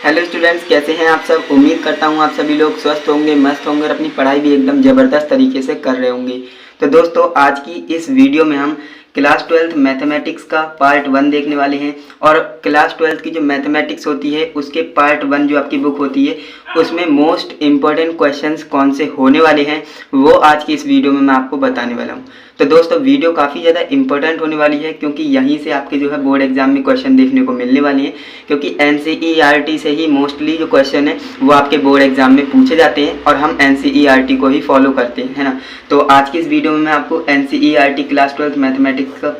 Hello students, कैसे हैं आप सब। उम्मीद करता हूं आप सभी लोग स्वस्थ होंगे, मस्त होंगे और अपनी पढ़ाई भी एकदम ज़बरदस्त तरीके से कर रहे होंगे। तो दोस्तों, आज की इस वीडियो में हम क्लास 12th मैथमेटिक्स का पार्ट 1 देखने वाले हैं। और क्लास 12th की जो मैथमेटिक्स होती है उसके पार्ट 1 जो आपकी बुक होती है उसमें मोस्ट इम्पॉर्टेंट क्वेश्चंस कौन से होने वाले हैं वो आज की इस वीडियो में मैं आपको बताने वाला हूँ। तो दोस्तों, वीडियो काफ़ी ज़्यादा इंपॉर्टेंट होने वाली है क्योंकि यहीं से आपके जो है बोर्ड एग्जाम में क्वेश्चन देखने को मिलने वाली हैं। क्योंकि NCERT से ही मोस्टली जो क्वेश्चन है वो आपके बोर्ड एग्जाम में पूछे जाते हैं और हम NCERT को ही फॉलो करते हैं, है ना। तो आज की इस वीडियो में मैं आपको NCERT क्लास 12th मैथमेटिक्स का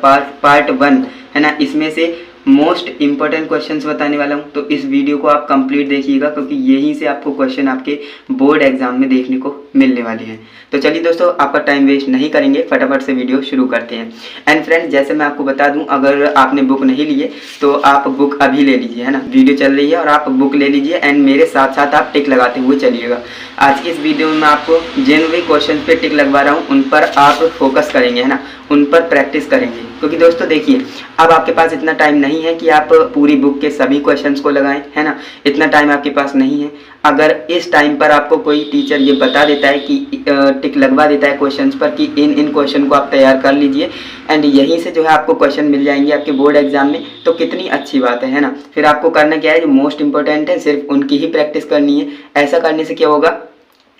पार्ट 1 है ना, इसमें से मोस्ट इंपॉर्टेंट क्वेश्चंस बताने वाला हूँ। तो इस वीडियो को आप कंप्लीट देखिएगा क्योंकि यहीं से आपको क्वेश्चन आपके बोर्ड एग्जाम में देखने को मिलने वाले हैं। तो चलिए दोस्तों, आपका टाइम वेस्ट नहीं करेंगे, फटाफट से वीडियो शुरू करते हैं। एंड फ्रेंड्स, जैसे मैं आपको बता दूं, अगर आपने बुक नहीं ली है तो आप बुक अभी ले लीजिए, है ना। वीडियो चल रही है और आप बुक ले लीजिए एंड मेरे साथ साथ आप टिक लगाते हुए चलिएगा। आज की इस वीडियो में मैं आपको जिन भी क्वेश्चन पे टिक लगवा रहा हूँ उन पर आप फोकस करेंगे, है ना, उन पर प्रैक्टिस करेंगे। क्योंकि दोस्तों देखिए, अब आपके पास इतना टाइम नहीं है कि आप पूरी बुक के सभी क्वेश्चंस को लगाएं, है ना। इतना टाइम आपके पास नहीं है। अगर इस टाइम पर आपको कोई टीचर ये बता देता है कि टिक लगवा देता है क्वेश्चंस पर कि इन क्वेश्चन को आप तैयार कर लीजिए एंड यहीं से जो है आपको क्वेश्चन मिल जाएंगे आपके बोर्ड एग्जाम में, तो कितनी अच्छी बात है ना। फिर आपको करना क्या है, जो मोस्ट इंपॉर्टेंट है सिर्फ उनकी ही प्रैक्टिस करनी है। ऐसा करने से क्या होगा,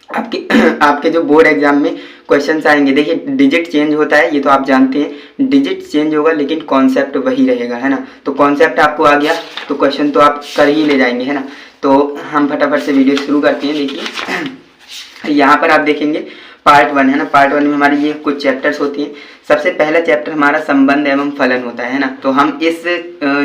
आपके जो बोर्ड एग्जाम में क्वेश्चंस आएंगे, देखिए डिजिट चेंज होता है, ये तो आप जानते हैं, डिजिट चेंज होगा लेकिन कॉन्सेप्ट वही रहेगा, है ना। तो कॉन्सेप्ट आपको आ गया तो क्वेश्चन तो आप कर ही ले जाएंगे, है ना। तो हम फटाफट से वीडियो शुरू करते हैं। देखिए यहाँ पर आप देखेंगे पार्ट 1 है ना। पार्ट 1 में हमारी ये कुछ चैप्टर्स होती हैं। सबसे पहला चैप्टर हमारा संबंध एवं फलन होता है ना। तो हम इस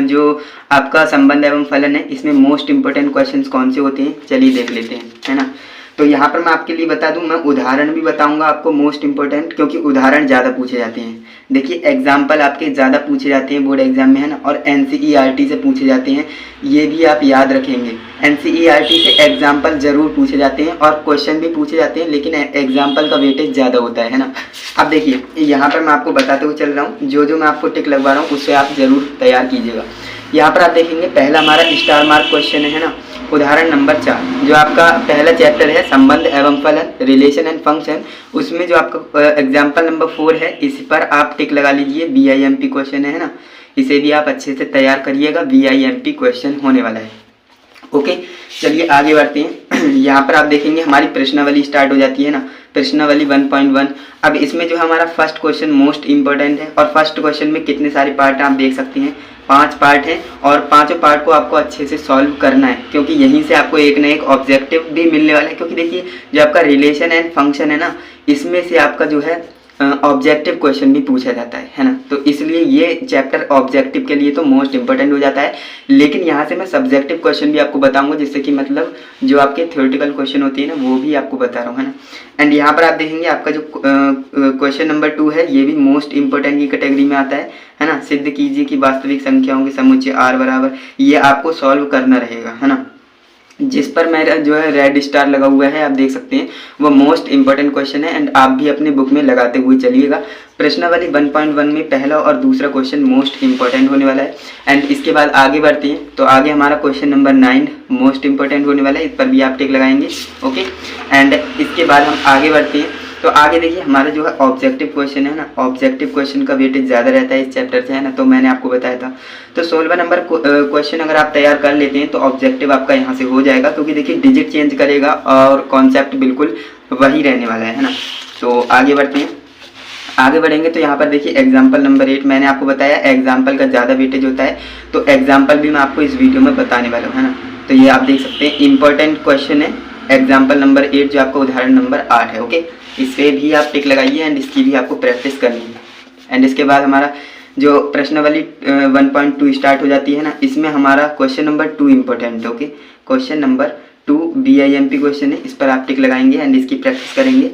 जो आपका संबंध एवं फलन है इसमें मोस्ट इंपॉर्टेंट क्वेश्चंस कौन से होते हैं चलिए देख लेते हैं, है ना। तो यहाँ पर मैं आपके लिए बता दूं, मैं उदाहरण भी बताऊंगा आपको मोस्ट इंपॉर्टेंट, क्योंकि उदाहरण ज़्यादा पूछे जाते हैं। देखिए एग्जाम्पल आपके ज़्यादा पूछे जाते हैं बोर्ड एग्जाम में, है ना। और NCERT से पूछे जाते हैं, ये भी आप याद रखेंगे। NCERT से एग्जाम्पल जरूर पूछे जाते हैं और क्वेश्चन भी पूछे जाते हैं, लेकिन एग्जाम्पल का वेटेज ज़्यादा होता है ना। अब देखिए यहाँ पर मैं आपको बताते हुए चल रहा हूँ, जो मैं आपको टिक लगवा रहा हूँ उससे आप ज़रूर तैयार कीजिएगा। यहाँ पर आप देखेंगे पहला हमारा स्टार मार्क क्वेश्चन है ना, उदाहरण नंबर 4, जो आपका पहला चैप्टर है संबंध एवं फलन, रिलेशन एंड फंक्शन। उसमें जो आपका एग्जाम्पल नंबर 4 है इस पर आप टिक लगा लीजिए। VIMP क्वेश्चन है ना, इसे भी आप अच्छे से तैयार करिएगा, VIMP क्वेश्चन होने वाला है। ओके, चलिए आगे बढ़ते हैं। यहाँ पर आप देखेंगे हमारी प्रश्नावली स्टार्ट हो जाती है ना, प्रश्नावली 1.1। अब इसमें जो हमारा फर्स्ट क्वेश्चन मोस्ट इंपॉर्टेंट है और फर्स्ट क्वेश्चन में कितने सारे पार्ट आप देख सकते हैं, 5 पार्ट हैं और पांचों पार्ट को आपको अच्छे से सॉल्व करना है, क्योंकि यहीं से आपको एक ना एक ऑब्जेक्टिव भी मिलने वाला है। क्योंकि देखिए जो आपका रिलेशन एंड फंक्शन है ना, इसमें से आपका जो है ऑब्जेक्टिव क्वेश्चन भी पूछा जाता है ना। तो इसलिए ये चैप्टर ऑब्जेक्टिव के लिए तो मोस्ट इंपॉर्टेंट हो जाता है, लेकिन यहाँ से मैं सब्जेक्टिव क्वेश्चन भी आपको बताऊंगा, जिससे कि मतलब जो आपके थ्योरेटिकल क्वेश्चन होती है ना वो भी आपको बता रहा हूँ, है ना। एंड यहाँ पर आप देखेंगे आपका जो क्वेश्चन नंबर 2 है ये भी मोस्ट इंपॉर्टेंट की कैटेगरी में आता है ना। सिद्ध कीजिए कि वास्तविक संख्याओं के समुच्चय R बराबर, ये आपको सॉल्व करना रहेगा, है ना। जिस पर मेरा जो है रेड स्टार लगा हुआ है आप देख सकते हैं, वो मोस्ट इंपॉर्टेंट क्वेश्चन है एंड आप भी अपने बुक में लगाते हुए चलिएगा। प्रश्नावली 1.1 में पहला और दूसरा क्वेश्चन मोस्ट इंपॉर्टेंट होने वाला है। एंड इसके बाद आगे बढ़ते हैं, तो आगे हमारा क्वेश्चन नंबर 9 मोस्ट इंपॉर्टेंट होने वाला है, इस पर भी आप टिक लगाएंगे। ओके, एंड इसके बाद हम आगे बढ़ते हैं। तो आगे देखिए हमारा जो है ऑब्जेक्टिव क्वेश्चन है ना, ऑब्जेक्टिव क्वेश्चन का वेटेज ज़्यादा रहता है इस चैप्टर से, है ना। तो मैंने आपको बताया था। तो 16वां नंबर क्वेश्चन अगर आप तैयार कर लेते हैं तो ऑब्जेक्टिव आपका यहाँ से हो जाएगा, क्योंकि देखिए डिजिट चेंज करेगा और कॉन्सेप्ट बिल्कुल वही रहने वाला है ना। तो आगे बढ़ते हैं, आगे बढ़ेंगे तो यहाँ पर देखिए एग्जाम्पल नंबर 8, मैंने आपको बताया एग्जाम्पल का ज़्यादा वेटेज होता है, तो एग्जाम्पल भी मैं आपको इस वीडियो में बताने वाला हूँ, है ना। तो ये आप देख सकते हैं इंपॉर्टेंट क्वेश्चन है एग्जाम्पल नंबर 8, जो आपका उदाहरण नंबर 8 है। ओके, इसे भी आप टिक लगाइए एंड इसकी भी आपको प्रैक्टिस करनी है। एंड इसके बाद हमारा जो प्रश्नावली 1.2 स्टार्ट हो जाती है ना, इसमें हमारा क्वेश्चन नंबर 2 इंपॉर्टेंट है। Okay, question number 2 VIMP question है, इस पर आप टिक लगाएंगे एंड इसकी प्रैक्टिस करेंगे।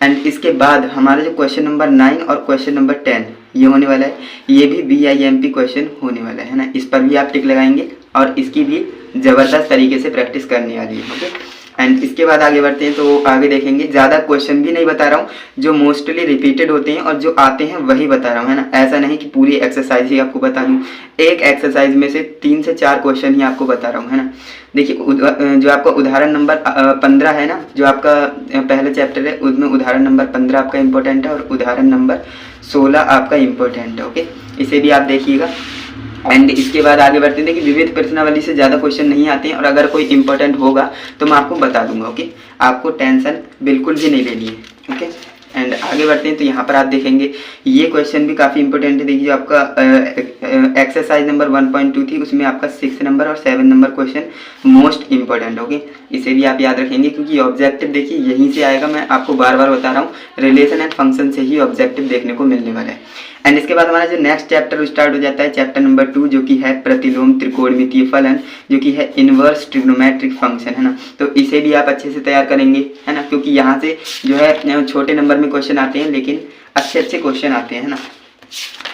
एंड इसके बाद हमारा जो क्वेश्चन नंबर 9 और क्वेश्चन नंबर 10 ये होने वाला है, ये भी VIMP क्वेश्चन होने वाला है ना। इस पर भी आप टिक लगाएंगे और इसकी भी ज़बरदस्त तरीके से प्रैक्टिस करने वाली है। ओके, एंड इसके बाद आगे बढ़ते हैं तो आगे देखेंगे, ज़्यादा क्वेश्चन भी नहीं बता रहा हूँ, जो मोस्टली रिपीटेड होते हैं और जो आते हैं वही बता रहा हूँ, है ना। ऐसा नहीं कि पूरी एक्सरसाइज ही आपको बता दूँ, एक एक्सरसाइज में से 3 से 4 क्वेश्चन ही आपको बता रहा हूँ, है ना। देखिए जो आपका उदाहरण नंबर 15 है ना, जो आपका पहला चैप्टर है, उसमें उदाहरण नंबर 15 आपका इंपॉर्टेंट है और उदाहरण नंबर 16 आपका इंपॉर्टेंट है। ओके, इसे भी आप देखिएगा। एंड इसके बाद आगे बढ़ते हैं। देखिए विविध प्रश्नावली से ज़्यादा क्वेश्चन नहीं आते हैं और अगर कोई इंपॉर्टेंट होगा तो मैं आपको बता दूंगा। ओके, आपको टेंशन बिल्कुल भी नहीं लेनी है। ओके, एंड आगे बढ़ते हैं तो यहाँ पर आप देखेंगे ये क्वेश्चन भी काफ़ी इंपॉर्टेंट है। देखिए आपका एक्सरसाइज नंबर 1.2 थी, उसमें आपका 6 नंबर और 7 number question most important. Okay, इसे भी आप याद रखेंगे क्योंकि ऑब्जेक्टिव देखिए यहीं से आएगा। मैं आपको बार बार बता रहा हूँ, रिलेशन एंड फंक्शन से ही ऑब्जेक्टिव देखने को मिलने वाला है। एंड इसके बाद हमारा जो नेक्स्ट चैप्टर स्टार्ट हो जाता है, चैप्टर नंबर 2, जो कि है प्रतिलोम त्रिकोणमितीय फलन, जो कि है इनवर्स ट्रिग्नोमेट्रिक फंक्शन, है ना। तो इसे भी आप अच्छे से तैयार करेंगे, है ना, क्योंकि यहाँ से जो है छोटे नंबर में क्वेश्चन आते हैं लेकिन अच्छे अच्छे क्वेश्चन आते हैं, है ना।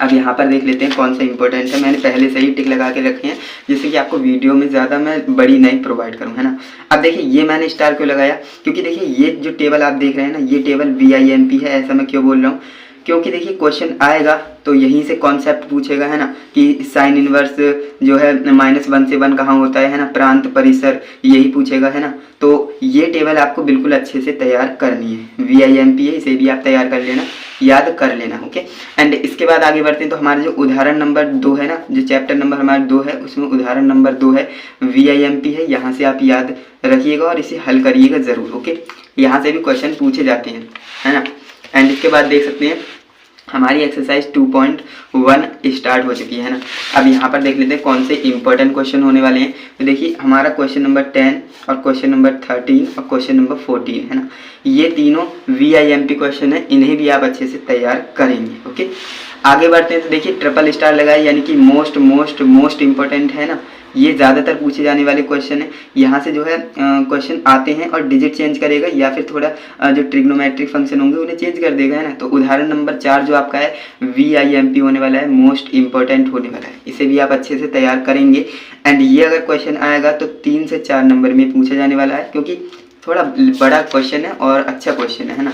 अब यहाँ पर देख लेते हैं कौन सा इंपॉर्टेंट है। मैंने पहले से ही टिक लगा के रखे हैं जिससे कि आपको वीडियो में ज़्यादा मैं बड़ी नहीं प्रोवाइड करूँ, है ना। अब देखिए ये मैंने स्टार क्यों लगाया, क्योंकि देखिए ये जो टेबल आप देख रहे हैं ना, ये टेबल VIMP है। ऐसा मैं क्यों बोल रहा हूँ, क्योंकि देखिए क्वेश्चन आएगा तो यहीं से कॉन्सेप्ट पूछेगा, है ना, कि साइन इनवर्स जो है -1 से 1 कहाँ होता है ना, प्रांत परिसर, यही पूछेगा, है ना। तो ये टेबल आपको बिल्कुल अच्छे से तैयार करनी है। VIMP है, इसे भी आप तैयार कर लेना, याद कर लेना। ओके, एंड इसके बाद आगे बढ़ते हैं तो हमारा जो उदाहरण नंबर 2 है ना, जो चैप्टर नंबर हमारा 2 है, उसमें उदाहरण नंबर 2 है, VIMP है। यहाँ से आप याद रखिएगा और इसे हल करिएगा ज़रूर। ओके, यहाँ से भी क्वेश्चन पूछे जाते हैं, है ना। एंड इसके बाद देख सकते हैं हमारी एक्सरसाइज 2.1 स्टार्ट हो चुकी है ना। अब यहाँ पर देख लेते हैं कौन से इंपॉर्टेंट क्वेश्चन होने वाले हैं। तो देखिए हमारा क्वेश्चन नंबर 10 और क्वेश्चन नंबर 13 और क्वेश्चन नंबर 14, है ना। ये तीनों VIMP क्वेश्चन है, इन्हें भी आप अच्छे से तैयार करेंगे। ओके, आगे बढ़ते हैं तो देखिए ट्रिपल स्टार लगाए, यानी कि मोस्ट मोस्ट मोस्ट इंपॉर्टेंट है ना। ये ज़्यादातर पूछे जाने वाले क्वेश्चन है। यहाँ से जो है क्वेश्चन आते हैं और डिजिट चेंज करेगा या फिर थोड़ा जो ट्रिग्नोमेट्रिक फंक्शन होंगे उन्हें चेंज कर देगा, है ना। तो उदाहरण नंबर 4 जो आपका है VIMP होने वाला है, मोस्ट इंपॉर्टेंट होने वाला है। इसे भी आप अच्छे से तैयार करेंगे। एंड ये अगर क्वेश्चन आएगा तो 3 से 4 नंबर में पूछा जाने वाला है, क्योंकि थोड़ा बड़ा क्वेश्चन है और अच्छा क्वेश्चन है ना।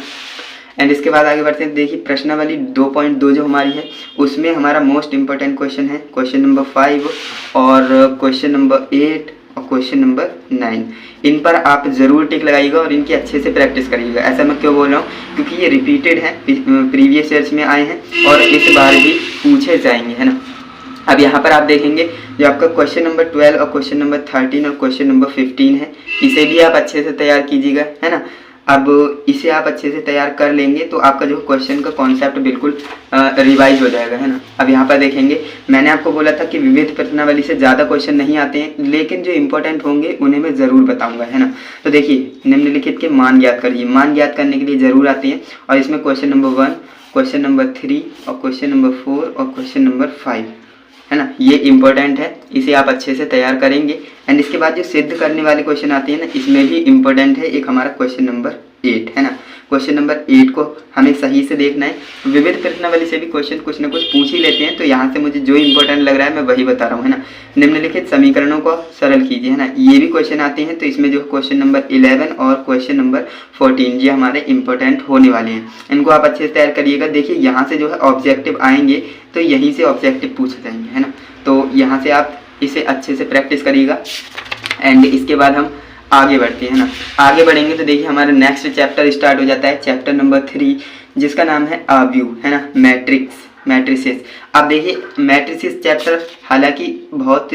एंड इसके बाद आगे बढ़ते हैं। देखिए प्रश्नावली 2.2 जो हमारी है, उसमें हमारा मोस्ट इंपॉर्टेंट क्वेश्चन है क्वेश्चन नंबर 5 और क्वेश्चन नंबर 8 और क्वेश्चन नंबर 9। इन पर आप ज़रूर टिक लगाइएगा और इनकी अच्छे से प्रैक्टिस करिएगा। ऐसा मैं क्यों बोल रहा हूँ, क्योंकि ये रिपीटेड है, प्रीवियस ईयर्स में आए हैं और इस बार भी पूछे जाएंगे, है ना। अब यहाँ पर आप देखेंगे जो आपका क्वेश्चन नंबर 12 और क्वेश्चन नंबर 13 और क्वेश्चन नंबर 15 है, इसे भी आप अच्छे से तैयार कीजिएगा, है ना। अब इसे आप अच्छे से तैयार कर लेंगे तो आपका जो क्वेश्चन का कॉन्सेप्ट बिल्कुल रिवाइज हो जाएगा, है ना। अब यहाँ पर देखेंगे, मैंने आपको बोला था कि विविध प्रश्नावली से ज़्यादा क्वेश्चन नहीं आते हैं, लेकिन जो इंपॉर्टेंट होंगे उन्हें मैं ज़रूर बताऊंगा, है ना। तो देखिए निम्नलिखित के मान ज्ञात करिए। मान ज्ञात करने के लिए ज़रूर आते हैं और इसमें क्वेश्चन नंबर 1, क्वेश्चन नंबर 3 और क्वेश्चन नंबर 4 और क्वेश्चन नंबर 5, है ना। ये इंपॉर्टेंट है, इसे आप अच्छे से तैयार करेंगे। एंड इसके बाद जो सिद्ध करने वाले क्वेश्चन आते हैं ना, इसमें भी इंपॉर्टेंट है एक हमारा क्वेश्चन नंबर 8, है ना। क्वेश्चन नंबर 8 को हमें सही से देखना है। विविध प्रश्नावली से भी क्वेश्चन कुछ ना कुछ पूछ ही लेते हैं, तो यहाँ से मुझे जो इंपॉर्टेंट लग रहा है मैं वही बता रहा हूँ, है ना। निम्नलिखित समीकरणों को सरल कीजिए, है ना। ये भी क्वेश्चन आते हैं, तो इसमें जो क्वेश्चन नंबर 11 और क्वेश्चन नंबर 14 ये हमारे इंपॉर्टेंट होने वाले हैं। इनको आप अच्छे से तैयार करिएगा। देखिए यहाँ से जो है ऑब्जेक्टिव आएंगे तो यहीं से ऑब्जेक्टिव पूछे जाएंगे, है ना। तो यहाँ से आप इसे अच्छे से प्रैक्टिस करिएगा। एंड इसके बाद हम आगे बढ़ते हैं ना। आगे बढ़ेंगे तो देखिए हमारा नेक्स्ट चैप्टर स्टार्ट हो जाता है, चैप्टर नंबर 3, जिसका नाम है आव्यूह, है ना, मैट्रिसेस। अब देखिए मैट्रिसेस चैप्टर हालांकि बहुत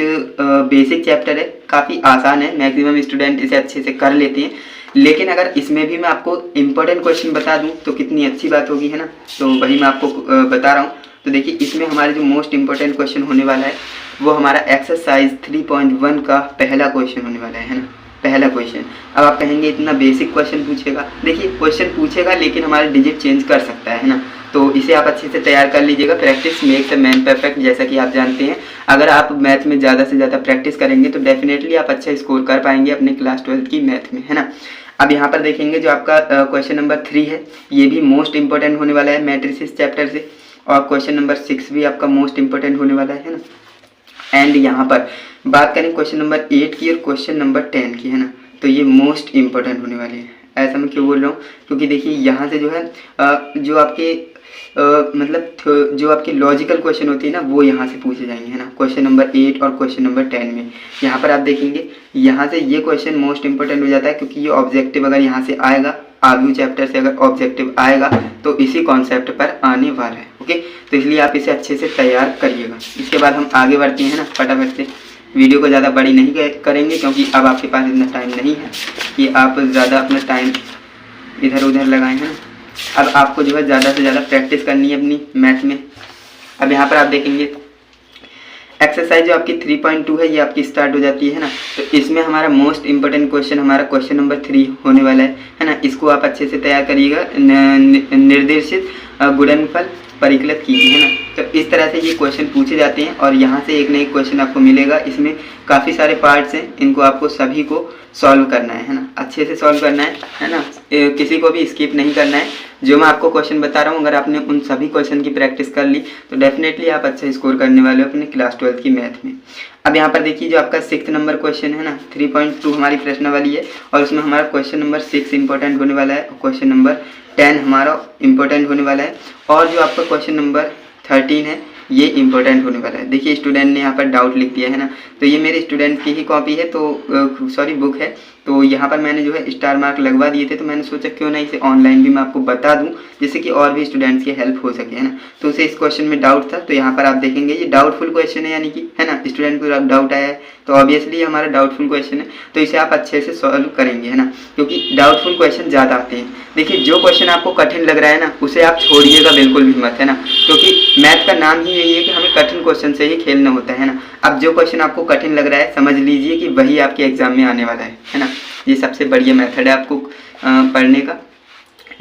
बेसिक चैप्टर है, काफ़ी आसान है, मैक्सिमम स्टूडेंट इसे अच्छे से कर लेते हैं। लेकिन अगर इसमें भी मैं आपको इम्पोर्टेंट क्वेश्चन बता दूं तो कितनी अच्छी बात होगी, है ना। तो वही मैं आपको बता रहा हूँ। तो देखिए इसमें हमारे जो मोस्ट इम्पोर्टेंट क्वेश्चन होने वाला है वो हमारा एक्सरसाइज 3.1 का पहला क्वेश्चन होने वाला है ना, पहला क्वेश्चन। अब आप कहेंगे इतना बेसिक क्वेश्चन पूछेगा। देखिए क्वेश्चन पूछेगा लेकिन हमारा डिजिट चेंज कर सकता है ना। तो इसे आप अच्छे से तैयार कर लीजिएगा। Practice makes a man perfect, जैसा कि आप जानते हैं। अगर आप मैथ में ज़्यादा से ज़्यादा प्रैक्टिस करेंगे तो डेफिनेटली आप अच्छा स्कोर कर पाएंगे अपने क्लास 12 की मैथ में, है ना। अब यहाँ पर देखेंगे जो आपका क्वेश्चन नंबर 3 है, ये भी मोस्ट इंपॉर्टेंट होने वाला है मैट्रिसेस चैप्टर से। और क्वेश्चन नंबर 6 भी आपका मोस्ट इंपॉर्टेंट होने वाला है ना। एंड यहाँ पर बात करें क्वेश्चन नंबर 8 की और क्वेश्चन नंबर 10 की, है ना। तो ये मोस्ट इम्पोर्टेंट होने वाली है। ऐसा मैं क्यों बोल रहा हूँ, क्योंकि देखिए यहाँ से जो है जो आपके जो आपके लॉजिकल क्वेश्चन होती है ना, वो यहाँ से पूछे जाएंगे, है ना। क्वेश्चन नंबर 8 और क्वेश्चन नंबर 10 में यहाँ पर आप देखेंगे, यहाँ से ये क्वेश्चन मोस्ट इंपॉर्टेंट हो जाता है, क्योंकि ये ऑब्जेक्टिव अगर यहाँ से आएगा, आर्ग्यू चैप्टर से अगर ऑब्जेक्टिव आएगा तो इसी कॉन्सेप्ट पर आने वाला है। ओके, तो इसलिए आप इसे अच्छे से तैयार करिएगा। इसके बाद हम आगे बढ़ते हैं ना फटाफट से। वीडियो को ज़्यादा बड़ी नहीं करेंगे, क्योंकि अब आपके पास इतना टाइम नहीं है कि आप ज़्यादा अपना टाइम इधर उधर लगाएं, है ना। अब आपको जो है ज़्यादा से ज़्यादा प्रैक्टिस करनी है अपनी मैथ में। अब यहाँ पर आप देखेंगे एक्सरसाइज जो आपकी 3.2 है, ये आपकी स्टार्ट हो जाती है ना। तो इसमें हमारा मोस्ट इंपॉर्टेंट क्वेश्चन हमारा क्वेश्चन नंबर 3 होने वाला है ना। इसको आप अच्छे से तैयार करिएगा। निर्देशित गुणनफल परिकलित कीजिए, है ना। तो इस तरह से ये क्वेश्चन पूछे जाते हैं और यहाँ से एक न एक क्वेश्चन आपको मिलेगा। इसमें काफ़ी सारे पार्ट्स हैं, इनको आपको सभी को सॉल्व करना है ना। अच्छे से सॉल्व करना है ना। किसी को भी स्किप नहीं करना है। जो मैं आपको क्वेश्चन बता रहा हूँ, अगर आपने उन सभी क्वेश्चन की प्रैक्टिस कर ली तो डेफिनेटली आप अच्छा स्कोर करने वाले हो अपने क्लास 12 की मैथ में। अब यहाँ पर देखिए जो आपका 6 नंबर क्वेश्चन है ना, 3.2 हमारी प्रश्नावली है और उसमें हमारा क्वेश्चन नंबर 6 इंपॉर्टेंट होने वाला है और क्वेश्चन नंबर 10 हमारा इंपॉर्टेंट होने वाला है और जो आपका क्वेश्चन नंबर 13 है ये इंपॉर्टेंट होने वाला है। देखिए स्टूडेंट ने यहाँ पर डाउट लिख दिया है ना। तो ये मेरे स्टूडेंट की ही कॉपी है, तो सॉरी बुक है। तो यहाँ पर मैंने जो है स्टार मार्क लगवा दिए थे, तो मैंने सोचा क्यों ना इसे ऑनलाइन भी मैं आपको बता दूं, जिससे कि और भी स्टूडेंट्स की हेल्प हो सके, है ना। तो उसे इस क्वेश्चन में डाउट था, तो यहाँ पर आप देखेंगे ये डाउटफुल क्वेश्चन है, यानी कि है ना, स्टूडेंट को डाउट आया है तो ऑब्वियसली हमारा डाउटफुल क्वेश्चन है, तो इसे आप अच्छे से सॉल्व करेंगे, है ना, क्योंकि डाउटफुल क्वेश्चन ज़्यादा आते हैं। देखिए जो क्वेश्चन आपको कठिन लग रहा है ना, उसे आप छोड़िएगा बिल्कुल भी मत, है ना, क्योंकि मैथ का नाम ही यही है कि हमें कठिन क्वेश्चन से ही खेलना होता है ना। अब जो क्वेश्चन आपको कठिन लग रहा है समझ लीजिए कि वही आपके एग्जाम में आने वाला है ना। ये सबसे बढ़िया मेथड है आपको पढ़ने का।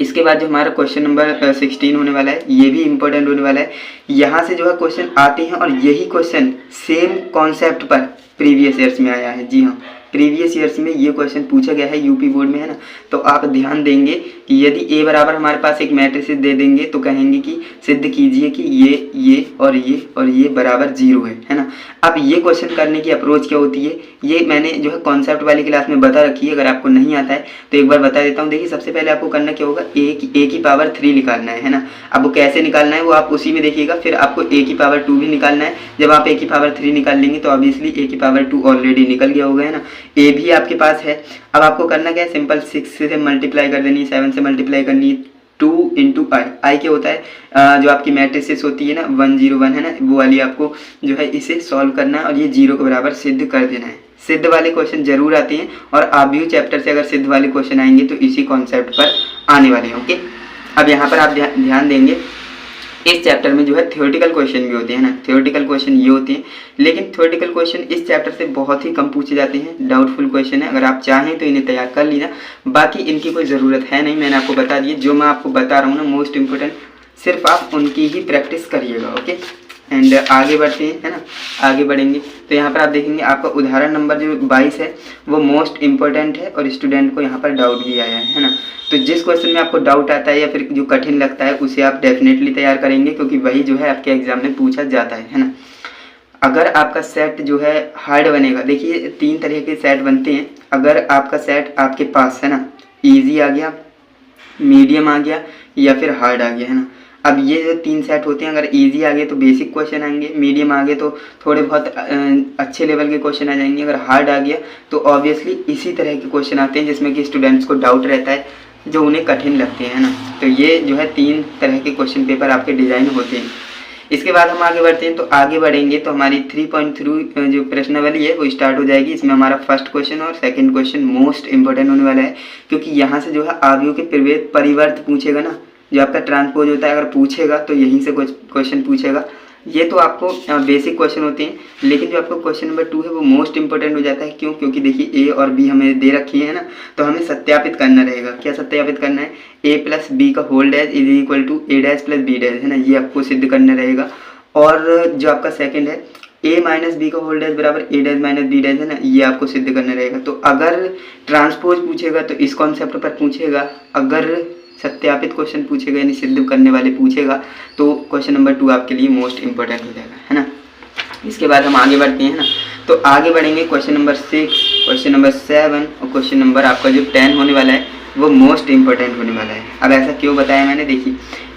इसके बाद जो हमारा क्वेश्चन नंबर 16 होने वाला है, ये भी इम्पोर्टेंट होने वाला है। यहाँ से जो है क्वेश्चन आते हैं और यही क्वेश्चन सेम कॉन्सेप्ट पर प्रीवियस ईयर्स में आया है। जी हाँ, प्रीवियस ईयर्स में ये क्वेश्चन पूछा गया है यूपी बोर्ड में, है ना। तो आप ध्यान देंगे कि यदि ए बराबर हमारे पास एक मैट्रिक्स दे देंगे तो कहेंगे कि सिद्ध कीजिए कि ये और ये बराबर 0 है ना। अब ये क्वेश्चन करने की अप्रोच क्या होती है, ये मैंने जो है कॉन्सेप्ट वाली क्लास में बता रखी है। अगर आपको नहीं आता है तो एक बार बता देता हूँ। देखिए सबसे पहले आपको करना क्या होगा, ए की पावर 3 निकालना है ना। अब वो कैसे निकालना है वो आप उसी में देखिएगा। फिर आपको ए की पावर 2 भी निकालना है। जब आप ए की पावर 3 निकाल लेंगे तो ऑब्वियसली ए की पावर 2 ऑलरेडी निकल गया होगा, है ना। ए भी आपके पास है। अब आपको करना क्या है, सिंपल 6 से मल्टीप्लाई कर देनी, 7 से मल्टीप्लाई करनी, 2 इंटू आई क्या होता है जो आपकी मैट्रिसेस होती है ना 101, है ना, वो वाली आपको जो है इसे सॉल्व करना है और ये 0 के बराबर सिद्ध कर देना है। सिद्ध वाले क्वेश्चन जरूर आते हैं और आव्यूह चैप्टर से अगर सिद्ध वाले क्वेश्चन आएंगे तो इसी कॉन्सेप्ट पर आने वाले हैं। ओके, अब यहाँ पर आप ध्यान देंगे इस चैप्टर में जो है थ्योरेटिकल क्वेश्चन भी होते हैं ना। थ्योरेटिकल क्वेश्चन ये होते हैं, लेकिन थ्योरेटिकल क्वेश्चन इस चैप्टर से बहुत ही कम पूछे जाते हैं। डाउटफुल क्वेश्चन है, अगर आप चाहें तो इन्हें तैयार कर लीजिए, बाकी इनकी कोई ज़रूरत है नहीं। मैंने आपको बता दिया, जो मैं आपको बता रहा हूँ ना मोस्ट इम्पोर्टेंट, सिर्फ आप उनकी ही प्रैक्टिस करिएगा। ओके, एंड आगे बढ़ते हैं, है ना। आगे बढ़ेंगे तो यहाँ पर आप देखेंगे आपका उदाहरण नंबर जो 22 है वो मोस्ट इम्पोर्टेंट है और स्टूडेंट को यहाँ पर डाउट भी आया है ना। तो जिस क्वेश्चन में आपको डाउट आता है या फिर जो कठिन लगता है उसे आप डेफिनेटली तैयार करेंगे, क्योंकि वही जो है आपके एग्जाम में पूछा जाता है ना। अगर आपका सेट जो है हार्ड बनेगा, देखिए 3 तरह के सेट बनते हैं। अगर आपका सेट आपके पास है ना, इजी आ गया, मीडियम आ गया या फिर हार्ड आ गया, है ना। अब ये जो 3 सेट होते हैं, अगर इजी आ गए तो बेसिक क्वेश्चन आएंगे, मीडियम आ गए तो थोड़े बहुत अच्छे लेवल के क्वेश्चन आ जाएंगे, अगर हार्ड आ गया तो ऑब्वियसली इसी तरह के क्वेश्चन आते हैं जिसमें कि स्टूडेंट्स को डाउट रहता है, जो उन्हें कठिन लगते हैं ना। तो ये जो है 3 तरह के क्वेश्चन पेपर आपके डिज़ाइन होते हैं। इसके बाद हम आगे बढ़ते हैं, तो आगे बढ़ेंगे तो हमारी 3.3 जो प्रश्नावली है वो स्टार्ट हो जाएगी। इसमें हमारा फर्स्ट क्वेश्चन और सेकंड क्वेश्चन मोस्ट इंपॉर्टेंट होने वाला है, क्योंकि यहाँ से जो है आव्यूह के परिवर्त पूछेगा ना, जो आपका ट्रांसपोज होता है अगर पूछेगा तो यहीं से कुछ क्वेश्चन पूछेगा। ये तो आपको बेसिक क्वेश्चन होते हैं, लेकिन जो आपको क्वेश्चन नंबर 2 है वो मोस्ट इंपॉर्टेंट हो जाता है। क्यों? क्योंकि देखिए ए और बी हमें दे रखी है ना, तो हमें सत्यापित करना रहेगा। क्या सत्यापित करना है, ए प्लस बी का whole dash is equal to A dash plus B dash, है ना, ये आपको सिद्ध करना रहेगा। और जो आपका सेकंड है ए माइनस बी का होल डैश बराबर ए डैश माइनस बी डैश, है ना, ये आपको सिद्ध करना रहेगा। तो अगर ट्रांसपोज पूछेगा तो इस कॉन्सेप्ट पर पूछेगा, अगर सत्यापित क्वेश्चन पूछेगा यानी सिद्ध करने वाले पूछेगा तो क्वेश्चन नंबर 2 आपके लिए मोस्ट इंपॉर्टेंट हो जाएगा, है ना। इसके बाद हम आगे बढ़ते हैं ना, तो आगे बढ़ेंगे क्वेश्चन नंबर 6, क्वेश्चन नंबर 7 और क्वेश्चन नंबर आपका जो 10 होने वाला है वो मोस्ट इंपॉर्टेंट होने वाला है। अब ऐसा क्यों बताया मैंने, देखिए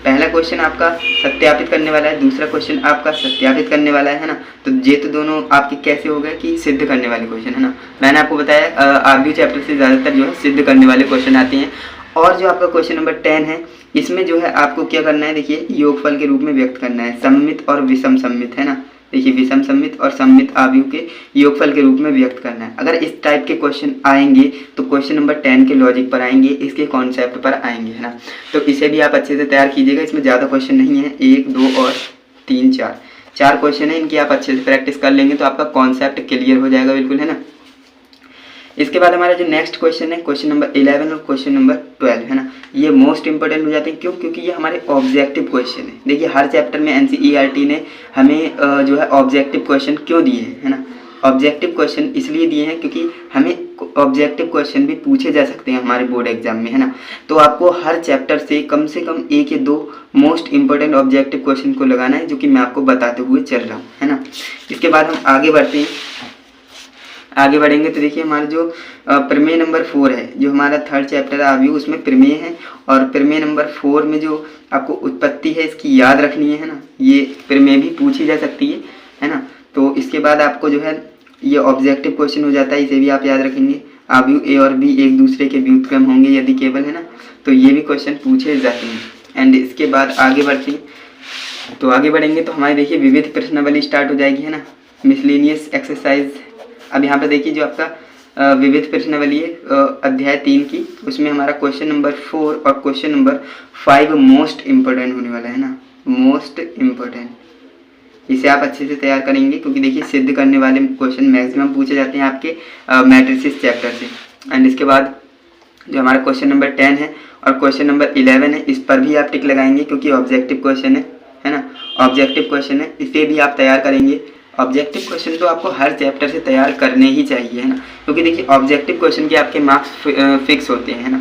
पहला क्वेश्चन आपका सत्यापित करने वाला है, दूसरा क्वेश्चन आपका सत्यापित करने वाला है ना। तो ये तो दोनों आपके कैसे हो गए कि सिद्ध करने वाले क्वेश्चन है ना। मैंने आपको बताया आरबी चैप्टर से ज़्यादातर जो है सिद्ध करने वाले क्वेश्चन आते हैं। और जो आपका क्वेश्चन नंबर 10 है इसमें जो है आपको क्या करना है, देखिए योगफल के रूप में व्यक्त करना है, सममित और विषम सममित है ना। देखिए विषम सममित और सममित आव्यूह के योगफल के रूप में व्यक्त करना है। अगर इस टाइप के क्वेश्चन आएंगे तो क्वेश्चन नंबर 10 के लॉजिक पर आएंगे, इसके कॉन्सेप्ट पर आएंगे है ना। तो इसे भी आप अच्छे से तैयार कीजिएगा। इसमें ज़्यादा क्वेश्चन नहीं है, 1, 2 और 3, 4 क्वेश्चन है। इनकी आप अच्छे से प्रैक्टिस कर लेंगे तो आपका कॉन्सेप्ट क्लियर हो जाएगा बिल्कुल है ना। इसके बाद हमारा जो नेक्स्ट क्वेश्चन है क्वेश्चन नंबर 11 और क्वेश्चन नंबर 12 है ना। ये मोस्ट इंपॉर्टेंट हो जाते हैं, क्यों? क्योंकि ये हमारे ऑब्जेक्टिव क्वेश्चन है। देखिए हर चैप्टर में एनसीईआरटी ने हमें जो है ऑब्जेक्टिव क्वेश्चन क्यों दिए हैं है ना। ऑब्जेक्टिव क्वेश्चन इसलिए दिए हैं क्योंकि हमें ऑब्जेक्टिव क्वेश्चन भी पूछे जा सकते हैं हमारे बोर्ड एग्जाम में है ना। तो आपको हर चैप्टर से कम 1 या 2 मोस्ट इंपॉर्टेंट ऑब्जेक्टिव क्वेश्चन को लगाना है, जो कि मैं आपको बताते हुए चल रहा हूँ है ना। इसके बाद हम आगे बढ़ते हैं। आगे बढ़ेंगे तो देखिए हमारा जो प्रमेय नंबर 4 है, जो हमारा 3rd चैप्टर आव्यूह, उसमें प्रमेय है। और प्रमेय नंबर 4 में जो आपको उत्पत्ति है इसकी याद रखनी है ना। ये प्रमेय भी पूछी जा सकती है ना। तो इसके बाद आपको जो है ये ऑब्जेक्टिव क्वेश्चन हो जाता है, इसे भी आप याद रखेंगे। आव्यूह ए और बी एक दूसरे के व्युत्क्रम होंगे यदि केवल है ना। तो ये भी क्वेश्चन पूछे जाते हैं। एंड इसके बाद आगे बढ़ते हैं। तो आगे बढ़ेंगे तो हमारी देखिए विविध प्रश्नावली स्टार्ट हो जाएगी है ना, मिसलेनियस एक्सरसाइज। अब यहाँ पर देखिए जो आपका विविध प्रश्नावली है अध्याय 3 की, उसमें हमारा क्वेश्चन नंबर 4 और क्वेश्चन नंबर 5 मोस्ट इम्पोर्टेंट होने वाला है ना, मोस्ट इम्पोर्टेंट। इसे आप अच्छे से तैयार करेंगे क्योंकि देखिए सिद्ध करने वाले क्वेश्चन मैक्सिमम पूछे जाते हैं आपके मैट्रिसेस चैप्टर से। एंड इसके बाद जो हमारा क्वेश्चन नंबर 10 है और क्वेश्चन नंबर 11 है, इस पर भी आप टिक लगाएंगे क्योंकि ऑब्जेक्टिव क्वेश्चन है ना, ऑब्जेक्टिव क्वेश्चन है, इसे भी आप तैयार करेंगे। ऑब्जेक्टिव क्वेश्चन तो आपको हर चैप्टर से तैयार करने ही चाहिए है ना, क्योंकि देखिए ऑब्जेक्टिव क्वेश्चन के आपके मार्क्स फिक्स होते हैं ना।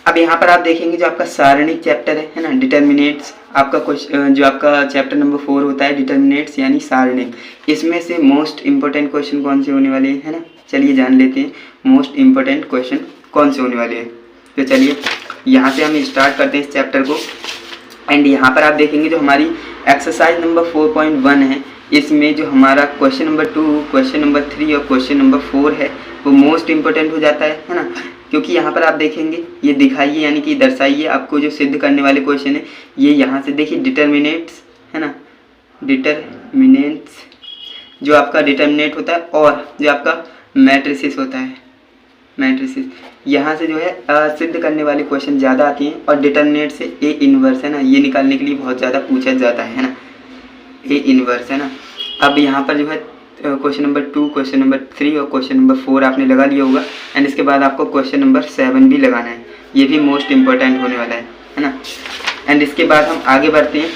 अब यहाँ पर आप देखेंगे जो आपका सारणिक चैप्टर है ना, डिटर्मिनेट्स, आपका क्वेश्चन जो आपका चैप्टर नंबर 4 होता है डिटर्मिनेट्स यानी सारणिक, इसमें से मोस्ट इंपॉर्टेंट क्वेश्चन कौन से होने वाले हैं है ना। चलिए जान लेते हैं मोस्ट इंपॉर्टेंट क्वेश्चन कौन से होने वाले हैं। तो चलिए यहाँ से हम स्टार्ट करते हैं इस चैप्टर को। एंड यहाँ पर आप देखेंगे जो हमारी एक्सरसाइज नंबर 4.1 है, इसमें जो हमारा क्वेश्चन नंबर 2, क्वेश्चन नंबर 3 और क्वेश्चन नंबर 4 है वो मोस्ट इंपॉर्टेंट हो जाता है ना। क्योंकि यहाँ पर आप देखेंगे ये दिखाइए यानी कि दर्शाइए आपको जो सिद्ध करने वाले क्वेश्चन है, ये यहाँ से देखिए डिटर्मिनेट्स है ना, डिटर्मिनेट्स जो आपका डिटर्मिनेट होता है और जो आपका मैट्रिसेस होता है, मैट्रिसेस, यहाँ से जो है सिद्ध करने वाले क्वेश्चन ज़्यादा आती हैं। और डिटर्मिनेट से ए इनवर्स है ना, ये निकालने के लिए बहुत ज़्यादा पूछा जाता है ना, ए इनवर्स है ना। अब यहाँ पर जो है क्वेश्चन नंबर 2, क्वेश्चन नंबर 3 और क्वेश्चन नंबर 4 आपने लगा लिया होगा। एंड इसके बाद आपको क्वेश्चन नंबर 7 भी लगाना है, ये भी मोस्ट इंपॉर्टेंट होने वाला है ना। एंड इसके बाद हम आगे बढ़ते हैं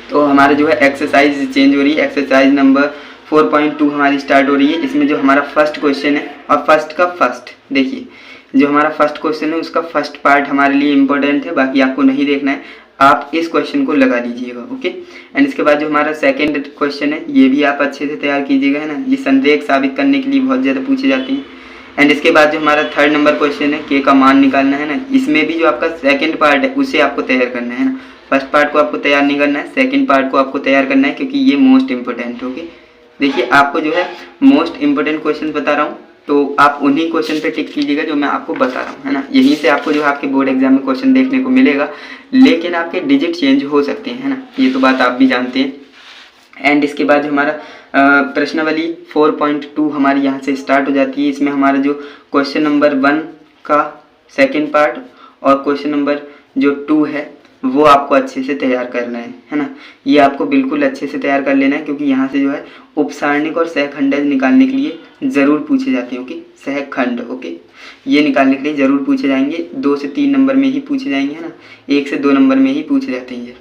तो हमारा जो है एक्सरसाइज चेंज हो रही है। एक्सरसाइज नंबर 4.2 हमारी स्टार्ट हो रही है। इसमें जो हमारा फर्स्ट क्वेश्चन है और फर्स्ट का फर्स्ट, देखिए जो हमारा फर्स्ट क्वेश्चन है उसका फर्स्ट पार्ट हमारे लिए इंपॉर्टेंट है, बाकी आपको नहीं देखना है, आप इस क्वेश्चन को लगा लीजिएगा ओके। एंड इसके बाद जो हमारा सेकंड क्वेश्चन है ये भी आप अच्छे से तैयार कीजिएगा है ना, ये संरेख साबित करने के लिए बहुत ज़्यादा पूछे जाते हैं। एंड इसके बाद जो हमारा 3rd नंबर क्वेश्चन है के का मान निकालना है ना, इसमें भी जो आपका सेकंड पार्ट है उसे आपको तैयार करना है ना। फर्स्ट पार्ट को आपको तैयार नहीं करना है, सेकंड पार्ट को आपको तैयार करना है क्योंकि ये मोस्ट इंपॉर्टेंट होगी। देखिए आपको जो है मोस्ट इंपॉर्टेंट क्वेश्चन बता रहा हूँ, तो आप उन्हीं क्वेश्चन पे टिक कीजिएगा जो मैं आपको बता रहा हूँ है ना। यहीं से आपको जो है आपके बोर्ड एग्जाम में क्वेश्चन देखने को मिलेगा, लेकिन आपके डिजिट चेंज हो सकते हैं है ना, ये तो बात आप भी जानते हैं। एंड इसके बाद जो हमारा प्रश्नावली 4.2 हमारी यहाँ से स्टार्ट हो जाती है। इसमें हमारा जो क्वेश्चन नंबर 1 का सेकेंड पार्ट और क्वेश्चन नंबर जो 2 है वो आपको अच्छे से तैयार करना है ना। ये आपको बिल्कुल अच्छे से तैयार कर लेना है क्योंकि यहाँ से जो है उपसारणिक और सहखंडज निकालने के लिए ज़रूर पूछे जाते हैं ओके। सहखंड ओके, ये निकालने के लिए ज़रूर पूछे जाएंगे, 2 से 3 नंबर में ही पूछे जाएंगे है ना, 1 से 2 नंबर में ही पूछे जाते हैं ये।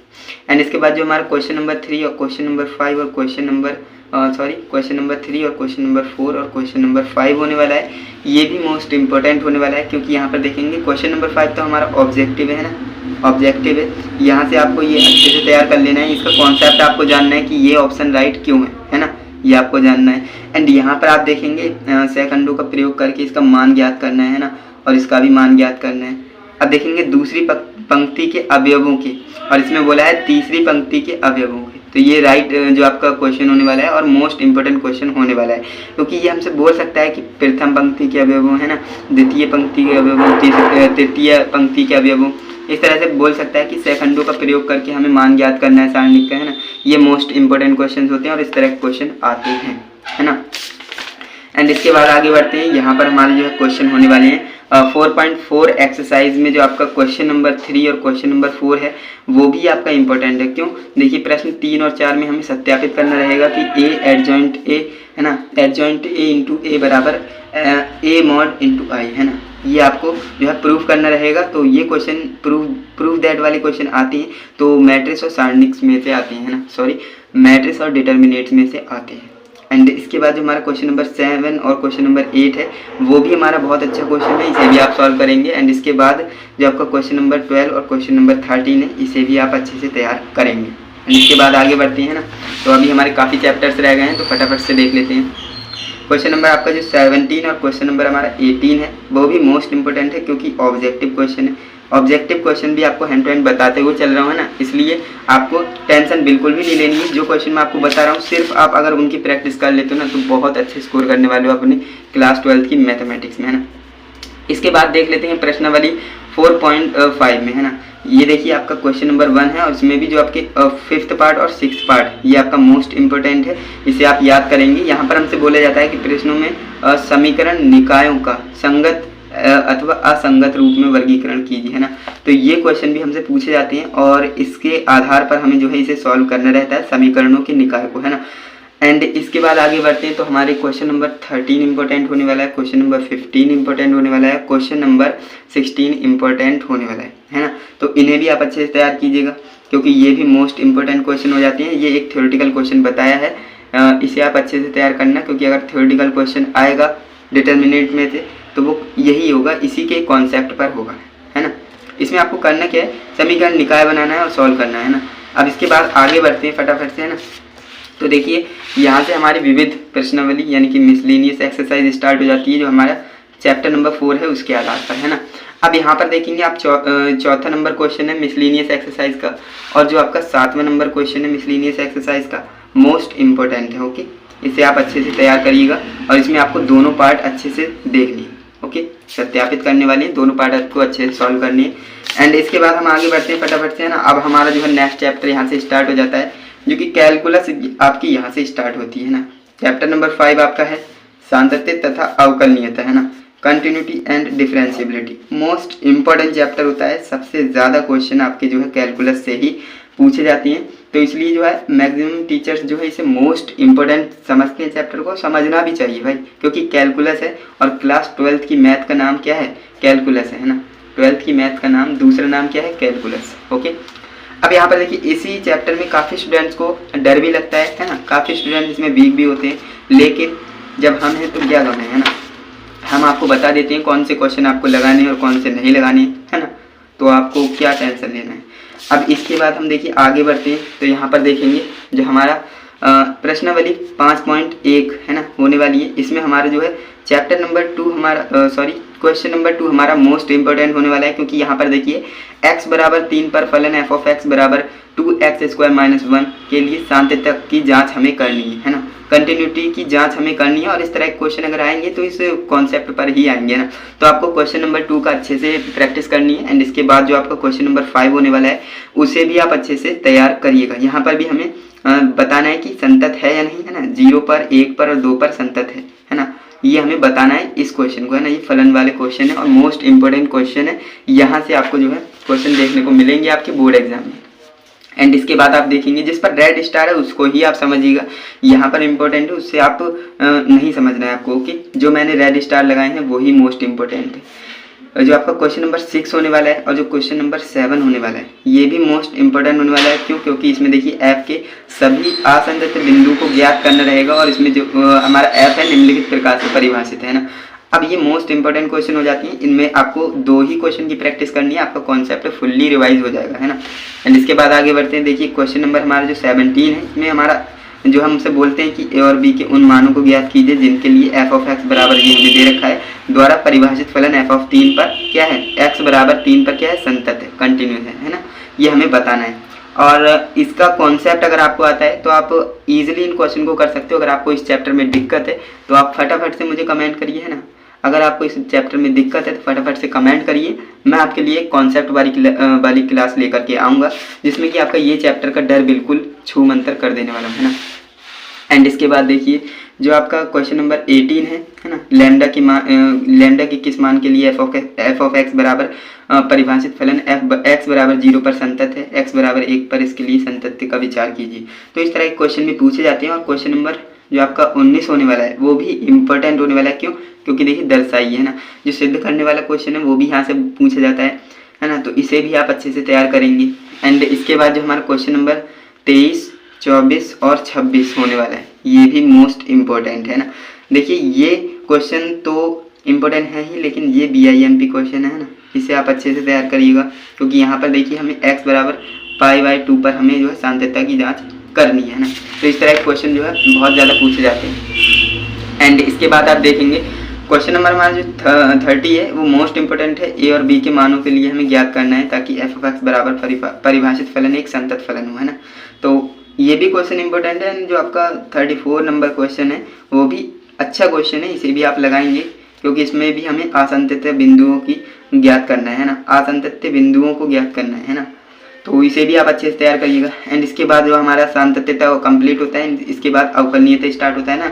एंड इसके बाद जो हमारा क्वेश्चन नंबर 3 और क्वेश्चन नंबर 5 और क्वेश्चन नंबर क्वेश्चन नंबर 3 और क्वेश्चन नंबर 4 और क्वेश्चन नंबर 5 होने वाला है, ये भी मोस्ट इंपॉर्टेंट होने वाला है क्योंकि यहाँ पर देखेंगे क्वेश्चन नंबर 5 तो हमारा ऑब्जेक्टिव है ना, ऑब्जेक्टिव है। यहाँ से आपको ये अच्छे से तैयार कर लेना है, इसका कॉन्सेप्ट आपको जानना है कि ये ऑप्शन राइट क्यों है ना, ये आपको जानना है। एंड यहाँ पर आप देखेंगे सेकंडों का प्रयोग करके इसका मान ज्ञात करना है ना, और इसका भी मान ज्ञात करना है। अब देखेंगे दूसरी पंक्ति के अवयवों के, और इसमें बोला है तीसरी पंक्ति के अवयवों के। तो ये राइट जो आपका क्वेश्चन होने वाला है और मोस्ट इंपोर्टेंट क्वेश्चन होने वाला है, क्योंकि ये हमसे बोल सकता है कि प्रथम पंक्ति के अवयवों है ना, द्वितीय पंक्ति के अवयवों, तृतीय पंक्ति के अवयवों, इस तरह से बोल सकता है कि सेकंडों का प्रयोग करके हमें मान ज्ञात करना है सारणिक का, है ना। ये मोस्ट इंपोर्टेंट क्वेश्चन होते हैं और इस तरह के क्वेश्चन आते हैं, है ना। एंड इसके बाद आगे बढ़ते हैं। यहाँ पर हमारे जो है क्वेश्चन होने वाले हैं 4.4 एक्सरसाइज में जो आपका क्वेश्चन नंबर 3 और क्वेश्चन नंबर 4 है वो भी आपका इंपॉर्टेंट है। क्यों? देखिए प्रश्न 3 और 4 में हमें सत्यापित करना रहेगा कि ए एडजॉइंट ए, है ना, एडजॉइंट ए इंटू ए बराबर ए मॉड इंटू आई, है ना। ये आपको जो है प्रूफ करना रहेगा। तो ये क्वेश्चन प्रूफ दैट वाले क्वेश्चन आते हैं तो मैट्रिक्स और सारणिक्स में से आते हैं, है ना, सॉरी मैट्रिक्स और डिटर्मिनेट्स में से आते हैं। एंड इसके बाद जो हमारा क्वेश्चन नंबर 7 और क्वेश्चन नंबर 8 है वो भी हमारा बहुत अच्छा क्वेश्चन है, इसे भी आप सॉल्व करेंगे। एंड इसके बाद जो आपका क्वेश्चन नंबर 12 और क्वेश्चन नंबर 13 है इसे भी आप अच्छे से तैयार करेंगे। एंड इसके बाद आगे बढ़ते हैं ना, तो अभी हमारे काफ़ी चैप्टर्स रह गए हैं तो फटाफट से देख लेते हैं। क्वेश्चन नंबर आपका जो 17 और क्वेश्चन नंबर हमारा 18 है वो भी मोस्ट इंपोर्टेंट है, क्योंकि ऑब्जेक्टिव क्वेश्चन है। ऑब्जेक्टिव क्वेश्चन भी आपको हैंड टू हैंड बताते हुए चल रहा हूँ ना, इसलिए आपको टेंशन बिल्कुल भी नहीं लेनी है। जो क्वेश्चन मैं आपको बता रहा हूँ सिर्फ आप अगर उनकी प्रैक्टिस कर लेते हो ना तो बहुत अच्छे स्कोर करने वाले हो अपनी क्लास 12 की मैथमेटिक्स में, है ना। इसके बाद देख लेते हैं प्रश्नावली 4.5 में, है ना। ये देखिए आपका क्वेश्चन नंबर 1 है और इसमें भी जो आपके 5th पार्ट और 6th पार्ट ये आपका मोस्ट इंपोर्टेंट है, इसे आप याद करेंगे। यहाँ पर हमसे बोला जाता है कि प्रश्नों में समीकरण निकायों का संगत अथवा असंगत रूप में वर्गीकरण कीजिए, है ना। तो ये क्वेश्चन भी हमसे पूछे जाते हैं और इसके आधार पर हमें जो है इसे सॉल्व करना रहता है समीकरणों के निकाय को, है ना। एंड इसके बाद आगे बढ़ते हैं तो हमारे क्वेश्चन नंबर 13 इंपॉर्टेंट होने वाला है, क्वेश्चन नंबर 15 इंपॉर्टेंट होने वाला है, क्वेश्चन नंबर 16 इंपॉर्टेंट होने वाला है ना। तो इन्हें भी आप अच्छे से तैयार कीजिएगा क्योंकि ये भी मोस्ट इंपॉर्टेंट क्वेश्चन हो जाते हैं। ये एक थ्योरेटिकल क्वेश्चन बताया है, इसे आप अच्छे से तैयार करना, क्योंकि अगर थ्योरेटिकल क्वेश्चन आएगा डिटर्मिनेंट में से तो वो यही होगा, इसी के कॉन्सेप्ट पर होगा, है ना। इसमें आपको करना क्या है, समीकरण निकाय बनाना है और सॉल्व करना है ना। अब इसके बाद आगे बढ़ते हैं फटाफट से, है ना। तो देखिए यहाँ से हमारी विविध प्रश्नावली यानी कि मिसलेनियस एक्सरसाइज स्टार्ट हो जाती है जो हमारा चैप्टर नंबर 4 है उसके आधार पर, है ना। अब यहाँ पर देखेंगे आप चौथा नंबर क्वेश्चन है मिसलेनियस एक्सरसाइज का, और जो आपका 7वां नंबर क्वेश्चन है मिसलेनियस एक्सरसाइज का मोस्ट इंपॉर्टेंट है। ओके, इसे आप अच्छे से तैयार करिएगा और इसमें आपको दोनों पार्ट अच्छे से देखनी है। ओके, सत्यापित करने वाली है, दोनों पार्ट आपको अच्छे से सॉल्व करनी है। एंड इसके बाद हम आगे बढ़ते हैं फटाफट से, है ना। अब हमारा जो है नेक्स्ट चैप्टर यहाँ से स्टार्ट हो जाता है, जो कि कैलकुलस आपकी यहाँ से स्टार्ट होती है ना। चैप्टर नंबर 5 आपका है सांतत्य तथा अवकलनीयता, है ना, continuity and differentiability. Most important chapter होता है, सबसे ज़्यादा क्वेश्चन आपके जो है कैलकुलस से ही पूछे जाते हैं, तो इसलिए जो है मैक्सिमम टीचर्स जो है इसे मोस्ट इंपॉर्टेंट समझते हैं। चैप्टर को समझना भी चाहिए भाई, क्योंकि कैलकुलस है और क्लास 12th की मैथ का नाम क्या है, कैलकुलस है ना। 12th की मैथ का नाम दूसरा नाम क्या है, कैलकुलस। ओके, अब यहाँ पर देखिए इसी चैप्टर में काफ़ी स्टूडेंट्स को डर भी लगता है ना, काफ़ी स्टूडेंट्स इसमें वीक भी होते हैं, लेकिन जब हम हैं तो क्या गम है ना। हम आपको बता देते हैं कौन से क्वेश्चन आपको लगाने हैं और कौन से नहीं लगाने हैं, है ना। तो आपको क्या टेंशन लेना है। अब इसके बाद हम देखिए आगे बढ़ते हैं तो यहाँ पर देखेंगे जो हमारा प्रश्नावली 5.1 है ना होने वाली है। इसमें हमारा जो है चैप्टर नंबर 2 हमारा क्वेश्चन नंबर 2 हमारा मोस्ट इंपोर्टेंट होने वाला है, क्योंकि यहाँ पर देखिए x बराबर 3 पर फलन f ऑफ x बराबर 2x² - 1 के लिए सांतत्य की जांच हमें करनी है ना। कंटिन्यूटी की जांच हमें करनी है और इस तरह के क्वेश्चन अगर आएंगे तो इस कॉन्सेप्ट पर ही आएंगे ना। तो आपको क्वेश्चन नंबर 2 का अच्छे से प्रैक्टिस करनी है। एंड इसके बाद जो आपका क्वेश्चन नंबर 5 होने वाला है उसे भी आप अच्छे से तैयार करिएगा। यहाँ पर भी हमें बताना है कि संतत है या नहीं, है ना। 0 पर, 1 पर और 2 पर संतत है ना। ये हमें बताना है इस क्वेश्चन को, है ना। ये फलन वाले क्वेश्चन है और मोस्ट इंपोर्टेंट क्वेश्चन है। यहाँ से आपको जो है क्वेश्चन देखने को मिलेंगे आपके बोर्ड एग्जाम में। एंड इसके बाद आप देखेंगे जिस पर रेड स्टार है उसको ही आप समझिएगा, यहाँ पर इंपॉर्टेंट है, उससे आप नहीं समझना है आपको। ओके, जो मैंने रेड स्टार लगाए हैं वही मोस्ट इंपॉर्टेंट है। जो आपका क्वेश्चन नंबर 6 होने वाला है और जो क्वेश्चन नंबर 7 होने वाला है ये भी मोस्ट इंपॉर्टेंट होने वाला है। क्यों? क्योंकि इसमें देखिए f के सभी असंगत बिंदु को ज्ञात करना रहेगा और इसमें जो हमारा f है निम्नलिखित प्रकार से परिभाषित है ना। अब ये मोस्ट इंपॉर्टेंट क्वेश्चन हो जाती हैं, इनमें आपको 2 ही क्वेश्चन की प्रैक्टिस करनी है, आपका कॉन्सेप्ट फुल्ली रिवाइज हो जाएगा, है ना। एंड इसके बाद आगे बढ़ते हैं। देखिए क्वेश्चन नंबर हमारा जो 17 है इसमें हमारा जो हमसे बोलते हैं कि ए और बी के उन मानों को ज्ञात कीजिए जिनके लिए एफ ऑफ एक्स बराबर ये हमें दे रखा है द्वारा परिभाषित फलन एफ ऑफ 3 पर क्या है, एक्स बराबर 3 पर क्या है, संतत है, कंटिन्यूस है ना, ये हमें बताना है। और इसका कॉन्सेप्ट अगर आपको आता है तो आप इजीली इन क्वेश्चन को कर सकते हो। अगर आपको इस चैप्टर में दिक्कत है तो आप फटाफट से मुझे कमेंट करिए, है ना। अगर आपको इस चैप्टर में दिक्कत है तो फटाफट से कमेंट करिए, मैं आपके लिए कॉन्सेप्ट वाली क्लास लेकर के आऊँगा जिसमें कि आपका ये चैप्टर का डर बिल्कुल छू मंतर कर देने वाला है ना। एंड इसके बाद देखिए जो आपका क्वेश्चन नंबर 18 है ना, लैम्डा की किस मान के लिए एफ ऑफ एक्स बराबर परिभाषित फलन एक्स बराबर 0 पर संतत है, एक्स बराबर 1 पर इसके लिए संतत्य का विचार कीजिए। तो इस तरह के क्वेश्चन भी पूछे जाते हैं। और क्वेश्चन नंबर जो आपका 19 होने वाला है वो भी इम्पोर्टेंट होने वाला है। क्यों? क्योंकि देखिए दर्शाइए, है ना, जो सिद्ध करने वाला क्वेश्चन है वो भी यहाँ से पूछा जाता है ना, तो इसे भी आप अच्छे से तैयार करेंगे। एंड इसके बाद जो हमारा क्वेश्चन नंबर 23, 24 और 26 होने वाला है, ये भी मोस्ट इम्पोर्टेंट है ना। देखिए ये क्वेश्चन तो इम्पोर्टेंट है ही, लेकिन ये BIMP क्वेश्चन है ना, इसे आप अच्छे से तैयार करिएगा। क्योंकि यहाँ पर देखिए हमें x बराबर π/2 पर हमें जो है सांतत्यता की जांच करनी है ना। तो इस तरह के क्वेश्चन जो है बहुत ज़्यादा पूछे जाते हैं। एंड इसके बाद आप देखेंगे क्वेश्चन नंबर हमारा जो 30 है वो मोस्ट इंपोर्टेंट है। ए और बी के मानों के लिए हमें ज्ञात करना है ताकि एफ ऑफ एक्स बराबर परिभाषित फलन एक संतत फलन हो, है ना। तो ये भी क्वेश्चन इंपॉर्टेंट है। जो आपका 34 नंबर क्वेश्चन है वो भी अच्छा क्वेश्चन है, इसे भी आप लगाएंगे क्योंकि इसमें भी हमें असंतत्य बिंदुओं की ज्ञात करना है ना, असंतत्य बिंदुओं को ज्ञात करना है ना। तो इसे भी आप अच्छे से तैयार करिएगा। एंड इसके बाद जो हमारा सांतत्यता वो कंप्लीट होता है, इसके बाद अवकलनीयता स्टार्ट होता है ना।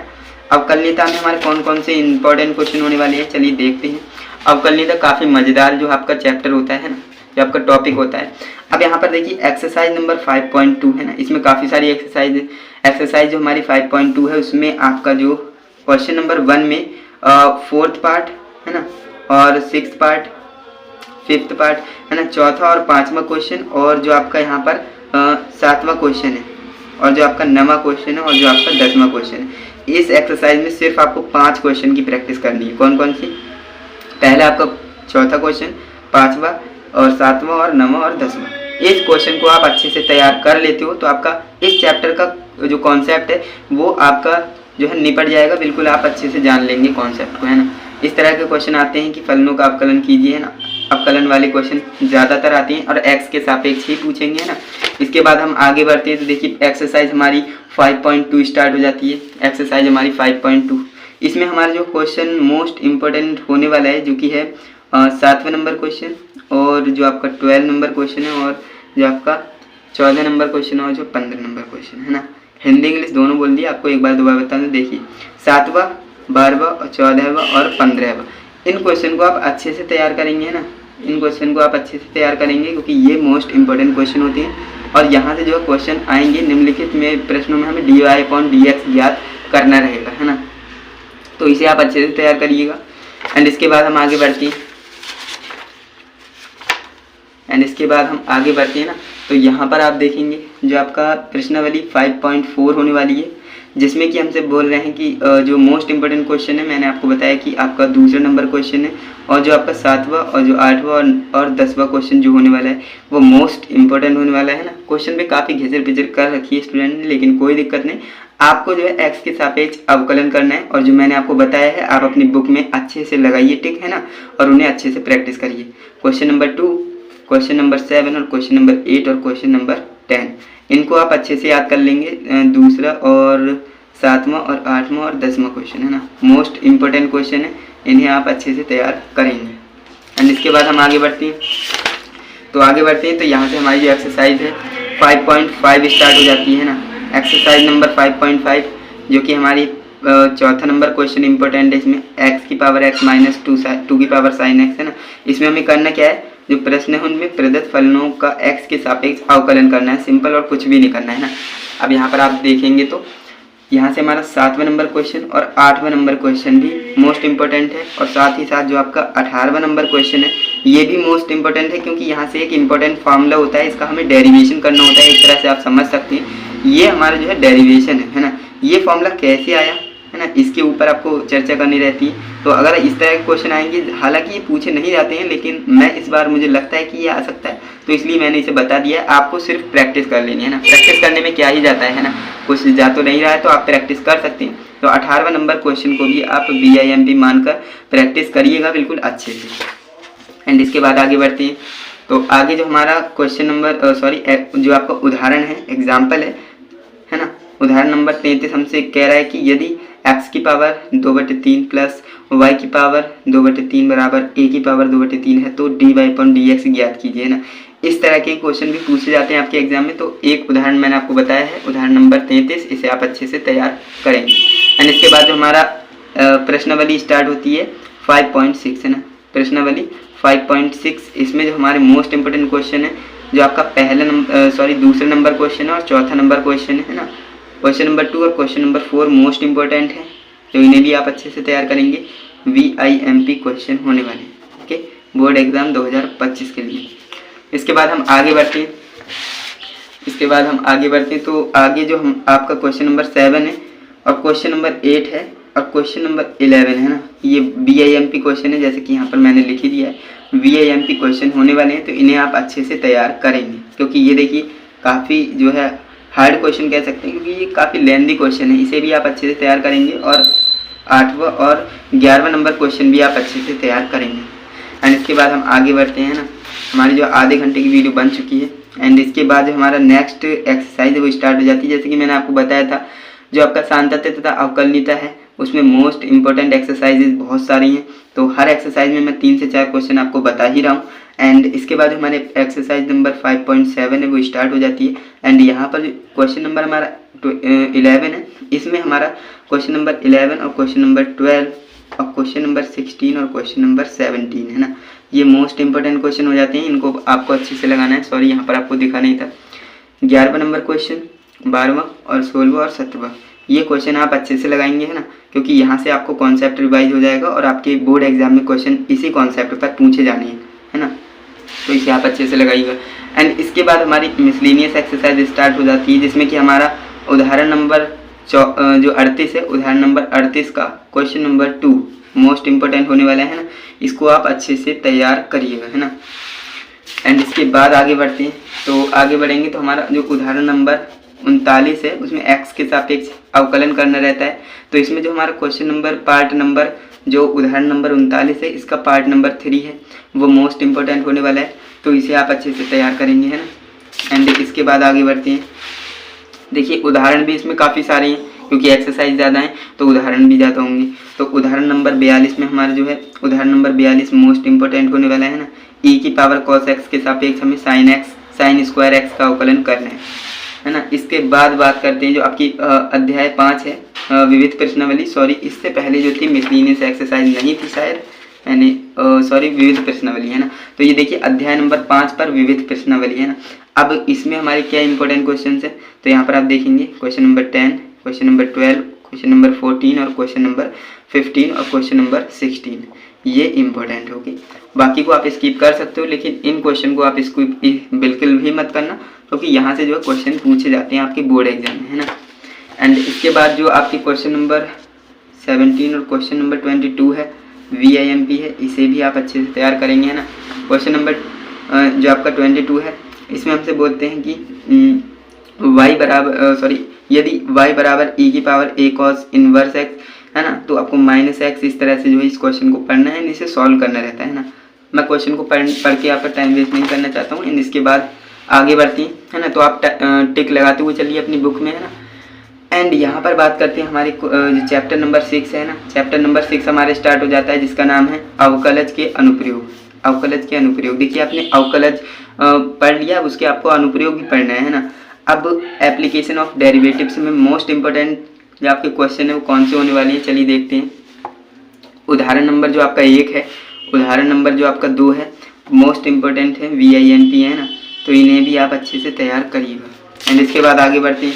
अवकलनीयता में हमारे कौन कौन से इंपॉर्टेंट क्वेश्चन होने वाले हैं, चलिए देखते हैं। अवकलनीयता काफ़ी मज़ेदार जो आपका चैप्टर होता है ना, जो आपका टॉपिक होता है। अब यहाँ पर देखिए एक्सरसाइज नंबर 5.2 है ना, इसमें काफ़ी सारी एक्सरसाइज जो हमारी 5.2 है उसमें आपका जो क्वेश्चन नंबर 1 में 4th पार्ट है ना, और 6th पार्ट, 5th पार्ट है ना, चौथा और 5वां क्वेश्चन, और जो आपका यहाँ पर 7वां क्वेश्चन है, और जो आपका 9वां क्वेश्चन है, और जो आपका 10वां क्वेश्चन है। इस एक्सरसाइज में सिर्फ आपको 5 क्वेश्चन की प्रैक्टिस करनी है। कौन कौन सी? पहला आपका चौथा क्वेश्चन, 5वां और 7वां और 9वां और 10वां। इस क्वेश्चन को आप अच्छे से तैयार कर लेते हो तो आपका इस चैप्टर का जो कॉन्सेप्ट है वो आपका जो है निपट जाएगा, बिल्कुल आप अच्छे से जान लेंगे कॉन्सेप्ट को, है ना। इस तरह के क्वेश्चन आते हैं कि फलनों का अवकलन कीजिए, है ना। अवकलन वाले क्वेश्चन ज़्यादातर आते हैं और एक्स के सापेक्ष ही पूछेंगे, है ना। इसके बाद हम आगे बढ़ते हैं तो देखिए एक्सरसाइज हमारी 5.2 स्टार्ट हो जाती है। एक्सरसाइज हमारी 5.2, इसमें हमारा जो क्वेश्चन मोस्ट इम्पोर्टेंट होने वाला है जो कि है 7वें नंबर क्वेश्चन, और जो आपका 12 नंबर क्वेश्चन है, और जो आपका 14 नंबर क्वेश्चन है, और जो 15 नंबर क्वेश्चन है ना। हिंदी इंग्लिश दोनों बोल दिया, आपको एक बार दोबारा बता दूँ। देखिए 7वां, 12वां और 14वां और 15वां, इन क्वेश्चन को आप अच्छे से तैयार करेंगे, है ना। इन क्वेश्चन को आप अच्छे से तैयार करेंगे क्योंकि ये मोस्ट इंपॉर्टेंट क्वेश्चन होते हैं। और यहाँ से जो क्वेश्चन आएंगे निम्नलिखित में प्रश्नों में हमें dy/dx ज्ञात करना रहेगा, है ना। तो इसे आप अच्छे से तैयार करिएगा। एंड इसके बाद हम आगे बढ़ते हैं ना, तो यहाँ पर आप देखेंगे जो आपका प्रश्नावली 5.4 होने वाली है, जिसमें कि हमसे बोल रहे हैं कि जो मोस्ट इंपोर्टेंट क्वेश्चन है, मैंने आपको बताया कि आपका दूसरा नंबर क्वेश्चन है, और जो आपका 7वां और जो 8वां और 10वां क्वेश्चन जो होने वाला है वो मोस्ट इंपोर्टेंट होने वाला है ना। क्वेश्चन पे काफ़ी घिचर पिचर कर रखी है स्टूडेंट ने, लेकिन कोई दिक्कत नहीं, आपको जो है एक्स के सापेक्ष अवकलन करना है। और जो मैंने आपको बताया है आप अपनी बुक में अच्छे से लगाइए टिक, है ना, और उन्हें अच्छे से प्रैक्टिस करिए। क्वेश्चन नंबर 2, क्वेश्चन नंबर 7 और क्वेश्चन नंबर 8 और क्वेश्चन नंबर 10, इनको आप अच्छे से याद कर लेंगे। दूसरा और 7वां और 8वां और 10वां क्वेश्चन, है ना, मोस्ट इंपोर्टेंट क्वेश्चन है, इन्हें आप अच्छे से तैयार करेंगे। एंड इसके बाद हम आगे बढ़ते हैं तो यहाँ से हमारी जो एक्सरसाइज है 5.5 स्टार्ट हो जाती है ना। एक्सरसाइज नंबर 5.5 जो कि हमारी चौथा नंबर क्वेश्चन इंपॉर्टेंट है। इसमें x की पावर x माइनस 2 की पावर साइन x है ना। इसमें हमें करना क्या है, जो प्रश्न है उनमें प्रदत्त फलनों का x के सापेक्ष अवकलन करना है, सिंपल, और कुछ भी नहीं करना है ना। अब यहाँ पर आप देखेंगे तो यहाँ से हमारा 7वां नंबर क्वेश्चन और 8वां नंबर क्वेश्चन भी मोस्ट इंपॉर्टेंट है, और साथ ही साथ जो आपका 18वां नंबर क्वेश्चन है ये भी मोस्ट इंपॉर्टेंट है, क्योंकि यहाँ से एक इंपॉर्टेंट फार्मूला होता है, इसका हमें डेरिवेशन करना होता है। एक तरह से आप समझ सकते हैं ये हमारा जो है डेरिवेशन है ना। ये फार्मूला कैसे आया है ना, इसके ऊपर आपको चर्चा करनी रहती है। तो अगर इस तरह के क्वेश्चन आएंगे, हालांकि ये पूछे नहीं जाते हैं, लेकिन मैं इस बार मुझे लगता है कि ये आ सकता है, तो इसलिए मैंने इसे बता दिया है। आपको सिर्फ प्रैक्टिस कर लेनी है ना, प्रैक्टिस करने में क्या ही जाता है ना, कुछ जा तो नहीं रहा है, तो आप प्रैक्टिस कर सकते हैं। तो 18वां नंबर क्वेश्चन को भी आप BIMP मानकर प्रैक्टिस करिएगा बिल्कुल अच्छे से। एंड इसके बाद आगे बढ़ते हैं। तो आगे जो हमारा क्वेश्चन नंबर जो आपका उदाहरण है, एग्जाम्पल है ना, उदाहरण नंबर 33 हमसे कह रहा है कि यदि x की पावर 2/3 प्लस y की पावर 2/3 बराबर a की पावर 2/3 है तो dy/dx ज्ञात कीजिए ना। इस तरह के क्वेश्चन भी पूछे जाते हैं आपके एग्जाम में। तो एक उदाहरण मैंने आपको बताया है, उदाहरण नंबर 33, इसे आप अच्छे से तैयार करेंगे। एंड इसके बाद जो हमारा प्रश्नावली स्टार्ट होती है 5.6 है ना, प्रश्नावली 5.6, इसमें जो हमारे मोस्ट इंपोर्टेंट क्वेश्चन है, जो आपका दूसरे नंबर क्वेश्चन है और चौथा नंबर क्वेश्चन है ना, क्वेश्चन नंबर 2 और क्वेश्चन नंबर 4 मोस्ट इंपॉर्टेंट है, तो इन्हें भी आप अच्छे से तैयार करेंगे। VIMP क्वेश्चन होने वाले हैं, ओके, बोर्ड एग्जाम 2025 के लिए। इसके बाद हम आगे बढ़ते हैं। तो आगे जो हम आपका क्वेश्चन नंबर 7 है और क्वेश्चन नंबर 8 है और क्वेश्चन नंबर 11 है ना, ये VIMP क्वेश्चन है, जैसे कि यहाँ पर मैंने लिख ही दिया है। VIMP क्वेश्चन होने वाले हैं, तो इन्हें आप अच्छे से तैयार करेंगे, क्योंकि ये देखिए काफ़ी जो है हार्ड क्वेश्चन कह सकते हैं, क्योंकि ये काफ़ी लेंदी क्वेश्चन है, इसे भी आप अच्छे से तैयार करेंगे। और 8वां और 11वां नंबर क्वेश्चन भी आप अच्छे से तैयार करेंगे। एंड इसके बाद हम आगे बढ़ते हैं ना, हमारी जो आधे घंटे की वीडियो बन चुकी है। एंड इसके बाद जो हमारा नेक्स्ट एक्सरसाइज है वो स्टार्ट हो जाती है। जैसे कि मैंने आपको बताया था, जो आपका सांतत्य तथा अवकलनीयता है उसमें मोस्ट इंपॉर्टेंट एक्सरसाइजेज बहुत सारी हैं, तो हर एक्सरसाइज में मैं 3 से 4 क्वेश्चन आपको बता ही रहा हूँ। एंड इसके बाद हमारे एक्सरसाइज नंबर 5.7 है वो स्टार्ट हो जाती है। एंड यहाँ पर क्वेश्चन नंबर हमारा 11 है, इसमें हमारा क्वेश्चन नंबर 11 और क्वेश्चन नंबर 12 और क्वेश्चन नंबर 16 और क्वेश्चन नंबर 17 है ना, ये मोस्ट इंपॉर्टेंट क्वेश्चन हो जाते हैं, इनको आपको अच्छे से लगाना है। सॉरी, यहाँ पर आपको दिखा नहीं था। 11वां नंबर क्वेश्चन, 12वां और 16वां और 17वां, ये क्वेश्चन आप अच्छे से लगाएंगे है ना, क्योंकि यहाँ से आपको कॉन्सेप्ट रिवाइज हो जाएगा और आपके बोर्ड एग्जाम में क्वेश्चन इसी कॉन्सेप्ट पर पूछे जाने हैं, है ना, तो इसे आप अच्छे से लगाइएगा। एंड इसके बाद हमारी मिसलेनियस एक्सरसाइज स्टार्ट हो जाती है, जिसमें कि हमारा उदाहरण नंबर जो 38 है, उदाहरण नंबर 38 का क्वेश्चन नंबर 2 मोस्ट इंपॉर्टेंट होने वाला है ना, इसको आप अच्छे से तैयार करिएगा, है ना। एंड इसके बाद आगे बढ़ते हैं। तो आगे बढ़ेंगे तो हमारा जो उदाहरण नंबर 39 है उसमें x के सापेक्ष अवकलन करना रहता है। तो इसमें जो हमारा क्वेश्चन नंबर पार्ट नंबर जो उदाहरण नंबर 39 है, इसका पार्ट नंबर 3 है, वो मोस्ट इंपॉर्टेंट होने वाला है, तो इसे आप अच्छे से तैयार करेंगे, है ना। एंड इसके बाद आगे बढ़ते हैं। देखिए उदाहरण भी इसमें काफ़ी सारे हैं, क्योंकि एक्सरसाइज ज़्यादा है तो उदाहरण भी ज़्यादा होंगे। तो उदाहरण नंबर 42 में हमारा जो है उदाहरण नंबर 42 मोस्ट इंपॉर्टेंट होने वाला है ना, e की पावर cos x के सापेक्ष हमें sin स्क्वायर x का अवकलन करना है ना। इसके बाद बात करते हैं जो आपकी अध्याय 5 है विविध प्रश्नावली। सॉरी, इससे पहले जो थी मिसलेनियस एक्सरसाइज नहीं थी शायद, यानी विविध प्रश्नावली है ना। तो ये देखिए अध्याय नंबर 5 पर विविध प्रश्नावली है ना। अब इसमें हमारे क्या इंपॉर्टेंट क्वेश्चन है, तो यहाँ पर आप देखेंगे question number 10, question number 12, question number 14 और क्वेश्चन नंबर 15 और क्वेश्चन नंबर 16, ये इंपॉर्टेंट होगी। बाकी को आप स्किप कर सकते हो, लेकिन इन क्वेश्चन को आप स्किप बिल्कुल भी मत करना, क्योंकि यहाँ से जो है क्वेश्चन पूछे जाते हैं आपके बोर्ड एग्जाम में, है ना। एंड इसके बाद जो आपकी क्वेश्चन नंबर 17 और क्वेश्चन नंबर 22 है VIMP है, इसे भी आप अच्छे से तैयार करेंगे, है ना। क्वेश्चन नंबर जो आपका 22 है, इसमें हमसे बोलते हैं कि यदि y बराबर e की power a cos inverse x है ना, तो आपको -x इस तरह से जो है इस क्वेश्चन को पढ़ना है, इसे सॉल्व करना रहता है ना। मैं क्वेश्चन को पढ़ के यहाँ पर टाइम वेस्ट नहीं करना चाहता हूँ। इसके बाद आगे बढ़ती है ना, तो आप टिक लगाते हुए चलिए अपनी बुक में, है ना। एंड यहाँ पर बात करते हैं हमारे जो चैप्टर नंबर 6 है ना, चैप्टर नंबर 6 हमारे स्टार्ट हो जाता है, जिसका नाम है अवकलज के अनुप्रयोग। अवकलज के अनुप्रयोग, देखिए आपने अवकलज पढ़ लिया, उसके आपको अनुप्रयोग भी पढ़ना है ना। अब एप्लीकेशन ऑफ डेरिवेटिव्स में मोस्ट इंपॉर्टेंट जो आपके क्वेश्चन है वो कौन से होने वाली है, चलिए देखते हैं। उदाहरण नंबर जो आपका 1 है, उदाहरण नंबर जो आपका 2 है, मोस्ट इंपॉर्टेंट है VIMP है ना, तो इन्हें भी आप अच्छे से तैयार करिएगा। एंड इसके बाद आगे बढ़ते हैं।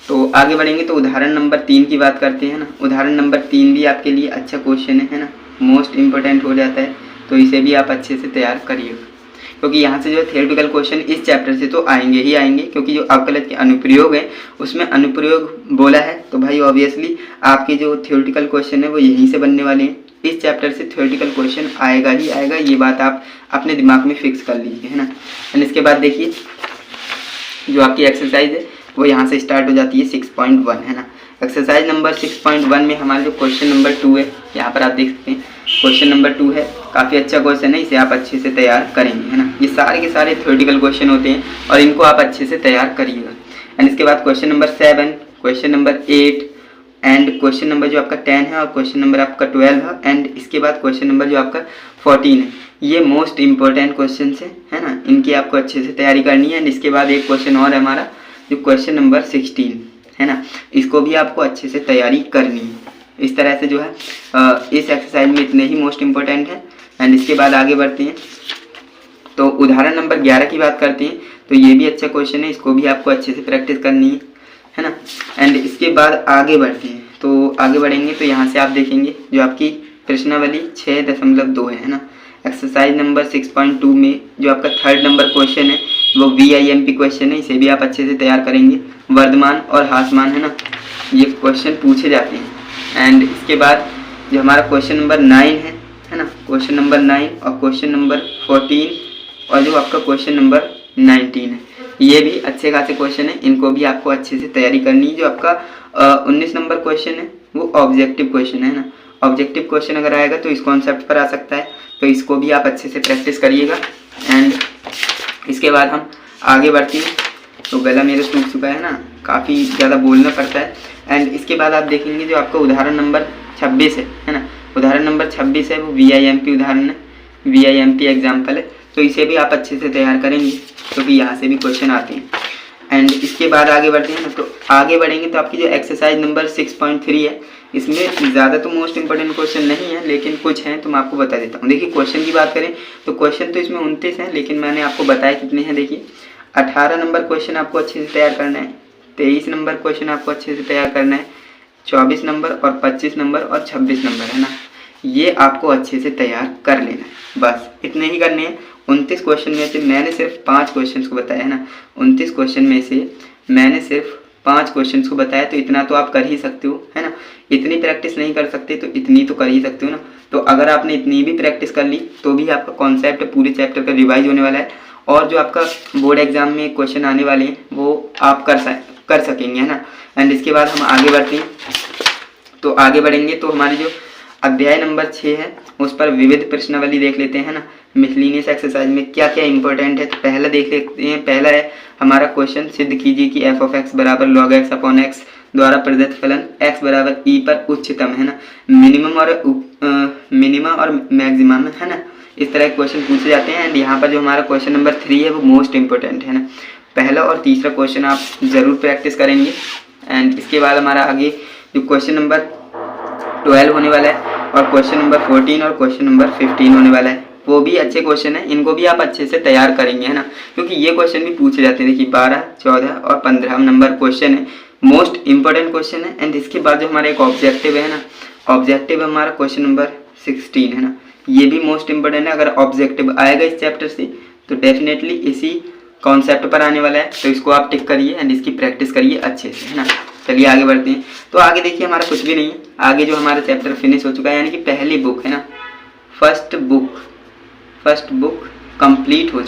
तो आगे बढ़ेंगे तो उदाहरण नंबर 3 की बात करते हैं ना। उदाहरण नंबर 3 भी आपके लिए अच्छा क्वेश्चन है ना, मोस्ट इंपॉर्टेंट हो जाता है, तो इसे भी आप अच्छे से तैयार करिएगा। क्योंकि यहाँ से जो थियोरेटिकल क्वेश्चन इस चैप्टर से तो आएंगे ही आएंगे, क्योंकि जो अवकलज के अनुप्रयोग हैं उसमें अनुप्रयोग बोला है, तो भाई ऑब्वियसली आपके जो थियोरेटिकल क्वेश्चन है वो यहीं से बनने वाले हैं। इस चैप्टर से थियोरेटिकल क्वेश्चन आएगा ही आएगा, ये बात आप अपने दिमाग में फिक्स कर लीजिए, है ना। एंड इसके बाद देखिए जो आपकी एक्सरसाइज है वो यहाँ से स्टार्ट हो जाती है 6.1, है ना। एक्सरसाइज नंबर 6.1 में हमारा जो क्वेश्चन नंबर 2 है, यहाँ पर आप देख सकते हैं क्वेश्चन नंबर 2 है, काफ़ी अच्छा क्वेश्चन है, इसे आप अच्छे से तैयार करेंगे, है ना। ये सारे के सारे थियोरेटिकल क्वेश्चन होते हैं और इनको आप अच्छे से तैयार करिएगा। एंड इसके बाद question number 7, question number 8 and question number जो आपका 10 है और क्वेश्चन नंबर आपका 12 है। एंड इसके बाद क्वेश्चन नंबर जो आपका 14 है, ये मोस्ट इंपॉर्टेंट क्वेश्चन है ना, इनकी आपको अच्छे से तैयारी करनी है। एंड इसके बाद एक क्वेश्चन और है हमारा जो क्वेश्चन नंबर 16 है ना, इसको भी आपको अच्छे से तैयारी करनी है। इस तरह से जो है इस एक्सरसाइज में इतने ही मोस्ट इंपॉर्टेंट है। एंड इसके बाद आगे बढ़ते हैं तो उदाहरण नंबर 11 की बात करते हैं, तो ये भी अच्छा क्वेश्चन है, इसको भी आपको अच्छे से प्रैक्टिस करनी है ना। एंड इसके बाद आगे बढ़ते हैं, तो आगे बढ़ेंगे तो यहाँ से आप देखेंगे जो आपकी प्रश्नावली 6.2 है ना। एक्सरसाइज नंबर 6.2 में जो आपका 3rd नंबर क्वेश्चन है वो VIMP क्वेश्चन है, इसे भी आप अच्छे से तैयार करेंगे। वर्धमान और ह्रासमान, है ना, ये क्वेश्चन पूछे जाते हैं। एंड इसके बाद जो हमारा क्वेश्चन नंबर 9 है ना, क्वेश्चन नंबर 9 और क्वेश्चन नंबर 14 और जो आपका क्वेश्चन नंबर 19 है, ये भी अच्छे खासे क्वेश्चन है, इनको भी आपको अच्छे से तैयारी करनी है। जो आपका 19 नंबर क्वेश्चन है वो ऑब्जेक्टिव क्वेश्चन है ना। ऑब्जेक्टिव क्वेश्चन अगर आएगा तो इस कॉन्सेप्ट पर आ सकता है, तो इसको भी आप अच्छे से प्रैक्टिस करिएगा। एंड इसके बाद हम आगे बढ़ते हैं, तो गला मेरा सूख चुका है ना, काफ़ी ज़्यादा बोलना पड़ता है। एंड इसके बाद आप देखेंगे जो आपका उदाहरण नंबर 26 है ना, उदाहरण नंबर 26 है वो VIMP उदाहरण है, VIMP एग्जाम्पल है, तो इसे भी आप अच्छे से तैयार करेंगे क्योंकि यहाँ से भी क्वेश्चन आते हैं। एंड इसके बाद आगे बढ़ते हैं ना, तो आगे बढ़ेंगे तो आपकी जो एक्सरसाइज नंबर 6.3 है, इसमें ज़्यादा तो मोस्ट इंपॉर्टेंट क्वेश्चन नहीं है, लेकिन कुछ हैं तो मैं आपको बता देता हूँ। देखिए क्वेश्चन की बात करें तो क्वेश्चन तो इसमें 29 हैं, लेकिन मैंने आपको बताया कितने हैं। देखिए 18 नंबर क्वेश्चन आपको अच्छे से तैयार करना है, 23 नंबर क्वेश्चन आपको अच्छे से तैयार करना है, 24 नंबर और 25 नंबर और 26 नंबर, है ना, ये आपको अच्छे से तैयार कर लेना है। बस इतने ही करने हैं। 29 क्वेश्चन में से मैंने सिर्फ 5 क्वेश्चन को बताया, है ना, 29 क्वेश्चन में से मैंने सिर्फ 5 क्वेश्चन को बताया, तो इतना तो आप कर ही सकते हो, है ना। इतनी प्रैक्टिस नहीं कर सकते तो इतनी तो कर ही सकते हो ना। तो अगर आपने इतनी भी प्रैक्टिस कर ली तो भी आपका कॉन्सेप्ट पूरे चैप्टर का रिवाइज होने वाला है, और जो आपका बोर्ड एग्जाम में क्वेश्चन आने वाले हैं वो आप कर सकेंगे, है ना। एंड इसके बाद हम आगे बढ़ते हैं, तो आगे बढ़ेंगे तो हमारी जो अध्याय नंबर 6 है उस पर विविध प्रश्नावली देख लेते हैं ना। मिसलिनियस एक्सरसाइज में क्या क्या इंपॉर्टेंट है, तो पहला देख लेते हैं। पहला है हमारा क्वेश्चन, सिद्ध कीजिए कि f(x) बराबर log x अपॉन x द्वारा प्रदत्त फलन x बराबर e पर उच्चतम, है ना, मिनिमम और मैक्सिमम, है ना। इस तरह के क्वेश्चन पूछे जाते हैं। एंड यहाँ पर जो हमारा क्वेश्चन नंबर 3 है वो मोस्ट इंपॉर्टेंट है ना। पहला और तीसरा क्वेश्चन आप ज़रूर प्रैक्टिस करेंगे। एंड इसके बाद हमारा आगे जो क्वेश्चन नंबर 12 होने वाला है और क्वेश्चन नंबर 14 और क्वेश्चन नंबर 15 होने वाला है, वो भी अच्छे क्वेश्चन है, इनको भी आप अच्छे से तैयार करेंगे, है ना, क्योंकि ये क्वेश्चन भी पूछे जाते हैं। देखिए 12, 14 और 15 नंबर क्वेश्चन है, मोस्ट इंपॉर्टेंट क्वेश्चन है। एंड इसके बाद जो हमारा एक ऑब्जेक्टिव है ना, ऑब्जेक्टिव हमारा क्वेश्चन नंबर 16 है ना, ये भी मोस्ट इंपॉर्टेंट है। अगर ऑब्जेक्टिव आएगा इस चैप्टर से तो डेफिनेटली इसी कॉन्सेप्ट पर आने वाला है, तो इसको आप टिक करिए एंड इसकी प्रैक्टिस करिए अच्छे से, है ना। चलिए आगे बढ़ते हैं, तो आगे देखिए हमारा कुछ भी नहीं है, आगे जो हमारा चैप्टर फिनिश हो चुका है, यानी कि पहली बुक है ना, फर्स्ट बुक कंप्लीट हो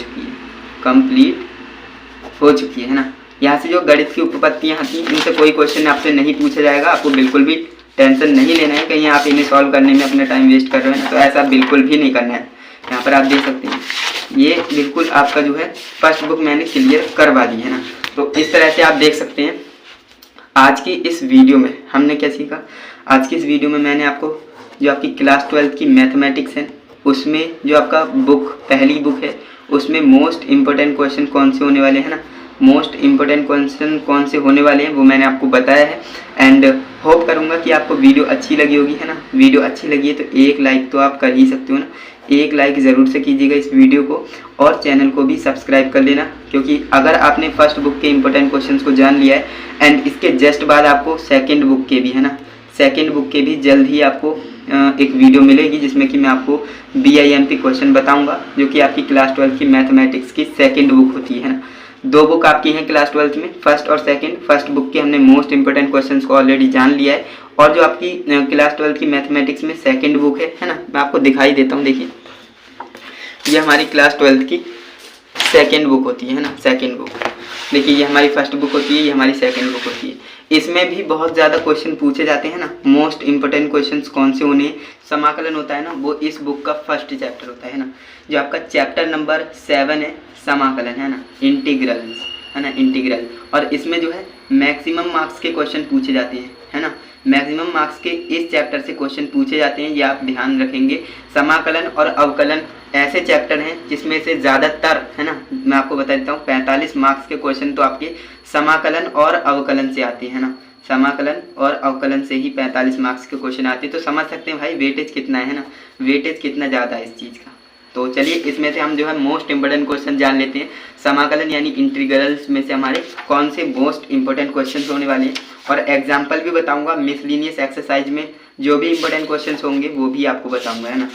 चुकी है ना। यहाँ से जो गणित की उपपत्तियाँ आती हैं इनसे कोई क्वेश्चन आपसे नहीं पूछा जाएगा, आपको बिल्कुल भी टेंशन नहीं लेना है कहीं आप इन्हें सॉल्व करने में अपना टाइम वेस्ट कर रहे हैं, तो ऐसा बिल्कुल भी नहीं करना है। यहाँ पर आप देख सकते हैं ये बिल्कुल आपका जो है फर्स्ट बुक मैंने क्लियर करवा दी है ना। तो इस तरह से आप देख सकते हैं। आज की इस वीडियो में हमने क्या सीखा, आज की इस वीडियो में मैंने आपको जो आपकी क्लास 12 की मैथमेटिक्स है उसमें जो आपका बुक पहली बुक है उसमें मोस्ट इम्पोर्टेंट क्वेश्चन कौन से होने वाले हैं ना, मोस्ट इम्पोर्टेंट क्वेश्चन कौन से होने वाले हैं वो मैंने आपको बताया है। एंड होप करूँगा कि आपको वीडियो अच्छी लगी होगी, है ना। वीडियो अच्छी लगी है तो एक लाइक तो आप कर ही सकते हो ना, एक लाइक ज़रूर से कीजिएगा इस वीडियो को, और चैनल को भी सब्सक्राइब कर लेना, क्योंकि अगर आपने फर्स्ट बुक के इंपॉर्टेंट क्वेश्चंस को जान लिया है एंड इसके जस्ट बाद आपको सेकंड बुक के भी, है ना, सेकंड बुक के भी जल्द ही आपको एक वीडियो मिलेगी जिसमें कि मैं आपको BIMP क्वेश्चन बताऊंगा, जो कि आपकी क्लास 12 की मैथमेटिक्स की सेकंड बुक होती है ना। 2 बुक आपकी हैं क्लास 12 में, फर्स्ट और सेकंड। फर्स्ट बुक के हमने मोस्ट इंपॉर्टेंट क्वेश्चंस को ऑलरेडी जान लिया है, और जो आपकी क्लास 12 की मैथमेटिक्स में सेकंड बुक है ना, मैं आपको दिखाई देता हूँ। देखिए, ये हमारी क्लास 12 की सेकंड बुक होती है ना, सेकंड बुक। देखिए, ये हमारी फर्स्ट बुक होती है, ये हमारी सेकंड बुक होती है। इसमें भी बहुत ज़्यादा क्वेश्चन पूछे जाते हैं ना। मोस्ट इंपॉर्टेंट क्वेश्चंस कौन से होने हैं, समाकलन होता है ना, वो इस बुक का फर्स्ट चैप्टर होता है ना। जो आपका चैप्टर नंबर 7 है, समाकलन है ना, इंटीग्रल्स है ना, इंटीग्रल। और इसमें जो है मैक्सिमम मार्क्स के क्वेश्चन पूछे जाते हैं, है ना। मैक्सिमम मार्क्स के इस चैप्टर से क्वेश्चन पूछे जाते हैं, ये आप ध्यान रखेंगे। समाकलन और अवकलन ऐसे चैप्टर हैं जिसमें से ज़्यादातर, है ना, मैं आपको बता देता हूँ, 45 मार्क्स के क्वेश्चन तो आपके समाकलन और अवकलन से आते हैं ना। समाकलन और अवकलन से ही 45 मार्क्स के क्वेश्चन आते हैं। तो समझ सकते हैं भाई वेटेज कितना है ना, वेटेज कितना ज़्यादा है इस चीज़ का। तो चलिए, इसमें से हम जो है मोस्ट इंपॉर्टेंट क्वेश्चन जान लेते हैं। समाकलन यानी इंटीग्रल्स में से हमारे कौन से मोस्ट इंपॉर्टेंट क्वेश्चन होने वाले हैं, और एग्जाम्पल भी बताऊंगा। मिसलिनियस एक्सरसाइज में जो भी इंपॉर्टेंट क्वेश्चन होंगे वो भी आपको बताऊंगा, है ना।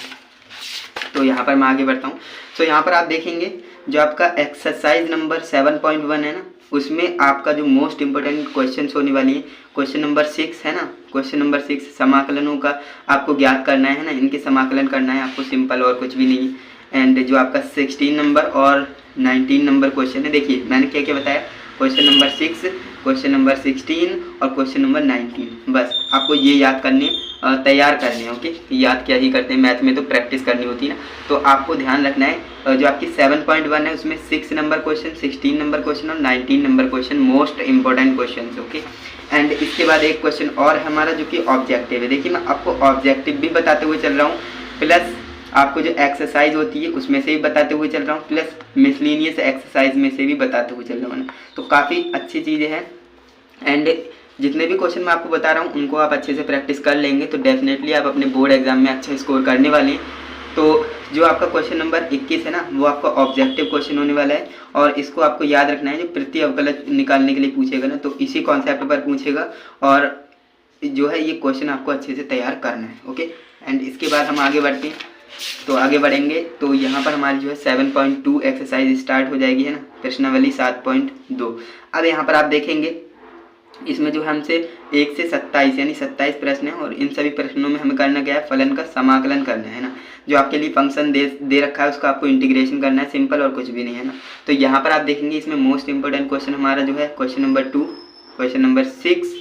तो यहाँ पर मैं आगे बढ़ता हूँ। तो यहाँ पर आप देखेंगे जो आपका एक्सरसाइज नंबर 7.1 है ना, उसमें आपका जो मोस्ट इंपॉर्टेंट क्वेश्चन होने वाली है, क्वेश्चन नंबर 6 है ना। क्वेश्चन नंबर 6 समाकलनों का आपको ज्ञात करना है ना, इनके समाकलन करना है आपको, सिंपल और कुछ भी नहीं है। एंड जो आपका 16 नंबर और 19 नंबर क्वेश्चन है, देखिए मैंने क्या क्या बताया, क्वेश्चन नंबर 6, क्वेश्चन नंबर 16 और क्वेश्चन नंबर 19। बस आपको ये याद करने, तैयार करने हैं। ओके, याद क्या ही करते हैं, मैथ में तो प्रैक्टिस करनी होती है ना। तो आपको ध्यान रखना है, जो आपकी 7.1 है उसमें 6 नंबर क्वेश्चन, 16 नंबर क्वेश्चन और 19 number question most important question. Okay, and इसके बाद एक क्वेश्चन और है हमारा जो कि ऑब्जेक्टिव है। देखिए, मैं आपको ऑब्जेक्टिव भी बताते हुए चल रहा हूँ, प्लस आपको जो एक्सरसाइज होती है उसमें से भी बताते हुए चल रहा हूँ, प्लस मिसलिनियस एक्सरसाइज में से भी बताते हुए चल रहा हूँ। तो काफ़ी अच्छी चीज़ें हैं। एंड जितने भी क्वेश्चन मैं आपको बता रहा हूँ उनको आप अच्छे से प्रैक्टिस कर लेंगे तो डेफिनेटली आप अपने बोर्ड एग्जाम में अच्छा स्कोर करने वाले हैं। तो जो आपका क्वेश्चन नंबर 21 है ना, वो आपका ऑब्जेक्टिव क्वेश्चन होने वाला है, और इसको आपको याद रखना है। जो प्रति अवकलज निकालने के लिए पूछेगा ना, तो इसी कॉन्सेप्ट पर पूछेगा, और जो है ये क्वेश्चन आपको अच्छे से तैयार करना है। ओके, एंड इसके बाद हम आगे बढ़ते हैं। तो आगे बढ़ेंगे तो यहाँ पर हमारी जो है 7.2 एक्सरसाइज स्टार्ट हो जाएगी, है ना, प्रश्नावली 7.2। अब यहाँ पर आप देखेंगे इसमें जो है हमसे 1 से 27 यानी 27 प्रश्न हैं, और इन सभी प्रश्नों में हमें करना क्या है, फलन का समाकलन करना है ना। जो आपके लिए फंक्शन दे रखा है उसका आपको इंटीग्रेशन करना है, सिंपल और कुछ भी नहीं है ना। तो यहाँ पर आप देखेंगे इसमें मोस्ट इंपॉर्टेंट क्वेश्चन हमारा जो है question number 2, question number 6,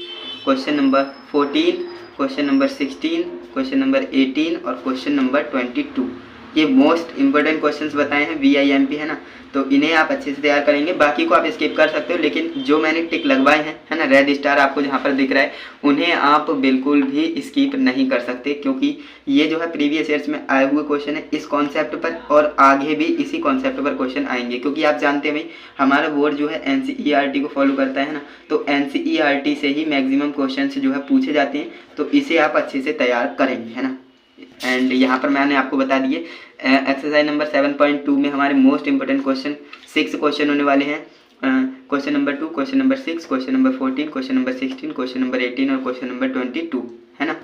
question number 14, question number 16, question number 18 और क्वेश्चन नंबर 22। ये मोस्ट इंपॉर्टेंट क्वेश्चंस बताए हैं BIMP, है ना। तो इन्हें आप अच्छे से तैयार करेंगे, बाकी को आप स्किप कर सकते हो, लेकिन जो मैंने टिक लगवाए हैं, है ना, रेड स्टार आपको जहाँ पर दिख रहा है, उन्हें आप बिल्कुल भी स्किप नहीं कर सकते, क्योंकि ये जो है प्रीवियस ईयर्स में आए हुए क्वेश्चन है इस कॉन्सेप्ट पर, और आगे भी इसी कॉन्सेप्ट पर क्वेश्चन आएंगे। क्योंकि आप जानते हैं भाई हमारा बोर्ड जो है NCERT को फॉलो करता है ना, तो NCERT से ही मैक्सिमम क्वेश्चन जो है पूछे जाते हैं, तो इसे आप अच्छे से तैयार करेंगे, है ना। एंड यहाँ पर मैंने आपको बता दिए एक्सरसाइज नंबर 7.2 में हमारे मोस्ट इंपॉर्टेंट क्वेश्चन 6 क्वेश्चन होने वाले हैं। Question number 2, question number 6, question number 14, question number 16, question number 18 और क्वेश्चन नंबर 22, है ना।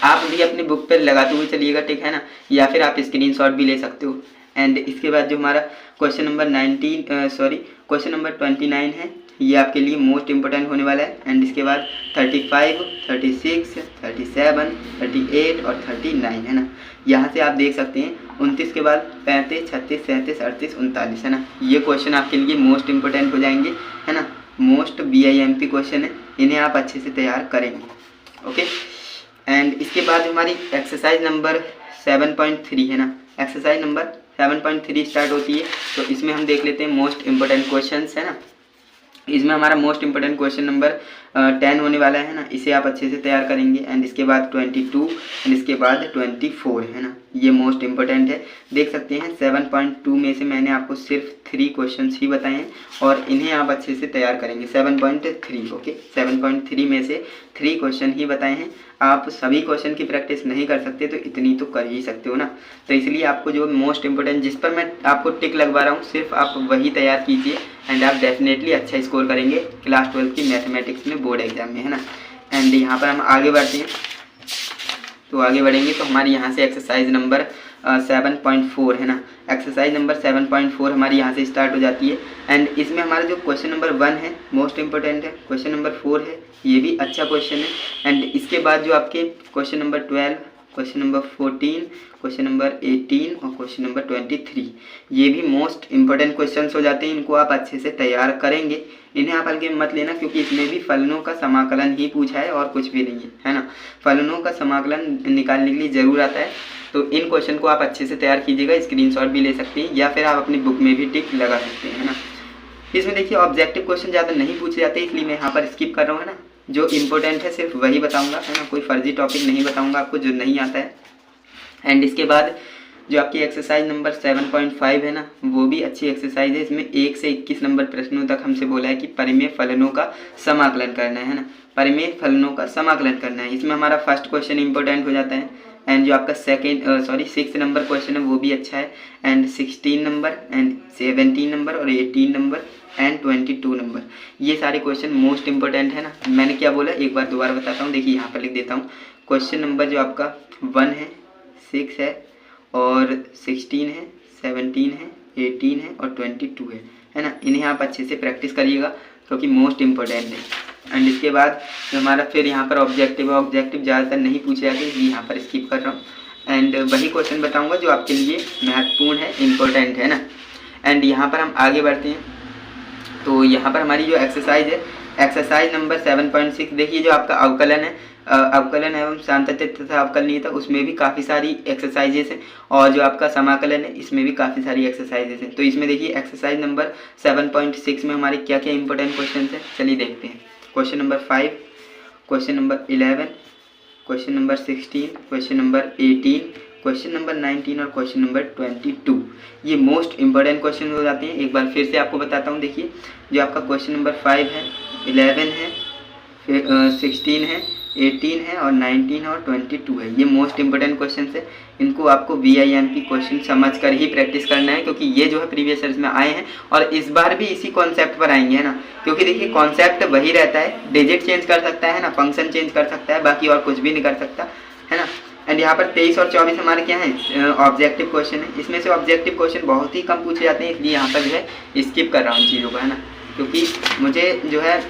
आप भी अपनी बुक पर लगाते हुए चलिएगा, ठीक है ना, या फिर आप स्क्रीनशॉट भी ले सकते हो। एंड इसके बाद जो हमारा क्वेश्चन नंबर क्वेश्चन नंबर 29 है, ये आपके लिए मोस्ट इंपॉर्टेंट होने वाला है। एंड इसके बाद 35, 36, 37, 38 और 39, है ना। यहाँ से आप देख सकते हैं 29 के बाद 35, 36, 37, 38, 39, है ना। ये क्वेश्चन आपके लिए मोस्ट इंपॉर्टेंट हो जाएंगे, है ना, मोस्ट BIMP क्वेश्चन है, इन्हें आप अच्छे से तैयार करेंगे। ओके, एंड इसके बाद हमारी एक्सरसाइज नंबर 7.3 है ना, एक्सरसाइज नंबर 7.3 स्टार्ट होती है। तो इसमें हम देख लेते हैं मोस्ट इंपॉर्टेंट क्वेश्चन, है ना। इसमें हमारा मोस्ट इंपॉर्टेंट क्वेश्चन नंबर 10 होने वाला है ना, इसे आप अच्छे से तैयार करेंगे। एंड इसके बाद 22 एंड इसके बाद 24, है ना, ये मोस्ट इंपॉर्टेंट है। देख सकते हैं 7.2 में से मैंने आपको सिर्फ 3 क्वेश्चंस ही बताए हैं, और इन्हें आप अच्छे से तैयार करेंगे। 7.3, ओके, 7.3 में से 3 क्वेश्चन ही बताए हैं। आप सभी क्वेश्चन की प्रैक्टिस नहीं कर सकते तो इतनी तो कर ही सकते हो ना। तो इसलिए आपको जो मोस्ट इंपॉर्टेंट जिस पर मैं आपको टिक लगवा रहा हूँ, सिर्फ आप वही तैयार कीजिए, एंड आप डेफिनेटली अच्छा स्कोर करेंगे क्लास 12 की मैथमेटिक्स में बोर्ड एग्जाम में, है ना। एंड यहाँ पर हम आगे बढ़ते हैं। तो आगे बढ़ेंगे तो हमारी यहाँ से एक्सरसाइज नंबर 7.4 है ना, एक्सरसाइज नंबर 7.4 हमारी यहाँ से स्टार्ट हो जाती है। एंड इसमें हमारा जो क्वेश्चन नंबर 1 है मोस्ट इंपॉर्टेंट है, क्वेश्चन नंबर 4 है ये भी अच्छा क्वेश्चन है। एंड इसके बाद जो आपके question number 12, question number 14, question number 18 और क्वेश्चन नंबर 23 ये भी मोस्ट इंपॉर्टेंट क्वेश्चंस हो जाते हैं। इनको आप अच्छे से तैयार करेंगे, इन्हें आप हल्के में मत लेना क्योंकि इसमें भी फलनों का समाकलन ही पूछा है और कुछ भी नहीं है ना। फलनों का समाकलन निकालने के लिए ज़रूर आता है, तो इन क्वेश्चन को आप अच्छे से तैयार कीजिएगा। स्क्रीनशॉट भी ले सकते हैं या फिर आप अपनी बुक में भी टिक लगा सकते हैं, है ना। इसमें देखिए ऑब्जेक्टिव क्वेश्चन ज़्यादा नहीं पूछे जाते, इसलिए मैं यहाँ पर स्किप कर रहा हूँ, है ना। जो इम्पोर्टेंट है सिर्फ वही बताऊँगा, है ना, कोई फर्जी टॉपिक नहीं बताऊँगा आपको जो नहीं आता है। एंड इसके बाद जो आपकी एक्सरसाइज नंबर 7.5 है ना, वो भी अच्छी एक्सरसाइज है। इसमें 1 से 21 नंबर प्रश्नों तक हमसे बोला है कि परिमेय फलनों का समाकलन करना है ना, परिमेय फलनों का समाकलन करना है। इसमें हमारा फर्स्ट क्वेश्चन इंपॉर्टेंट हो जाता है। एंड जो आपका 6 नंबर क्वेश्चन है वो भी अच्छा है। एंड 16 नंबर एंड 17 नंबर और 18 नंबर एंड 22 नंबर ये सारे क्वेश्चन मोस्ट इंपॉर्टेंट है ना। मैंने क्या बोला एक बार दोबारा बताता हूँ, देखिए यहाँ पर लिख देता हूँ। क्वेश्चन नंबर जो आपका 1 है, 6 है और 16 है, 17 है, 18 है और 22 है ना। इन्हें आप अच्छे से प्रैक्टिस करिएगा क्योंकि मोस्ट इंपॉर्टेंट है। एंड इसके बाद जो हमारा फिर यहाँ पर ऑब्जेक्टिव है, ऑब्जेक्टिव ज़्यादातर नहीं पूछे जाते, यहाँ पर स्किप कर रहा हूँ। एंड वही क्वेश्चन बताऊँगा जो आपके लिए महत्वपूर्ण है, इम्पोर्टेंट है ना। एंड यहाँ पर हम आगे बढ़ते हैं तो यहाँ पर हमारी जो एक्सरसाइज है, एक्सरसाइज नंबर 7.6 देखिए जो आपका अवकलन है, अवकलन एवं सांतत्य तथा अवकलनीय था, उसमें भी काफ़ी सारी एक्सरसाइजेस हैं। और जो आपका समाकलन है इसमें भी काफ़ी सारी एक्सरसाइजेस हैं। तो इसमें देखिए एक्सरसाइज नंबर 7.6 में हमारे क्या क्या इंपॉर्टेंट क्वेश्चन हैं, चलिए देखते हैं। Question number 5, question number 11, question number 16, question number 18, question number 19 और क्वेश्चन नंबर 22 ये मोस्ट इंपॉर्टेंट क्वेश्चन हो जाते हैं। एक बार फिर से आपको बताता हूँ, देखिए जो आपका क्वेश्चन नंबर 5 है, 11 है, फिर 16 है, 18 है और 19 और 22 है, ये मोस्ट इंपॉर्टेंट क्वेश्चन है। इनको आपको VIMP क्वेश्चन समझकर ही प्रैक्टिस करना है क्योंकि ये जो है प्रीवियस ईयर्स में आए हैं और इस बार भी इसी कॉन्सेप्ट पर आएंगे, है ना। क्योंकि देखिए कॉन्सेप्ट वही रहता है, डिजिट चेंज कर सकता है ना, फंक्शन चेंज कर सकता है, बाकी और कुछ भी नहीं कर सकता, है ना। एंड यहाँ पर 23 और 24 हमारे क्या है, ऑब्जेक्टिव क्वेश्चन है। इसमें से ऑब्जेक्टिव क्वेश्चन बहुत ही कम पूछे जाते हैं, इसलिए यहाँ पर जो है स्किप कर रहा हूँ चीज़ों को, है ना, क्योंकि मुझे जो है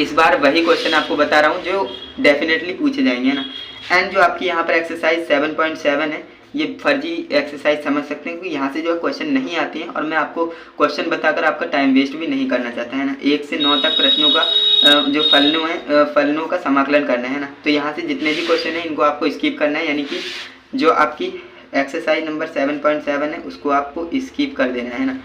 इस बार वही क्वेश्चन आपको बता रहा हूँ जो डेफिनेटली पूछे जाएंगे, है ना। एंड जो आपकी यहाँ पर एक्सरसाइज 7.7 है, ये फर्जी एक्सरसाइज समझ सकते हैं क्योंकि यहाँ से जो है क्वेश्चन नहीं आते हैं और मैं आपको क्वेश्चन बताकर आपका टाइम वेस्ट भी नहीं करना चाहता, है ना। 1 से 9 तक प्रश्नों का जो फलनों है, फलनों का समाकलन करना है ना। तो यहाँ से जितने भी क्वेश्चन हैं इनको आपको स्किप करना है, यानी कि जो आपकी एक्सरसाइज नंबर 7.7 है उसको आपको स्किप कर देना है ना।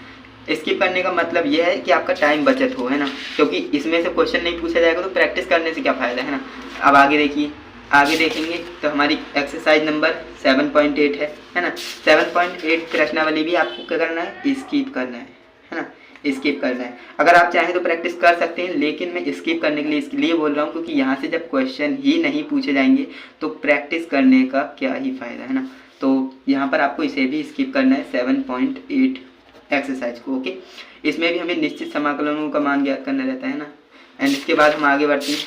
स्किप करने का मतलब यह है कि आपका टाइम बचत हो, है ना, क्योंकि इसमें से क्वेश्चन नहीं पूछा जाएगा तो प्रैक्टिस करने से क्या फ़ायदा, है ना। अब आगे देखिए, आगे देखेंगे तो हमारी एक्सरसाइज नंबर 7.8 है ना। 7.8 प्रश्नावली भी आपको क्या करना है, स्किप करना है ना, स्किप करना है। अगर आप चाहें तो प्रैक्टिस कर सकते हैं, लेकिन मैं स्किप करने के लिए इसलिए बोल रहा हूँ क्योंकि यहाँ से जब क्वेश्चन ही नहीं पूछे जाएंगे तो प्रैक्टिस करने का क्या ही फ़ायदा, है ना। तो यहाँ पर आपको इसे भी स्किप करना है 7.8 एक्सरसाइज को, ओके। इसमें भी हमें निश्चित समाकलनों का मान ज्ञात करना रहता है ना। एंड इसके बाद हम आगे बढ़ते हैं,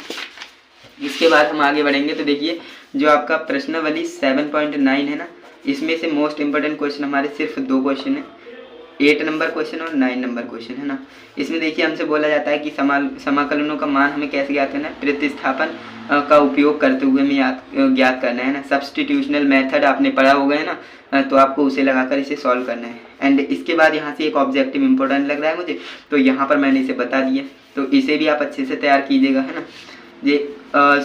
इसके बाद हम आगे बढ़ेंगे तो देखिए जो आपका प्रश्नावली 7.9 है ना, इसमें से मोस्ट इंपॉर्टेंट क्वेश्चन हमारे सिर्फ 2 क्वेश्चन है, 8 नंबर क्वेश्चन और 9 नंबर क्वेश्चन, है ना। इसमें देखिए हमसे बोला जाता है कि समाकलनों का मान हमें कैसे ज्ञात करना है, प्रतिस्थापन का उपयोग करते हुए हमें ज्ञात करना है ना। सब्स्टिट्यूशनल मेथड आपने पढ़ा होगा, है ना, तो आपको उसे लगाकर इसे सॉल्व करना है। एंड इसके बाद यहाँ से एक ऑब्जेक्टिव इंपॉर्टेंट लग रहा है मुझे, तो यहाँ पर मैंने इसे बता दिया, तो इसे भी आप अच्छे से तैयार कीजिएगा, है ना। ये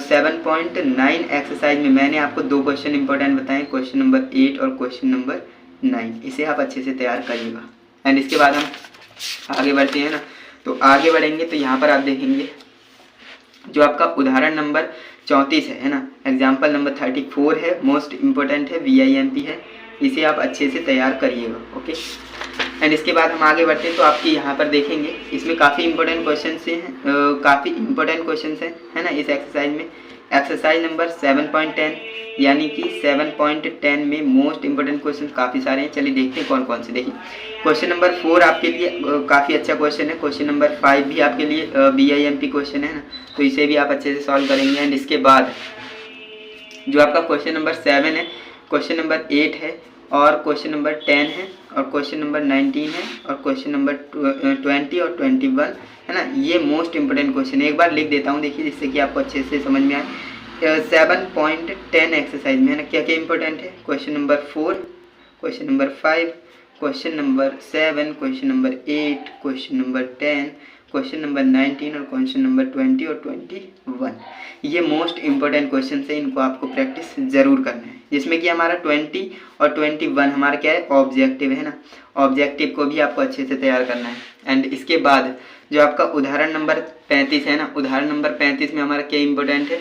7.9 एक्सरसाइज में मैंने आपको 2 क्वेश्चन इंपॉर्टेंट बताए, क्वेश्चन नंबर 8 और क्वेश्चन नंबर 9, इसे आप अच्छे से तैयार करिएगा। एंड इसके बाद हम आगे बढ़ते हैं ना, तो आगे बढ़ेंगे तो यहाँ पर आप देखेंगे जो आपका उदाहरण नंबर 34 है ना, एग्जाम्पल नंबर 34 है, मोस्ट इम्पोर्टेंट है, VIMP है, इसे आप अच्छे से तैयार करिएगा, ओके। एंड इसके बाद हम आगे बढ़ते हैं तो आपकी यहाँ पर देखेंगे इसमें काफ़ी इंपॉर्टेंट क्वेश्चन हैं, काफ़ी इंपॉर्टेंट क्वेश्चन हैं, है ना, इस एक्सरसाइज में। एक्सरसाइज नंबर 7.10 यानी कि 7.10 में मोस्ट इंपॉर्टेंट क्वेश्चन काफ़ी सारे हैं, चलिए देखते हैं कौन कौन से। देखिए क्वेश्चन नंबर 4 आपके लिए काफ़ी अच्छा क्वेश्चन है, क्वेश्चन नंबर 5 भी आपके लिए VIMP क्वेश्चन है ना, तो इसे भी आप अच्छे से सॉल्व करेंगे। एंड इसके बाद जो आपका क्वेश्चन नंबर 7 है, क्वेश्चन नंबर 8 है और क्वेश्चन नंबर 10 है और क्वेश्चन नंबर 19 है और क्वेश्चन नंबर 20 और 21 है ना। ये मोस्ट इंपोर्टेंट क्वेश्चन है, एक बार लिख देता हूँ देखिए, जिससे कि आपको अच्छे से समझ में आए। 7.10 एक्सरसाइज में है ना क्या क्या इंपॉर्टेंट है, question number 4, question number 5, question number 7, question number 8, question number 10, question number 19 और क्वेश्चन नंबर 20 और 21। ये मोस्ट इंपॉर्टेंट क्वेश्चन है, इनको आपको प्रैक्टिस ज़रूर करना है। जिसमें कि हमारा 20 और 21 हमारा क्या है, ऑब्जेक्टिव है ना। ऑब्जेक्टिव को भी आपको अच्छे से तैयार करना है। एंड इसके बाद जो आपका उदाहरण नंबर 35 है ना, उदाहरण नंबर 35 में हमारा क्या इंपॉर्टेंट है,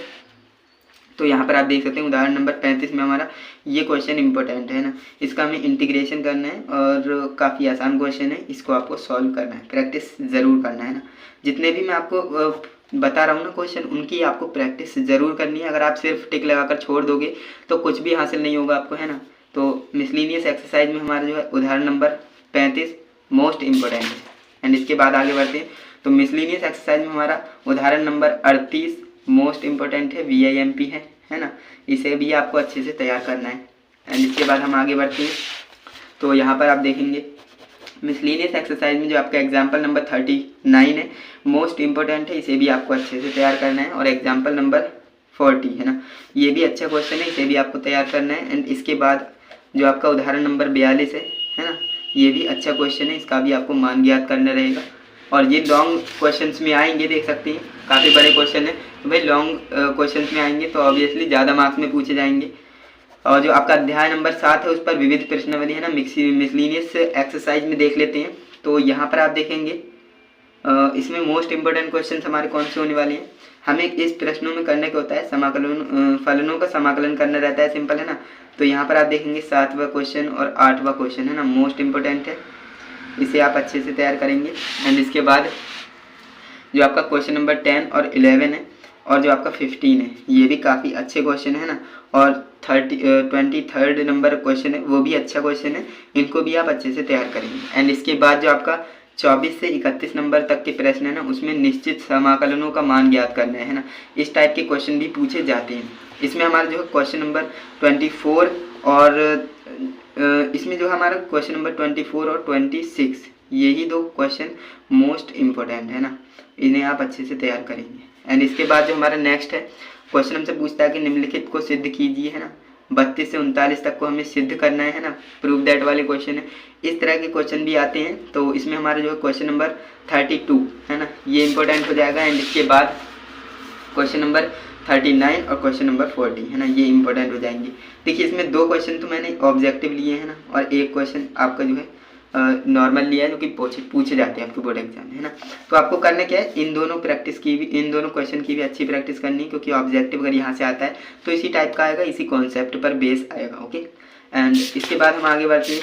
तो यहाँ पर आप देख सकते हैं उदाहरण नंबर 35 में हमारा ये क्वेश्चन इंपॉर्टेंट है ना। इसका हमें इंटीग्रेशन करना है और काफ़ी आसान क्वेश्चन है, इसको आपको सॉल्व करना है, प्रैक्टिस ज़रूर करना है ना। जितने भी मैं आपको बता रहा हूँ ना क्वेश्चन, उनकी आपको प्रैक्टिस ज़रूर करनी है। अगर आप सिर्फ टिक लगाकर छोड़ दोगे तो कुछ भी हासिल नहीं होगा आपको, है ना। तो मिसलिनियस एक्सरसाइज में हमारा जो है उदाहरण नंबर 35 मोस्ट इंपॉर्टेंट है। एंड इसके बाद आगे बढ़ते हैं तो मिसलिनियस एक्सरसाइज में हमारा उदाहरण नंबर 38 मोस्ट इंपॉर्टेंट है, VIMP है ना। इसे भी आपको अच्छे से तैयार करना है। एंड इसके बाद हम आगे बढ़ते हैं तो यहाँ पर आप देखेंगे मिसलिनियस एक्सरसाइज में जो आपका एग्जाम्पल नंबर 39 है मोस्ट इंपॉर्टेंट है, इसे भी आपको अच्छे से तैयार करना है। और एग्जाम्पल नंबर 40 है ना, ये भी अच्छा क्वेश्चन है, इसे भी आपको तैयार करना है। एंड इसके बाद जो आपका उदाहरण नंबर 42 है ना, ये भी अच्छा क्वेश्चन है, इसका भी आपको मान ज्ञात करना रहेगा। और ये लॉन्ग क्वेश्चंस में आएंगे, देख सकते हैं काफ़ी बड़े क्वेश्चन है, तो भाई लॉन्ग क्वेश्चंस में आएंगे तो ऑब्वियसली ज़्यादा मार्क्स में पूछे जाएंगे। और जो आपका अध्याय नंबर 7 है उस पर विविध प्रश्नावली है ना, मिसलिनियस एक्सरसाइज में देख लेते हैं। तो यहाँ पर आप देखेंगे इसमें मोस्ट इंपोर्टेंट क्वेश्चन हमारे कौन से होने वाले हैं। हमें इस प्रश्नों में करने का होता है समाकलन, फलनों का समाकलन करना रहता है, सिंपल है ना। तो यहाँ पर आप देखेंगे 7वां क्वेश्चन और 8वां क्वेश्चन है ना, मोस्ट इंपोर्टेंट है, इसे आप अच्छे से तैयार करेंगे। एंड इसके बाद जो आपका क्वेश्चन नंबर 10 और 11 है और जो आपका 15 है, ये भी काफ़ी अच्छे क्वेश्चन है ना। और 23rd नंबर क्वेश्चन है, वो भी अच्छा क्वेश्चन है, इनको भी आप अच्छे से तैयार करेंगे। एंड इसके बाद जो आपका 24 से 31 नंबर तक के प्रश्न है ना, उसमें निश्चित समाकलनों का मान ज्ञात करना है ना। इस टाइप के क्वेश्चन भी पूछे जाते हैं। इसमें हमारा जो है क्वेश्चन नंबर 24 और इसमें जो हमारा क्वेश्चन नंबर 24 और 26, यही दो क्वेश्चन मोस्ट इम्पोर्टेंट है ना, इन्हें आप अच्छे से तैयार करेंगे। एंड इसके बाद जो हमारा नेक्स्ट है क्वेश्चन हमसे पूछता है कि निम्नलिखित को सिद्ध कीजिए, है ना। 32 से 39 तक को हमें सिद्ध करना है ना, प्रूव दैट वाले क्वेश्चन है। इस तरह के क्वेश्चन भी आते हैं, तो इसमें हमारा जो है क्वेश्चन नंबर 32 है ना, ये इंपॉर्टेंट हो जाएगा। एंड इसके बाद क्वेश्चन नंबर 39 और क्वेश्चन नंबर 40 है ना, ये इंपॉर्टेंट हो जाएंगे। देखिए इसमें दो क्वेश्चन तो मैंने ऑब्जेक्टिव लिए हैं ना, और एक क्वेश्चन आपका जो है नॉर्मल लिया है, जो कि पूछे जाते हैं आपके बोर्ड एग्जाम में, है ना। तो आपको करना क्या है, इन दोनों क्वेश्चन की भी अच्छी प्रैक्टिस करनी है, क्योंकि ऑब्जेक्टिव अगर यहाँ से आता है तो इसी टाइप का आएगा, इसी कॉन्सेप्ट पर बेस आएगा। ओके, एंड इसके बाद हम आगे बढ़ते हैं।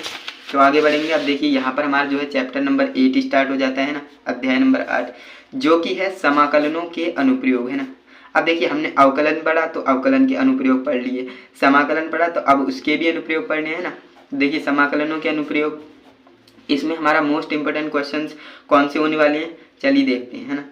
तो आगे बढ़ेंगे, अब देखिए यहाँ पर हमारा जो है चैप्टर नंबर 8 स्टार्ट हो जाता है ना, अध्याय नंबर 8, जो कि है समाकलनों के अनुप्रयोग, है ना। अब देखिए हमने अवकलन पढ़ा तो अवकलन के अनुप्रयोग पढ़ लिए, समाकलन पढ़ा तो अब उसके भी अनुप्रयोग पढ़ने हैं ना। देखिए समाकलनों के अनुप्रयोग, इसमें हमारा मोस्ट इंपोर्टेंट क्वेश्चंस कौन से होने वाले हैं, चलिए देखते हैं, है ना।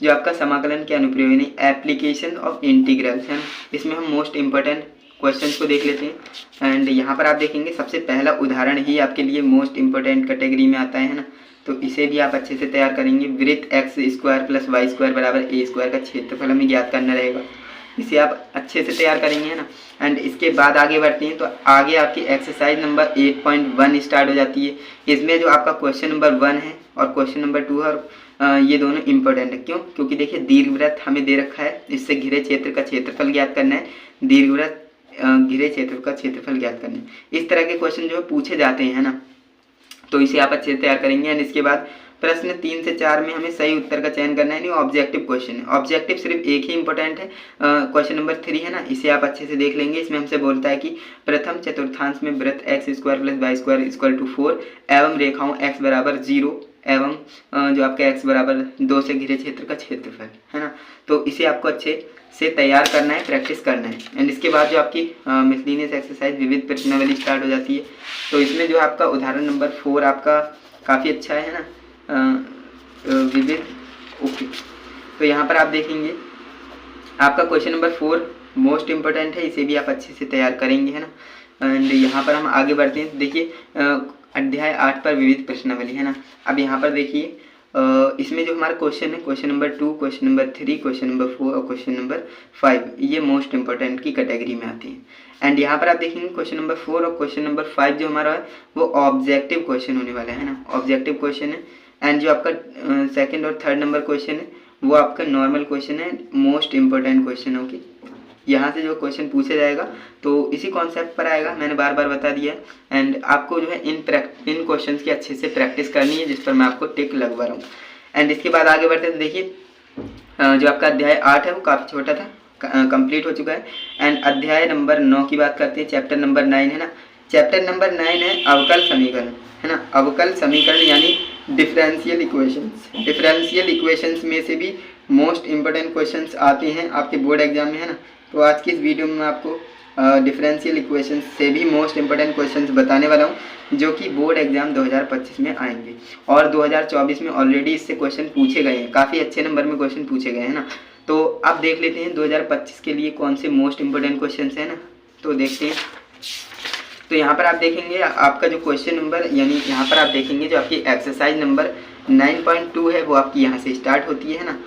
जो आपका समाकलन के अनुप्रयोग यानी एप्लीकेशन ऑफ इंटीग्रल्स है ना, इसमें हम मोस्ट इंपोर्टेंट क्वेश्चंस को देख लेते हैं। एंड यहाँ पर आप देखेंगे सबसे पहला उदाहरण ही आपके लिए मोस्ट इंपोर्टेंट कैटेगरी में आता है ना, तो इसे भी आप अच्छे से तैयार करेंगे। वृत्त x² + y² = a² का क्षेत्रफल हमें ज्ञात करना रहेगा, इसे आप अच्छे से तैयार करेंगे, है ना। एंड इसके बाद आगे बढ़ते हैं, तो आगे आपकी एक्सरसाइज नंबर 8.1 स्टार्ट हो जाती है। इसमें जो आपका क्वेश्चन नंबर 1 है और क्वेश्चन नंबर 2 है, ये दोनों इंपॉर्टेंट है। क्यों? क्योंकि देखिए दीर्घवृत्त हमें दे रखा है, इससे घिरे क्षेत्र का क्षेत्रफल ज्ञात करना है, दीर्घवृत्त घिरे क्षेत्र का क्षेत्रफल ज्ञात करना है। इस तरह के क्वेश्चन जो है पूछे जाते हैं, है ना, तो इसे आप अच्छे से तैयार करेंगे। एंड इसके बाद प्रश्न 3 से 4 में हमें सही उत्तर का चयन करना है, नहीं ऑब्जेक्टिव क्वेश्चन है। ऑब्जेक्टिव सिर्फ एक ही इंपॉर्टेंट है, क्वेश्चन नंबर 3 है ना, इसे आप अच्छे से देख लेंगे। इसमें हमसे बोलता है कि प्रथम चतुर्थांश में वृत्त x² + y² = 4 एवं रेखाओं x = 0 एवं जो आपका x = 2 से घिरे क्षेत्र का क्षेत्रफल, है ना। तो इसे आपको अच्छे से तैयार करना है, प्रैक्टिस करना है। एंड इसके बाद जो आपकी मिसलिनियस एक्सरसाइज विविध प्रश्नावली स्टार्ट हो जाती है। तो इसमें जो आपका उदाहरण नंबर 4 आपका काफ़ी अच्छा है ना, विविध। ओके, तो यहाँ पर आप देखेंगे आपका क्वेश्चन नंबर 4 मोस्ट इम्पोर्टेंट है, इसे भी आप अच्छे से तैयार करेंगे, है ना। एंड यहाँ पर हम आगे बढ़ते हैं। देखिए अध्याय 8 पर विविध प्रश्नावली, है ना। अब यहाँ पर देखिए इसमें जो हमारा क्वेश्चन है, question number 2, question number 3, question number 4 और क्वेश्चन नंबर 5, ये मोस्ट इंपॉर्टेंट की कैटेगरी में आती हैं। एंड यहाँ पर आप देखेंगे क्वेश्चन नंबर 4 और क्वेश्चन नंबर 5 जो हमारा है वो ऑब्जेक्टिव क्वेश्चन होने वाला है ना, ऑब्जेक्टिव क्वेश्चन है। एंड जो आपका सेकंड और थर्ड नंबर क्वेश्चन है वो आपका नॉर्मल क्वेश्चन है, मोस्ट इंपॉर्टेंट क्वेश्चन। ओके, यहाँ से जो क्वेश्चन पूछा जाएगा तो इसी कॉन्सेप्ट पर आएगा, मैंने बार बार बता दिया है। एंड आपको जो है इन क्वेश्चन की अच्छे से प्रैक्टिस करनी है, जिस पर मैं आपको टिक लगवा रहा हूँ। एंड इसके बाद आगे बढ़ते हैं। देखिए जो आपका अध्याय 8 है वो काफ़ी छोटा था, कंप्लीट हो चुका है। एंड अध्याय नंबर 9 की बात करते हैं, चैप्टर नंबर 9 है ना। चैप्टर नंबर 9 है अवकल समीकरण, है ना। अवकल समीकरण यानी डिफरेंशियल इक्वेशंस। डिफरेंशियल इक्वेशंस में से भी मोस्ट इंपॉर्टेंट क्वेश्चंस आते हैं आपके बोर्ड एग्जाम में, है ना। तो आज की इस वीडियो में मैं आपको डिफरेंशियल इक्वेशंस से भी मोस्ट इंपॉर्टेंट क्वेश्चंस बताने वाला हूँ, जो कि बोर्ड एग्जाम 2025 में आएंगे। और 2024 में ऑलरेडी इससे क्वेश्चन पूछे गए हैं, काफ़ी अच्छे नंबर में क्वेश्चन पूछे गए हैं ना। तो अब देख लेते हैं 2025 के लिए कौन से मोस्ट इंपॉर्टेंट क्वेश्चन है ना। तो देखते हैं। तो यहाँ पर आप देखेंगे आपका जो क्वेश्चन नंबर, यानी यहाँ पर आप देखेंगे जो आपकी एक्सरसाइज नंबर 9.2 है वो आपकी यहाँ से स्टार्ट होती है ना।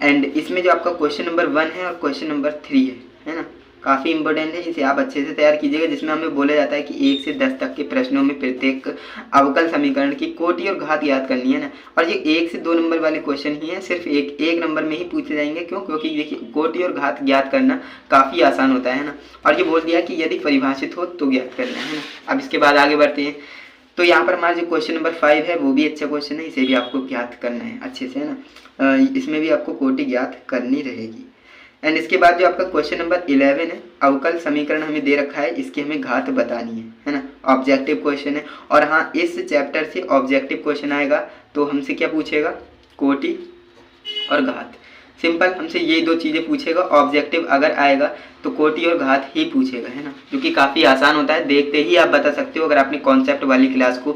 एंड इसमें जो आपका क्वेश्चन नंबर 1 है और क्वेश्चन नंबर 3 है ना। काफ़ी इंपॉर्टेंट है, इसे आप अच्छे से तैयार कीजिएगा, जिसमें हमें बोला जाता है कि 1 से 10 तक के प्रश्नों में प्रत्येक अवकल समीकरण की कोटि और घात याद करनी है ना। और ये 1 से 2 नंबर वाले क्वेश्चन ही हैं, सिर्फ एक नंबर में ही पूछे जाएंगे। क्यों? क्योंकि देखिए कोटि और घात ज्ञात करना काफ़ी आसान होता है ना। और ये बोल दिया कि यदि परिभाषित हो तो ज्ञात करना है ना। अब इसके बाद आगे बढ़ते हैं। तो यहाँ पर हमारा जो क्वेश्चन नंबर 5 है वो भी अच्छा क्वेश्चन है, इसे भी आपको ज्ञात करना है अच्छे से, है ना। इसमें भी आपको कोटि ज्ञात करनी रहेगी। एंड इसके बाद जो आपका क्वेश्चन नंबर 11 है, अवकल समीकरण हमें दे रखा है, इसकी हमें घात बतानी है ना। ऑब्जेक्टिव क्वेश्चन है। और हाँ, इस चैप्टर से ऑब्जेक्टिव क्वेश्चन आएगा तो हमसे क्या पूछेगा? कोटि और घात। सिंपल, हमसे ये दो चीज़ें पूछेगा। ऑब्जेक्टिव अगर आएगा तो कोटि और घात ही पूछेगा, है ना, जो कि काफ़ी आसान होता है। देखते ही आप बता सकते हो अगर आपने कॉन्सेप्ट वाली क्लास को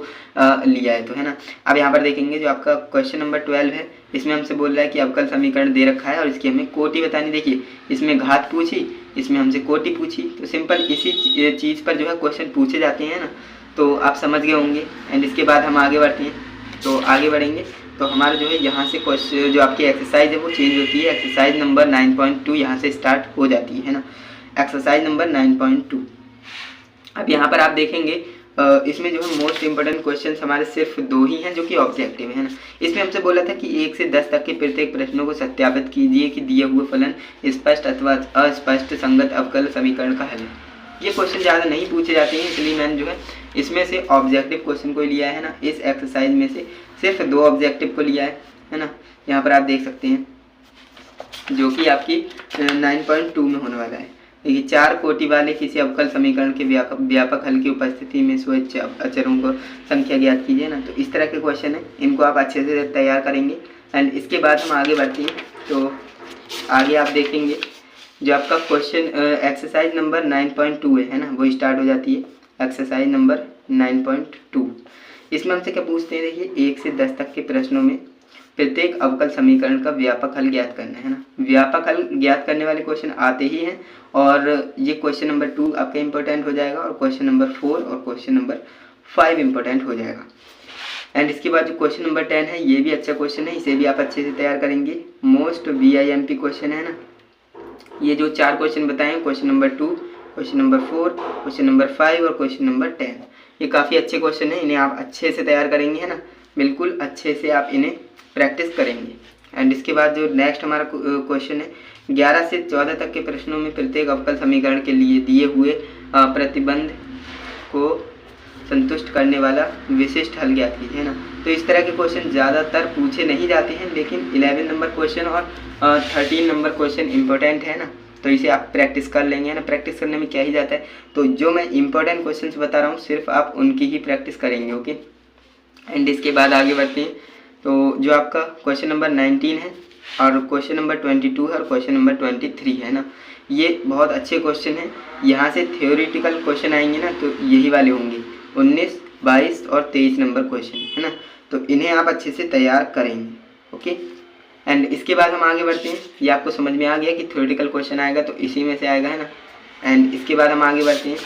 लिया है तो, है ना। अब यहाँ पर देखेंगे जो आपका क्वेश्चन नंबर 12 है, इसमें हमसे बोल रहा है कि अवकल समीकरण दे रखा है और इसकी हमें कोटि बतानी। देखिए इसमें घात पूछी, इसमें हमसे कोटि पूछी। तो सिंपल इसी चीज़ पर जो है क्वेश्चन पूछे जाते हैं ना, तो आप समझ गए होंगे। एंड इसके बाद हम आगे बढ़ते हैं। तो आगे बढ़ेंगे तो हमारा जो है यहाँ से क्वेश्चन जो आपकी एक्सरसाइज है वो चेंज होती है। एक्सरसाइज नंबर 9.2 यहाँ से स्टार्ट हो जाती है ना। Exercise number 9.2। अब यहाँ पर आप देखेंगे इसमें जो है मोस्ट इंपोर्टेंट क्वेश्चन हमारे सिर्फ 2 ही हैं जो कि ऑब्जेक्टिव है ना। इसमें हमसे बोला था कि 1 से 10 तक के प्रत्येक प्रश्नों को सत्यापित कीजिए कि दिए हुए फलन स्पष्ट अथवा अस्पष्ट संगत अवकल समीकरण का हल है। ये क्वेश्चन ज़्यादा नहीं पूछे जाते हैं, इसलिए मैंने जो है इसमें से ऑब्जेक्टिव क्वेश्चन को लिया है ना। इस एक्सरसाइज में से सिर्फ 2 ऑब्जेक्टिव को लिया है ना। यहाँ पर आप देख सकते हैं जो कि आपकी 9.2 में होने वाला है। देखिए 4 कोटि वाले किसी अवकल समीकरण के व्यापक हल की उपस्थिति में स्वच्छ अचरों को संख्या ज्ञात कीजिए ना। तो इस तरह के क्वेश्चन है, इनको आप अच्छे से तैयार करेंगे। एंड इसके बाद हम आगे बढ़ते हैं। तो आगे आप देखेंगे जो आपका क्वेश्चन एक्सरसाइज नंबर 9.2 है ना, वो स्टार्ट हो जाती है। एक्सरसाइज नंबर 9.2, इसमें हमसे क्या पूछते हैं? देखिए 1 से 10 तक के प्रश्नों में प्रत्येक अवकल समीकरण का व्यापक हल ज्ञात करना है ना। व्यापक हल ज्ञात करने वाले क्वेश्चन आते ही हैं। और ये क्वेश्चन नंबर 2 आपका इंपॉर्टेंट हो जाएगा और क्वेश्चन नंबर 4 और क्वेश्चन नंबर 5 इंपॉर्टेंट हो जाएगा। एंड इसके बाद जो क्वेश्चन नंबर 10 है ये भी अच्छा क्वेश्चन है, इसे भी आप अच्छे से तैयार करेंगे। मोस्ट VIMP क्वेश्चन है ना। ये जो 4 क्वेश्चन बताए हैं, question number 2, question number 4, question number 5 और क्वेश्चन नंबर 10, ये काफ़ी अच्छे क्वेश्चन हैं, इन्हें आप अच्छे से तैयार करेंगे, है ना। बिल्कुल अच्छे से आप इन्हें प्रैक्टिस करेंगे। एंड इसके बाद जो नेक्स्ट हमारा क्वेश्चन है, 11 से 14 तक के प्रश्नों में प्रत्येक अवकल समीकरण के लिए दिए हुए प्रतिबंध को संतुष्ट करने वाला विशिष्ट हल ज्ञात कीजिए, है ना। तो इस तरह के क्वेश्चन ज़्यादातर पूछे नहीं जाते हैं, लेकिन 11 नंबर क्वेश्चन और 13 नंबर क्वेश्चन इंपॉर्टेंट है ना। तो इसे आप प्रैक्टिस कर लेंगे ना। प्रैक्टिस करने में क्या ही जाता है, तो जो मैं इंपॉर्टेंट क्वेश्चंस बता रहा हूँ सिर्फ आप उनकी ही प्रैक्टिस करेंगे। ओके। एंड इसके बाद आगे बढ़ते हैं। तो जो आपका क्वेश्चन नंबर 19 है और क्वेश्चन नंबर 22 है और क्वेश्चन नंबर 23 है ना, ये बहुत अच्छे क्वेश्चन हैं। यहाँ से थ्योरेटिकल क्वेश्चन आएंगे ना, तो यही वाले होंगे 19, 22 और 23 नंबर क्वेश्चन, है ना। तो इन्हें आप अच्छे से तैयार करेंगे। ओके। एंड इसके बाद हम आगे बढ़ते हैं। ये आपको समझ में आ गया कि थ्योरेटिकल क्वेश्चन आएगा तो इसी में से आएगा, है ना। एंड इसके बाद हम आगे बढ़ते हैं,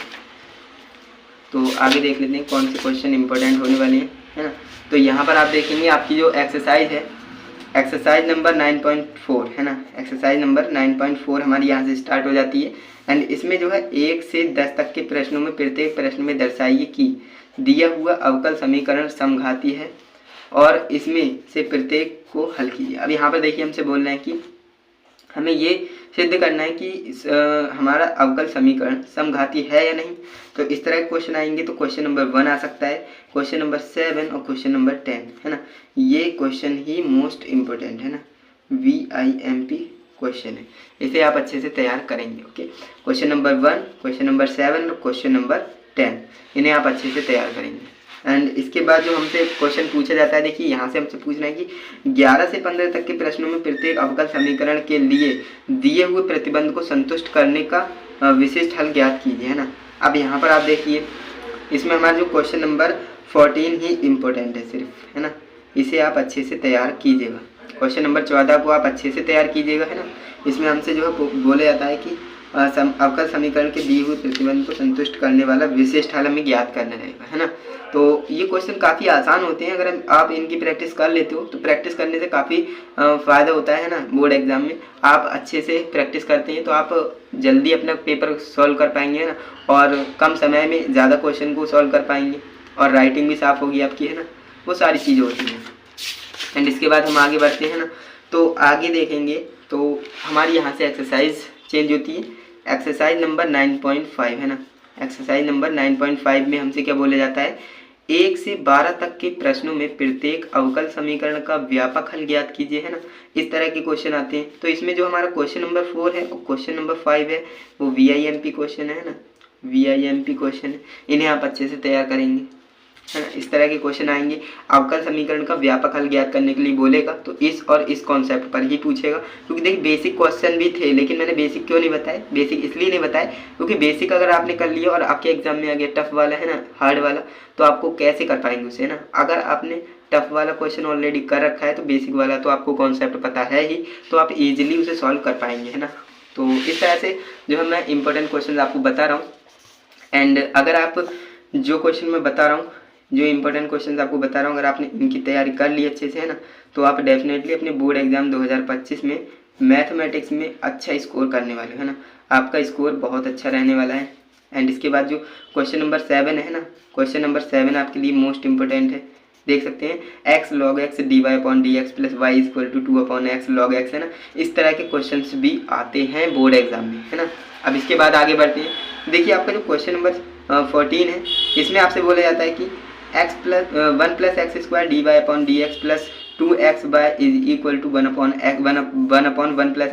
तो आगे देख लेते हैं कौन से क्वेश्चन इंपॉर्टेंट होने वाले हैं, है ना। तो यहाँ पर आप देखेंगे आपकी जो एक्सरसाइज है, एक्सरसाइज नंबर 9.4 है ना, एक्सरसाइज नंबर 9.4 हमारी यहाँ से स्टार्ट हो जाती है। एंड इसमें जो है 1 से 10 तक के प्रश्नों में प्रत्येक प्रश्न में दर्शाइए कि दिया हुआ अवकल समीकरण समघाती है और इसमें से प्रत्येक को हल कीजिए। अब यहाँ पर देखिए हमसे बोल रहे हैं कि हमें ये सिद्ध करना है कि हमारा अवकल समीकरण समघाती है या नहीं। तो इस तरह के क्वेश्चन आएंगे, तो क्वेश्चन नंबर 1 आ सकता है, क्वेश्चन नंबर 7 और क्वेश्चन नंबर 10, है ना। ये क्वेश्चन ही मोस्ट इम्पोर्टेंट है ना, VIMP क्वेश्चन है, इसे आप अच्छे से तैयार करेंगे। Okay, question number 1, question number 7 और क्वेश्चन नंबर 10, इन्हें आप अच्छे से तैयार करेंगे। एंड इसके बाद जो हमसे क्वेश्चन पूछा जाता है, देखिए यहाँ से हमसे पूछना है कि 11 से 15 तक के प्रश्नों में प्रत्येक अवकल समीकरण के लिए दिए हुए प्रतिबंध को संतुष्ट करने का विशिष्ट हल ज्ञात कीजिए, है ना। अब यहाँ पर आप देखिए इसमें हमारा जो क्वेश्चन नंबर 14 ही इम्पोर्टेंट है सिर्फ, है ना, इसे आप अच्छे से तैयार कीजिएगा। क्वेश्चन नंबर 14 को आप अच्छे से तैयार कीजिएगा, है ना। इसमें हमसे जो है बोला जाता है कि अवकल समीकरण के दिए हुए प्रतिबंध को संतुष्ट करने वाला विशिष्ट हल हमें ज्ञात करना रहेगा, है ना। तो ये क्वेश्चन काफ़ी आसान होते हैं, अगर आप इनकी प्रैक्टिस कर लेते हो तो प्रैक्टिस करने से काफ़ी फ़ायदा होता है ना। बोर्ड एग्जाम में आप अच्छे से प्रैक्टिस करते हैं तो आप जल्दी अपना पेपर सॉल्व कर पाएंगे, है ना, और कम समय में ज़्यादा क्वेश्चन को सॉल्व कर पाएंगे और राइटिंग भी साफ़ होगी आपकी, है ना। वो सारी चीज़ें होती हैं। एंड इसके बाद हम आगे बढ़ते हैं ना, तो आगे देखेंगे तो हमारी यहाँ से एक्सरसाइज चेंज होती है, एक्सरसाइज नंबर 9.5 है ना। एक्सरसाइज नंबर 9.5 में हमसे क्या बोला जाता है, 1 से 12 तक के प्रश्नों में प्रत्येक अवकल समीकरण का व्यापक हल ज्ञात कीजिए, है ना। इस तरह के क्वेश्चन आते हैं। तो इसमें जो हमारा क्वेश्चन नंबर 4 है और क्वेश्चन नंबर 5 है वो VIMP क्वेश्चन है ना, VIMP क्वेश्चन है, इन्हें आप अच्छे से तैयार करेंगे, है ना। इस तरह के क्वेश्चन आएंगे, अवकल समीकरण का व्यापक हल ज्ञात करने के लिए बोलेगा तो इस और इस कॉन्सेप्ट पर ही पूछेगा। क्योंकि देखिए बेसिक क्वेश्चन भी थे, लेकिन मैंने बेसिक क्यों नहीं बताया, बेसिक इसलिए नहीं बताया क्योंकि बेसिक अगर आपने कर लिया और आपके एग्जाम में आ गया टफ वाला, है ना, हार्ड वाला, तो आपको कैसे कर पाएंगे उसे, है ना। अगर आपने टफ वाला क्वेश्चन ऑलरेडी कर रखा है तो बेसिक वाला तो आपको कॉन्सेप्ट पता है ही, तो आप ईजिली उसे सॉल्व कर पाएंगे, है ना। तो इस तरह से जो है मैं इंपॉर्टेंट क्वेश्चन आपको बता रहा हूँ। एंड अगर आप जो क्वेश्चन मैं बता रहा हूँ, जो इंपॉर्टेंट क्वेश्चन आपको बता रहा हूँ, अगर आपने इनकी तैयारी कर ली अच्छे से, है ना, तो आप डेफिनेटली अपने बोर्ड एग्जाम 2025 में मैथमेटिक्स में अच्छा स्कोर करने वाले, है ना। आपका स्कोर बहुत अच्छा रहने वाला है। एंड इसके बाद जो क्वेश्चन नंबर 7 है ना, क्वेश्चन नंबर 7 आपके लिए मोस्ट इंपॉर्टेंट है। देख सकते हैं x log x dy/dx plus y equal to 2/x log x, है ना। इस तरह के क्वेश्चन भी आते हैं बोर्ड एग्जाम में, है ना। अब इसके बाद आगे बढ़ते हैं। देखिए आपका जो क्वेश्चन नंबर 14 है, इसमें आपसे बोला जाता है कि 1 + x² dy/dx plus 2xy is equal to 1/1 +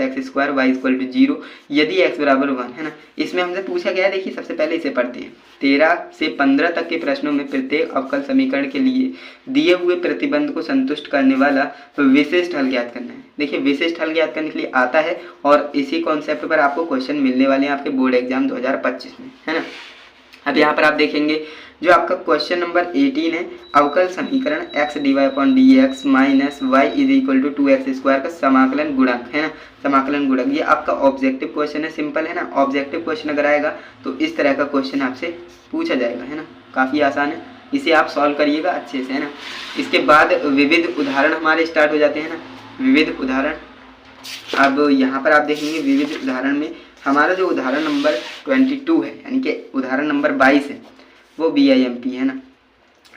x² y equal to 0 यदि x बराबर 1, है ना। इसमें हमसे पूछा गया है, देखिए सबसे पहले इसे पढ़ते हैं। 13 से 15 तक के प्रश्नों में प्रत्येक अवकल समीकरण के लिए दिए हुए प्रतिबंध को संतुष्ट करने वाला विशिष्ट हल ज्ञात करना है। देखिए विशिष्ट हल ज्ञात करने के लिए आता है और इसी कॉन्सेप्ट पर आपको क्वेश्चन मिलने वाले हैं आपके बोर्ड एग्जाम 2025 में, है ना। अब यहाँ पर आप देखेंगे जो आपका क्वेश्चन नंबर 18 है, अवकल समीकरण x dy/dx minus y is equal to 2x² का समाकलन गुणक, है ना, समाकलन गुणक। ये आपका ऑब्जेक्टिव क्वेश्चन है, सिंपल है ना। ऑब्जेक्टिव क्वेश्चन अगर आएगा तो इस तरह का क्वेश्चन आपसे पूछा जाएगा, है ना। काफ़ी आसान है, इसे आप सॉल्व करिएगा अच्छे से, है ना। इसके बाद विविध उदाहरण हमारे स्टार्ट हो जाते हैं ना, विविध उदाहरण। अब यहाँ पर आप देखेंगे विविध उदाहरण में हमारा जो उदाहरण नंबर 22 है, यानी कि उदाहरण नंबर 22 है, वो VIMP है ना।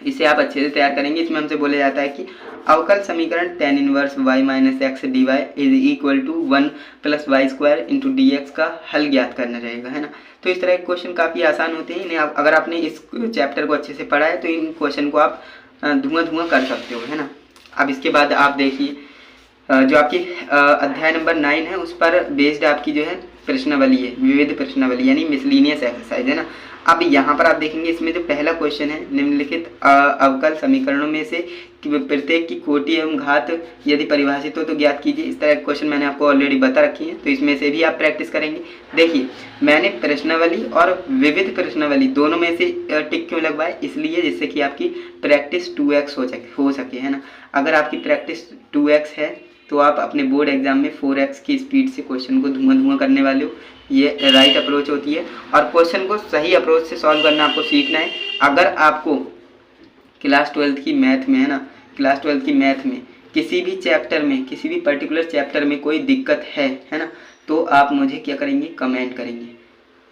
इसे आप अच्छे से तैयार करेंगे। इसमें हमसे बोला जाता है कि अवकल समीकरण tan inverse y minus X dy is equal to 1 + y² into dx का हल ज्ञात करना रहेगा, है ना। तो इस तरह के क्वेश्चन काफ़ी आसान होते हैं। इन्हें आप अगर आपने इस चैप्टर को अच्छे से पढ़ा है तो इन क्वेश्चन को आप धुआं कर सकते हो, है ना। अब इसके बाद आप देखिए जो आपकी अध्याय नंबर 9 है उस पर बेस्ड आपकी जो है प्रश्नावली है, विविध प्रश्नावली यानी मिसलिनियस एक्सरसाइज, है ना। अब यहाँ पर आप देखेंगे इसमें जो पहला क्वेश्चन है, निम्नलिखित अवकल समीकरणों में से प्रत्येक की कोटि एवं घात यदि परिभाषित हो तो ज्ञात कीजिए। इस तरह के क्वेश्चन मैंने आपको ऑलरेडी बता रखी है, तो इसमें से भी आप प्रैक्टिस करेंगे। देखिए मैंने प्रश्नावली और विविध प्रश्नावली दोनों में से टिक क्यों लगवाए, इसलिए जिससे कि आपकी प्रैक्टिस 2x हो सके, है ना। अगर आपकी प्रैक्टिस 2x है तो आप अपने बोर्ड एग्जाम में 4x की स्पीड से क्वेश्चन को धुआं करने वाले हो। ये राइट अप्रोच होती है और क्वेश्चन को सही अप्रोच से सॉल्व करना आपको सीखना है। अगर आपको क्लास 12th की मैथ में, है ना, क्लास 12th की मैथ में किसी भी चैप्टर में, किसी भी पर्टिकुलर चैप्टर में कोई दिक्कत है ना, तो आप मुझे क्या करेंगे, कमेंट करेंगे।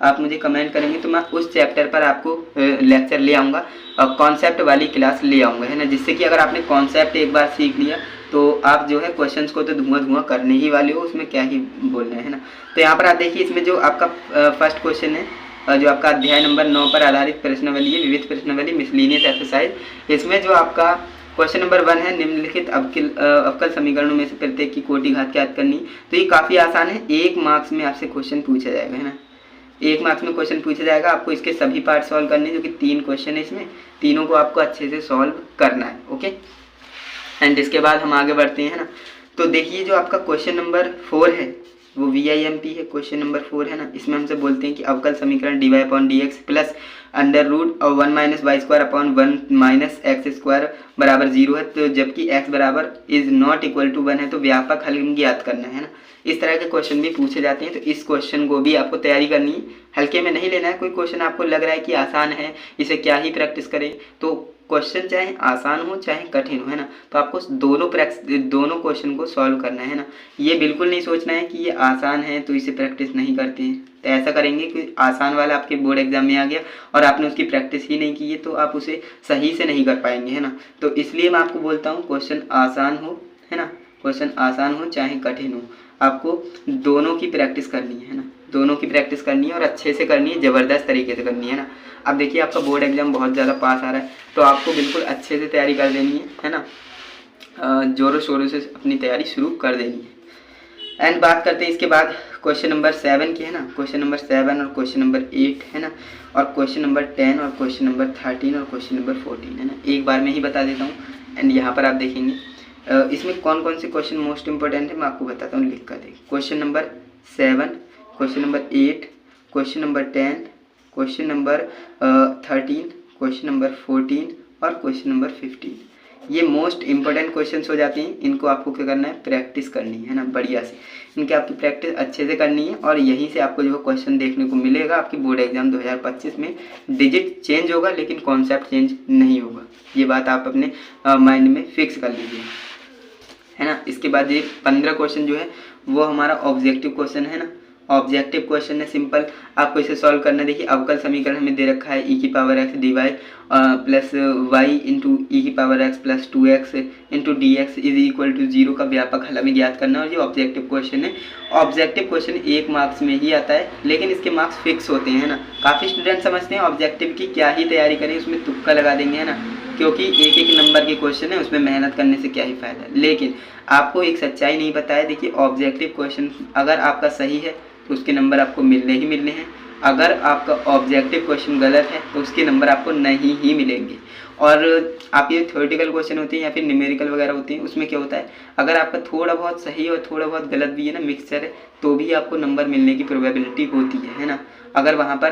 आप मुझे कमेंट करेंगे तो मैं उस चैप्टर पर आपको लेक्चर ले आऊँगा और कॉन्सेप्ट वाली क्लास ले आऊँगा, है ना, जिससे कि अगर आपने कॉन्सेप्ट एक बार सीख लिया तो आप जो है क्वेश्चंस को तो धुआं करने ही वाले हो, उसमें क्या ही बोलना है ना। तो यहाँ पर आप देखिए, इसमें जो आपका फर्स्ट क्वेश्चन है, जो आपका अध्याय नंबर 9 पर आधारित प्रश्नावली है, विविध प्रश्नावली मिसलिनियस एक्सरसाइज। इसमें जो आपका क्वेश्चन नंबर 1 है, निम्नलिखित अवकल समीकरणों में से प्रत्येक की कोटि घात ज्ञात करनी। तो ये काफ़ी आसान है, 1 मार्क्स में आपसे क्वेश्चन पूछा जाएगा, है ना, 1 मार्क्स में क्वेश्चन पूछा जाएगा। आपको इसके सभी पार्ट सॉल्व करने, जो कि 3 क्वेश्चन है इसमें, तीनों को आपको अच्छे से सॉल्व करना है। ओके, एंड इसके बाद हम आगे बढ़ते हैं ना। तो देखिए, जो आपका क्वेश्चन नंबर 4 है वो VIMP है, क्वेश्चन नंबर 4 है ना। इसमें हमसे बोलते हैं कि अवकल समीकरण dy/dx प्लस अंडर रूट और 1 - y² / 1 - x² बराबर 0 है, तो जबकि x बराबर इज नॉट इक्वल टू 1 है, तो व्यापक हल ज्ञात करना है ना। इस तरह के क्वेश्चन भी पूछे जाते हैं, तो इस क्वेश्चन को भी आपको तैयारी करनी है, हल्के में नहीं लेना है। कोई क्वेश्चन आपको लग रहा है कि आसान है, इसे क्या ही प्रैक्टिस करें, तो क्वेश्चन चाहे आसान हो चाहे कठिन हो, है ना, तो आपको दोनों क्वेश्चन को सॉल्व करना है ना। ये बिल्कुल नहीं सोचना है कि ये आसान है तो इसे प्रैक्टिस नहीं करते हैं। तो ऐसा करेंगे कि आसान वाला आपके बोर्ड एग्जाम में आ गया और आपने उसकी प्रैक्टिस ही नहीं की है, तो आप उसे सही से नहीं कर पाएंगे, है ना। तो इसलिए मैं आपको बोलता हूँ, क्वेश्चन आसान हो, है ना, क्वेश्चन आसान हो चाहे कठिन हो, आपको दोनों की प्रैक्टिस करनी है ना, दोनों की प्रैक्टिस करनी है और अच्छे से करनी है, ज़बरदस्त तरीके से करनी है ना। अब देखिए, आपका बोर्ड एग्जाम बहुत ज़्यादा पास आ रहा है, तो आपको बिल्कुल अच्छे से तैयारी कर देनी है ना, ज़ोरों शोरों से अपनी तैयारी शुरू कर देनी है। एंड बात करते हैं इसके बाद क्वेश्चन नंबर 7 की, है ना। क्वेश्चन नंबर 7 और क्वेश्चन नंबर 8, है ना, और क्वेश्चन नंबर 10 और क्वेश्चन नंबर 13 और क्वेश्चन नंबर 14, है ना, एक बार में ही बता देता हूँ। एंड यहाँ पर आप देखेंगे इसमें कौन कौन से क्वेश्चन मोस्ट इंपॉर्टेंट है, मैं आपको बताता हूँ, लिख कर दें। Question number 7, question number 8, question number 10, question number 13, question number 14 और क्वेश्चन नंबर 15, ये मोस्ट इंपॉर्टेंट क्वेश्चंस हो जाते हैं। इनको आपको क्या करना है, प्रैक्टिस करनी है ना, बढ़िया से इनकी आपकी प्रैक्टिस अच्छे से करनी है और यहीं से आपको जो क्वेश्चन देखने को मिलेगा। आपकी बोर्ड एग्जाम 2025 में डिजिट चेंज होगा लेकिन कॉन्सेप्ट चेंज नहीं होगा, ये बात आप अपने माइंड में फिक्स कर लीजिए, है ना। इसके बाद ये 15 क्वेश्चन जो है वो हमारा ऑब्जेक्टिव क्वेश्चन है ना। ऑब्जेक्टिव क्वेश्चन है, सिंपल, आपको इसे सॉल्व करना है। देखिए, अवकल समीकरण हमें दे रखा है e⁻x dy plus y into e⁻x plus 2x into dx is equal to 0 का व्यापक हल हमें ज्ञात करना है। और ये ऑब्जेक्टिव क्वेश्चन है। ऑब्जेक्टिव क्वेश्चन 1 मार्क्स में ही आता है, लेकिन इसके मार्क्स फिक्स होते हैं ना। काफ़ी स्टूडेंट समझते हैं ऑब्जेक्टिव की क्या ही तैयारी करें, उसमें तुक्का लगा देंगे, है ना, क्योंकि एक नंबर के क्वेश्चन है, उसमें मेहनत करने से क्या ही फ़ायदा। लेकिन आपको एक सच्चाई नहीं पता है। देखिए, ऑब्जेक्टिव क्वेश्चन अगर आपका सही है तो उसके नंबर आपको मिलने ही मिलने हैं, अगर आपका ऑब्जेक्टिव क्वेश्चन गलत है तो उसके नंबर आपको नहीं ही मिलेंगे। और आप ये थ्योरेटिकल क्वेश्चन होते हैं या फिर न्यूमेरिकल वगैरह होते हैं, उसमें क्या होता है, अगर आपका थोड़ा बहुत सही और थोड़ा बहुत गलत भी है ना, मिक्सचर है, तो भी आपको नंबर मिलने की प्रोबेबिलिटी होती है ना। अगर वहाँ पर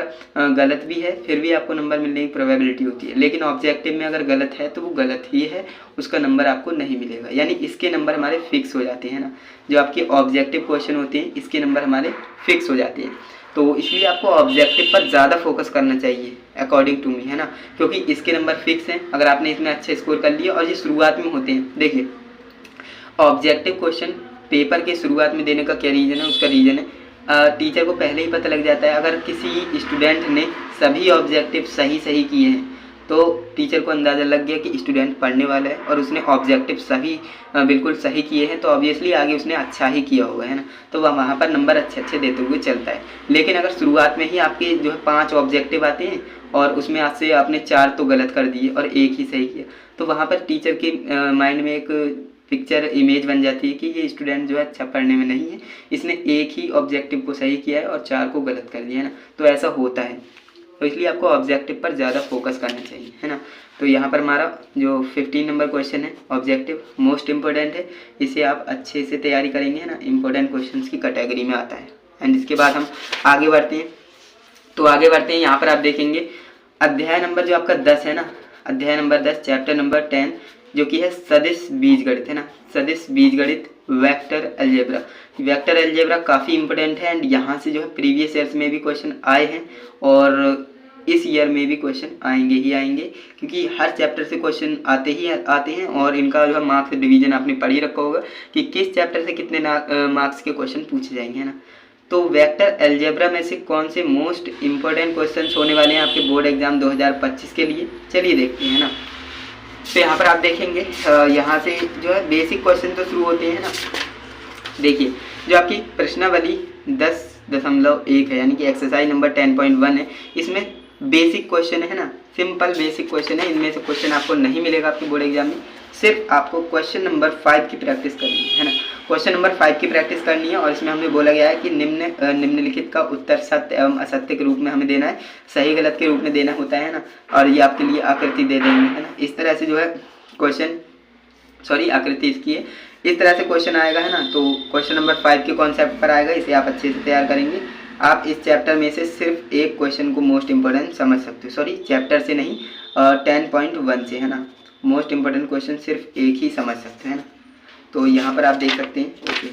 गलत भी है फिर भी आपको नंबर मिलने की प्रोबेबिलिटी होती है। लेकिन ऑब्जेक्टिव में अगर गलत है तो वो गलत ही है, उसका नंबर आपको नहीं मिलेगा। यानी इसके नंबर हमारे फिक्स हो जाते हैं ना, जो आपके ऑब्जेक्टिव क्वेश्चन होते हैं इसके नंबर हमारे फिक्स हो जाते हैं। तो इसलिए आपको ऑब्जेक्टिव पर ज़्यादा फोकस करना चाहिए अकॉर्डिंग टू मी, है ना, क्योंकि इसके नंबर फिक्स हैं। अगर आपने इसमें अच्छे स्कोर कर लिए, और ये शुरुआत में होते हैं। देखिए, ऑब्जेक्टिव क्वेश्चन पेपर के शुरुआत में देने का क्या रीज़न है, उसका रीज़न है टीचर को पहले ही पता लग जाता है। अगर किसी स्टूडेंट ने सभी ऑब्जेक्टिव सही किए हैं तो टीचर को अंदाज़ा लग गया कि स्टूडेंट पढ़ने वाला है और उसने ऑब्जेक्टिव सभी बिल्कुल सही किए हैं, तो ऑब्वियसली आगे उसने अच्छा ही किया होगा, है ना। तो वहाँ पर नंबर अच्छे देते हुए चलता है। लेकिन अगर शुरुआत में ही आपके जो है 5 ऑब्जेक्टिव आते हैं और उसमें आज से आपने 4 तो गलत कर दिए और 1 ही सही किया, तो वहाँ पर टीचर के माइंड में एक पिक्चर इमेज बन जाती है कि ये स्टूडेंट जो है अच्छा पढ़ने में नहीं है, इसने 1 ही ऑब्जेक्टिव को सही किया है और 4 को गलत कर दिया, है ना। तो ऐसा होता है, तो इसलिए आपको ऑब्जेक्टिव पर ज़्यादा फोकस करना चाहिए, है ना। तो यहाँ पर हमारा जो 15 नंबर क्वेश्चन है ऑब्जेक्टिव मोस्ट इम्पोर्टेंट है, इसे आप अच्छे से तैयारी करेंगे, है ना, इंपॉर्टेंट क्वेश्चंस की कैटेगरी में आता है। एंड इसके बाद हम आगे बढ़ते हैं। यहाँ पर आप देखेंगे अध्याय नंबर जो आपका 10 है ना, अध्याय नंबर 10 चैप्टर नंबर 10 जो कि है सदिश बीजगणित, है ना, सदिश बीजगणित वेक्टर अलजेब्रा। वेक्टर अलजेब्रा काफ़ी इंपॉर्टेंट है एंड यहाँ से जो है प्रीवियस ईयर्स में भी क्वेश्चन आए हैं और इस ईयर में भी क्वेश्चन आएंगे ही आएंगे, क्योंकि हर चैप्टर से क्वेश्चन आते हैं और इनका जो है मार्क्स डिवीजन आपने पढ़ ही रखा होगा कि किस चैप्टर से कितने मार्क्स के क्वेश्चन पूछे जाएंगे, है ना। तो वेक्टर अलजेब्रा में से कौन से मोस्ट इम्पोर्टेंट क्वेश्चन होने वाले हैं आपके बोर्ड एग्जाम 2025 के लिए, चलिए देखते हैं ना। तो यहाँ पर आप देखेंगे यहाँ से जो है बेसिक क्वेश्चन तो शुरू होते हैं ना। देखिए जो आपकी प्रश्नावली 10.1 है यानी कि एक्सरसाइज नंबर 10.1 है, इसमें बेसिक क्वेश्चन है ना, सिंपल बेसिक क्वेश्चन है। इनमें से क्वेश्चन आपको नहीं मिलेगा आपके बोर्ड एग्जाम में, सिर्फ आपको क्वेश्चन नंबर 5 की प्रैक्टिस करनी है ना। क्वेश्चन नंबर 5 की प्रैक्टिस करनी है और इसमें हमें बोला गया है कि निम्नलिखित का उत्तर सत्य एवं असत्य के रूप में हमें देना है, सही गलत के रूप में देना होता है ना, और ये आपके लिए आकृति दे देंगे, है ना। इस तरह से जो है क्वेश्चन, सॉरी आकृति इसकी है, इस तरह से क्वेश्चन आएगा, है ना। तो क्वेश्चन नंबर 5 के कॉन्सेप्ट पर आएगा, इसे आप अच्छे से तैयार करेंगे। आप इस चैप्टर में से सिर्फ एक क्वेश्चन को मोस्ट इंपॉर्टेंट समझ सकते हो, सॉरी चैप्टर से नहीं 10.1 से, है ना। मोस्ट इंपॉर्टेंट क्वेश्चन सिर्फ एक ही समझ सकते हैं ना। तो यहाँ पर आप देख सकते हैं, ओके।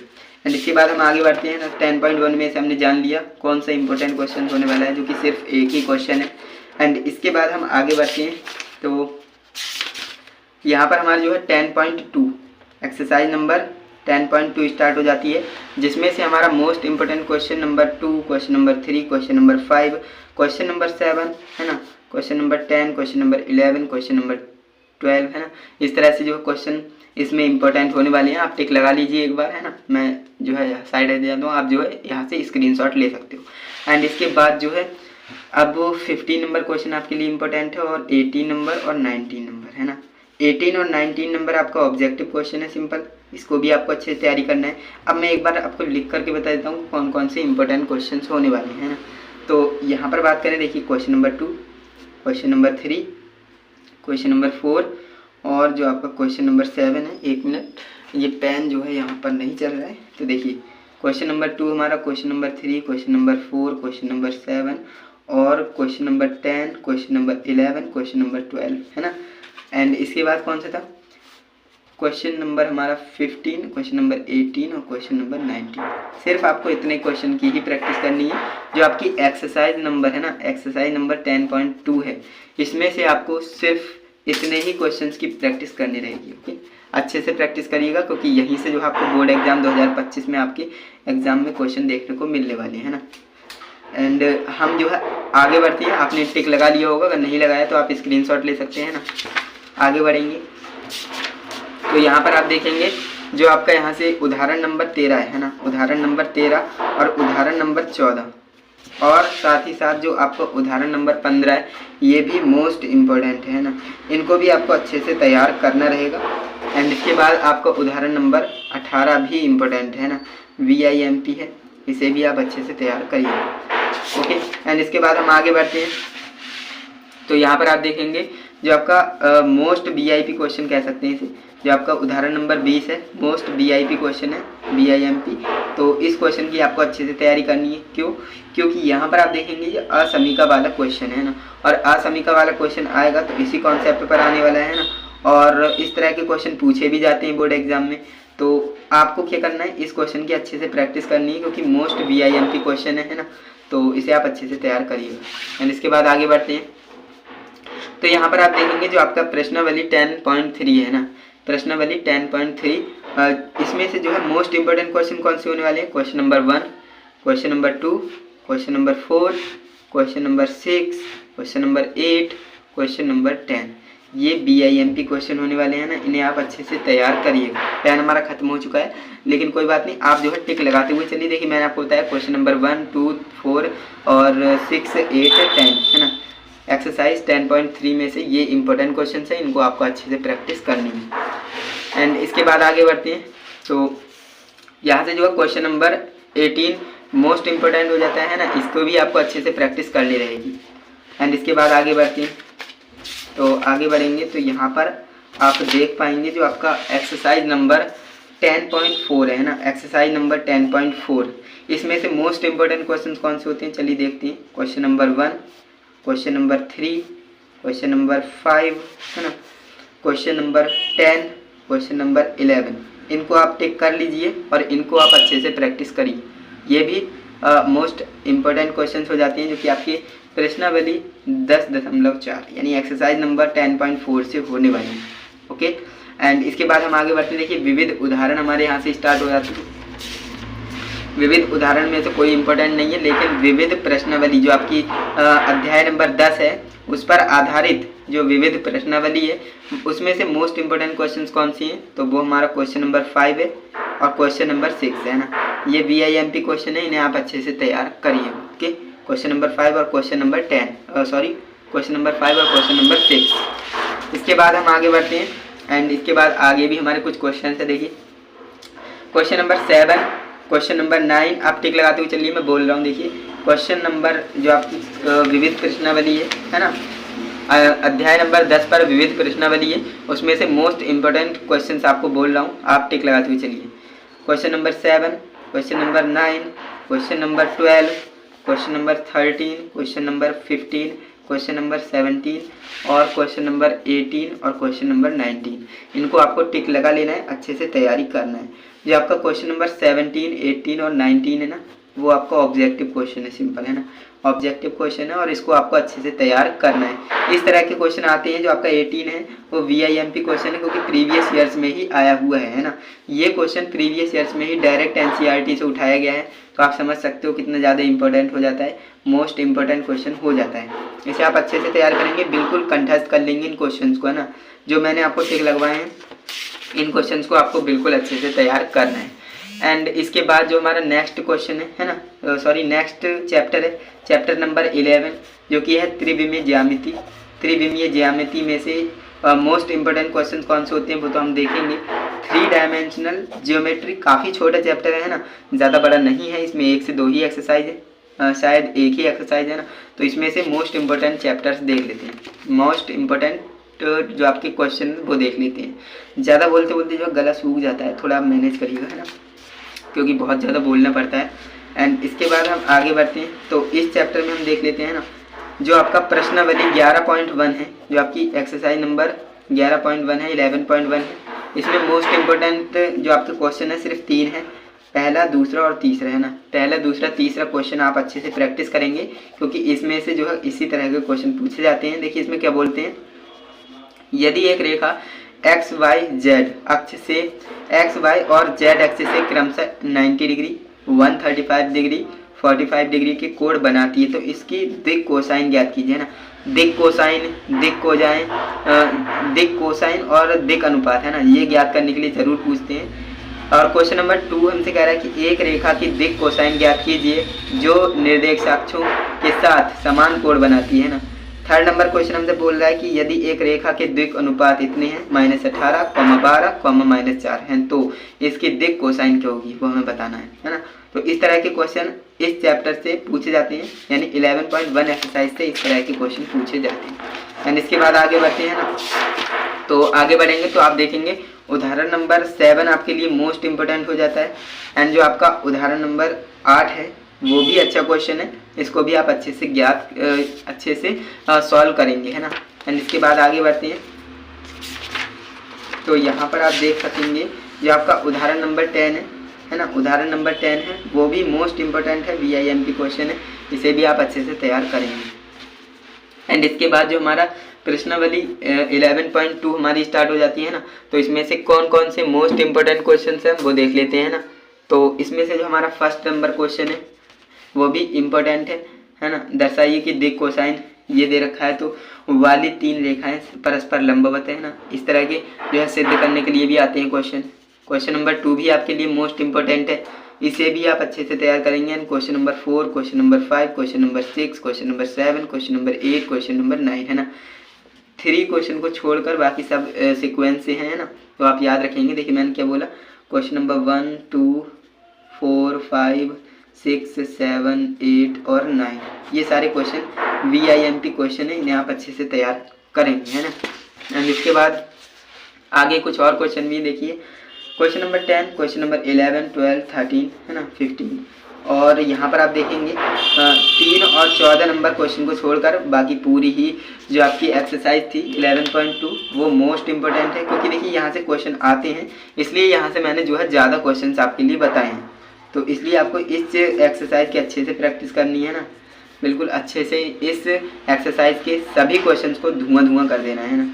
एंड इसके बाद हम आगे बढ़ते हैं ना। 10.1 में से हमने जान लिया कौन सा इंपॉर्टेंट क्वेश्चन होने वाला है, जो कि सिर्फ एक ही क्वेश्चन है। एंड इसके बाद हम आगे बढ़ते हैं, तो यहाँ पर हमारा जो है 10.2 एक्सरसाइज नंबर 10.2 स्टार्ट हो जाती है, जिसमें से हमारा most important question number 2, question number 3, question number 5, question number 7, है ना, question number 10, question number 11, question number 12, है ना। इस तरह से जो क्वेश्चन इसमें इंपॉर्टेंट होने वाले हैं। आप टिक लगा लीजिए एक बार, है ना, मैं जो है साइड दे दूँ, आप जो है यहाँ से स्क्रीनशॉट ले सकते हो। एंड इसके बाद जो है अब 15 नंबर क्वेश्चन आपके लिए इंपॉर्टेंट है और 18 नंबर और 19 नंबर, है ना। 18 और 19 नंबर आपका ऑब्जेक्टिव क्वेश्चन है, सिंपल, इसको भी आपको अच्छे से तैयारी करना है। अब मैं एक बार आपको लिख करके बता देता हूँ कौन कौन से इंपॉर्टेंट क्वेश्चन होने वाले हैं ना। तो यहाँ पर बात करें, देखिए question number 2, question number 3, question number 4 और जो आपका क्वेश्चन नंबर 7 है। एक मिनट, ये पेन जो है यहाँ पर नहीं चल रहा है। तो देखिए क्वेश्चन नंबर 2 हमारा, question number 3, question number 4, question number 7 और question number 10, question number 11, question number 12, है ना। एंड इसके बाद कौन सा था, क्वेश्चन नंबर हमारा 15, क्वेश्चन नंबर 18 और क्वेश्चन नंबर 19। सिर्फ आपको इतने क्वेश्चन की ही प्रैक्टिस करनी है। जो आपकी एक्सरसाइज नंबर है ना, एक्सरसाइज नंबर 10.2 है, इसमें से आपको सिर्फ इतने ही क्वेश्चंस की प्रैक्टिस करनी रहेगी, ओके। अच्छे से प्रैक्टिस करिएगा, क्योंकि यहीं से जो आपको बोर्ड एग्जाम 2025 में आपके एग्जाम में क्वेश्चन देखने को मिलने वाले हैं ना। एंड हम जो है आगे बढ़ते हैं। आपने टिक लगा लिया होगा, अगर नहीं लगाया तो आप स्क्रीनशॉट ले सकते हैं ना। आगे बढ़ेंगे तो यहाँ पर आप देखेंगे जो आपका यहाँ से उदाहरण नंबर 13 है ना, उदाहरण नंबर 13 और उदाहरण नंबर 14 और साथ ही साथ जो आपका उदाहरण नंबर 15 है, ये भी मोस्ट इम्पोर्टेंट है ना। इनको भी आपको अच्छे से तैयार करना रहेगा। एंड इसके बाद आपका उदाहरण नंबर 18 भी इम्पोर्टेंट है ना, VIMP है, इसे भी आप अच्छे से तैयार करिए, ओके। एंड इसके बाद हम आगे बढ़ते हैं। तो यहाँ पर आप देखेंगे जो आपका मोस्ट VIP क्वेश्चन कह सकते हैं इसे, जो आपका उदाहरण नंबर 20 है, मोस्ट VIP क्वेश्चन है, VIMP। तो इस क्वेश्चन की आपको अच्छे से तैयारी करनी है। क्यों? क्योंकि यहाँ पर आप देखेंगे ये असमीका वाला क्वेश्चन है ना, और असमीका वाला क्वेश्चन आएगा तो इसी कॉन्सेप्ट पर आने वाला है ना। और इस तरह के क्वेश्चन पूछे भी जाते हैं बोर्ड एग्जाम में। तो आपको क्या करना है, इस क्वेश्चन की अच्छे से प्रैक्टिस करनी है, क्योंकि मोस्ट VIMP क्वेश्चन है ना। तो इसे आप अच्छे से तैयार करिएगा। एंड इसके बाद आगे बढ़ते हैं। तो यहाँ पर आप देखेंगे जो आपका प्रश्नावली 10.3 है ना, प्रश्नावली 10.3, इसमें से जो है मोस्ट इंपॉर्टेंट क्वेश्चन कौन से होने वाले हैं, question number 1, question number 2, question number 4, question number 6, question number 8, question number 10। ये VIMP क्वेश्चन होने वाले हैं ना, इन्हें आप अच्छे से तैयार करिएगा। पेन हमारा खत्म हो चुका है, लेकिन कोई बात नहीं, आप जो है टिक लगाते हुए चलिए। देखिए मैंने आपको बताया क्वेश्चन नंबर 1, 2, 4 और 6, 8, 10 है ना। एक्सरसाइज 10.3 में से ये इंपॉर्टेंट क्वेश्चन है, इनको आपको अच्छे से प्रैक्टिस करनी है। एंड इसके बाद आगे बढ़ते हैं। तो यहाँ से जो है क्वेश्चन नंबर 18 मोस्ट इंपॉर्टेंट हो जाता है ना, इसको भी आपको अच्छे से प्रैक्टिस करनी रहेगी। एंड इसके बाद आगे बढ़ते हैं। तो आगे बढ़ेंगे तो यहाँ पर आप देख पाएंगे जो आपका एक्सरसाइज नंबर 10.4 है ना, एक्सरसाइज नंबर 10.4, इसमें से मोस्ट इंपॉर्टेंट क्वेश्चन कौन से होते हैं चलिए देखते हैं। Question number 1, question number 3, question number 5 है ना, क्वेश्चन नंबर 10, क्वेश्चन नंबर 11, इनको आप टिक कर लीजिए और इनको आप अच्छे से प्रैक्टिस करिए। ये भी मोस्ट इम्पोर्टेंट क्वेश्चन हो जाती हैं जो कि आपकी प्रश्नावली 10.4 यानी एक्सरसाइज नंबर 10.4 से होने वाली है। ओके, एंड इसके बाद हम आगे बढ़ते हैं। देखिए विविध उदाहरण हमारे यहाँ से स्टार्ट हो जाती है। विविध उदाहरण में तो कोई इंपॉर्टेंट नहीं है, लेकिन विविध प्रश्नावली जो आपकी अध्याय नंबर 10 है उस पर आधारित जो विविध प्रश्नावली है उसमें से मोस्ट इंपोर्टेंट क्वेश्चंस कौन सी हैं, तो वो हमारा क्वेश्चन नंबर 5 है और क्वेश्चन नंबर 6 है ना। ये VIMP क्वेश्चन है, इन्हें आप अच्छे से तैयार करिए। ओके, क्वेश्चन नंबर 5 और question number 10 sorry question number 5 और क्वेश्चन नंबर 6। इसके बाद हम आगे बढ़ते हैं एंड इसके बाद आगे भी हमारे कुछ क्वेश्चन है। देखिए क्वेश्चन नंबर 7, क्वेश्चन नंबर 9, आप टिक लगाते हुए चलिए, मैं बोल रहा हूँ। देखिए क्वेश्चन नंबर जो आपकी विविध प्रश्नावली है ना, अध्याय नंबर 10 पर विविध प्रश्नावली है, उसमें से मोस्ट इम्पोर्टेंट क्वेश्चंस आपको बोल रहा हूँ, आप टिक लगाते हुए चलिए। Question number 7, question number 9, question number 12, question number 13, question number 15, question number 17 और क्वेश्चन नंबर 18 और क्वेश्चन नंबर 19, इनको आपको टिक लगा लेना है, अच्छे से तैयारी करना है। जो आपका क्वेश्चन नंबर 17, 18 और 19 है ना, वो आपका ऑब्जेक्टिव क्वेश्चन है, सिंपल है ना, ऑब्जेक्टिव क्वेश्चन है और इसको आपको अच्छे से तैयार करना है। इस तरह के क्वेश्चन आते हैं। जो आपका 18 है वो VIMP क्वेश्चन है, क्योंकि प्रीवियस ईयर्स में ही आया हुआ है ना। ये क्वेश्चन प्रीवियस ईयर्स में ही डायरेक्ट NCERT से उठाया गया है, तो आप समझ सकते हो कितना ज़्यादा इंपॉर्टेंट हो जाता है, मोस्ट इंपॉर्टेंट क्वेश्चन हो जाता है। इसे आप अच्छे से तैयार करेंगे, बिल्कुल कंठस्थ कर लेंगे इन क्वेश्चन को, है ना। जो मैंने आपको टिक लगवाए हैं इन क्वेश्चन को आपको बिल्कुल अच्छे से तैयार करना है। एंड इसके बाद जो हमारा नेक्स्ट क्वेश्चन है ना, सॉरी नेक्स्ट चैप्टर है, चैप्टर नंबर 11, जो कि है त्रिविमीय ज्यामिति। त्रिविमीय ज्यामिति में से मोस्ट इंपोर्टेंट क्वेश्चन कौन से होते हैं वो तो हम देखेंगे। 3 डायमेंशनल ज्योमेट्री काफ़ी छोटा चैप्टर है ना, ज़्यादा बड़ा नहीं है, इसमें 1 से 2 ही एक्सरसाइज है, शायद एक ही एक्सरसाइज है ना। तो इसमें से मोस्ट इंपोर्टेंट चैप्टर्स देख लेते हैं, मोस्ट इंपोर्टेंट जो आपके क्वेश्चन वो देख लेते हैं। ज़्यादा बोलते बोलते जो गला सूख जाता है, थोड़ा आप मैनेज करिएगा, है ना, क्योंकि बहुत ज़्यादा बोलना पड़ता है। एंड इसके बाद हम आगे बढ़ते हैं। तो इस चैप्टर में हम देख लेते हैं ना, जो आपका प्रश्नावली 11.1 है, जो आपकी एक्सरसाइज नंबर 11.1 है, 11.1 है। इसमें मोस्ट इम्पोर्टेंट जो आपके क्वेश्चन है सिर्फ 3 है, पहला, दूसरा और तीसरा, है ना। पहला, दूसरा, तीसरा क्वेश्चन आप अच्छे से प्रैक्टिस करेंगे, क्योंकि इसमें से जो है इसी तरह के क्वेश्चन पूछे जाते हैं। देखिए इसमें क्या बोलते हैं, यदि एक रेखा XYZ अक्ष से XY और Z अक्ष से क्रमशः 90 डिग्री, 135 डिग्री, 45 डिग्री के कोण बनाती है, तो इसकी दिक् कोसाइन ज्ञात कीजिए ना। दिक् कोसाइन, दिक् कोसाइन और दिक् अनुपात, है ना, ये ज्ञात करने के लिए जरूर पूछते हैं। और क्वेश्चन नंबर 2 हमसे कह रहा है कि एक रेखा की दिक् कोसाइन ज्ञात कीजिए जो निर्देशाक्षों के साथ समान कोण बनाती है ना। थर्ड नंबर क्वेश्चन हमसे बोल रहा है कि यदि एक रेखा के दिक् अनुपात इतने हैं -18, -12, -4 हैं, तो इसकी दिक् कोसाइन क्या होगी वो हमें बताना है ना। तो इस तरह के क्वेश्चन इस चैप्टर से पूछे जाते हैं, यानी 11.1 एक्सरसाइज से इस तरह के क्वेश्चन पूछे जाते हैं। एंड इसके बाद आगे बढ़ते हैं ना, तो आगे बढ़ेंगे तो आप देखेंगे उदाहरण नंबर 7 आपके लिए मोस्ट इम्पोर्टेंट हो जाता है। एंड जो आपका उदाहरण नंबर 8 है वो भी अच्छा क्वेश्चन है, इसको भी आप अच्छे से सॉल्व करेंगे, है ना। एंड इसके बाद आगे बढ़ते हैं। तो यहाँ पर आप देख सकेंगे जो आपका उदाहरण नंबर 10 है ना, उदाहरण नंबर 10 है, वो भी मोस्ट इम्पोर्टेंट है, VIMP क्वेश्चन है, इसे भी आप अच्छे से तैयार करेंगे। एंड इसके बाद जो हमारा प्रश्नावली 11.2 हमारी स्टार्ट हो जाती है ना, तो इसमें से कौन कौन से मोस्ट इम्पोर्टेंट क्वेश्चन हैं वो देख लेते हैं ना। तो इसमें से जो हमारा फर्स्ट नंबर क्वेश्चन है वो भी इम्पोर्टेंट है ना। दर्शाइए कि दिक् कोसाइन ये दे रखा है, तो वाली 3 रेखाएं परस्पर लंबवत है ना। इस तरह के जो है सिद्ध करने के लिए भी आते हैं क्वेश्चन। क्वेश्चन नंबर 2 भी आपके लिए मोस्ट इम्पोर्टेंट है, इसे भी आप अच्छे से तैयार करेंगे। And question number 4, question number 5, question number 6, question number 7, question number 8, question number 9, है ना। 3 क्वेश्चन को छोड़कर बाकी सब सीक्वेंस से हैं ना, तो आप याद रखेंगे। देखिए मैंने क्या बोला, क्वेश्चन नंबर 1, 2, 4, 5, 6, 7, 8 और 9, ये सारे क्वेश्चन VIMP क्वेश्चन है, इन्हें आप अच्छे से तैयार करेंगे, है ना। एंड इसके बाद आगे कुछ और क्वेश्चन भी देखिए। क्वेश्चन नंबर 10, क्वेश्चन नंबर 11, 12, 13, है ना, 15, और यहाँ पर आप देखेंगे 3 और 14 नंबर क्वेश्चन को छोड़कर बाकी पूरी ही जो आपकी एक्सरसाइज थी 11.2 वो मोस्ट इंपॉर्टेंट है, क्योंकि देखिए यहाँ से क्वेश्चन आते हैं, इसलिए यहाँ से मैंने जो है ज़्यादा क्वेश्चन आपके लिए बताए हैं। तो इसलिए आपको इस एक्सरसाइज की अच्छे से प्रैक्टिस करनी है ना, बिल्कुल अच्छे से इस एक्सरसाइज के सभी क्वेश्चन को धुआं कर देना है ना।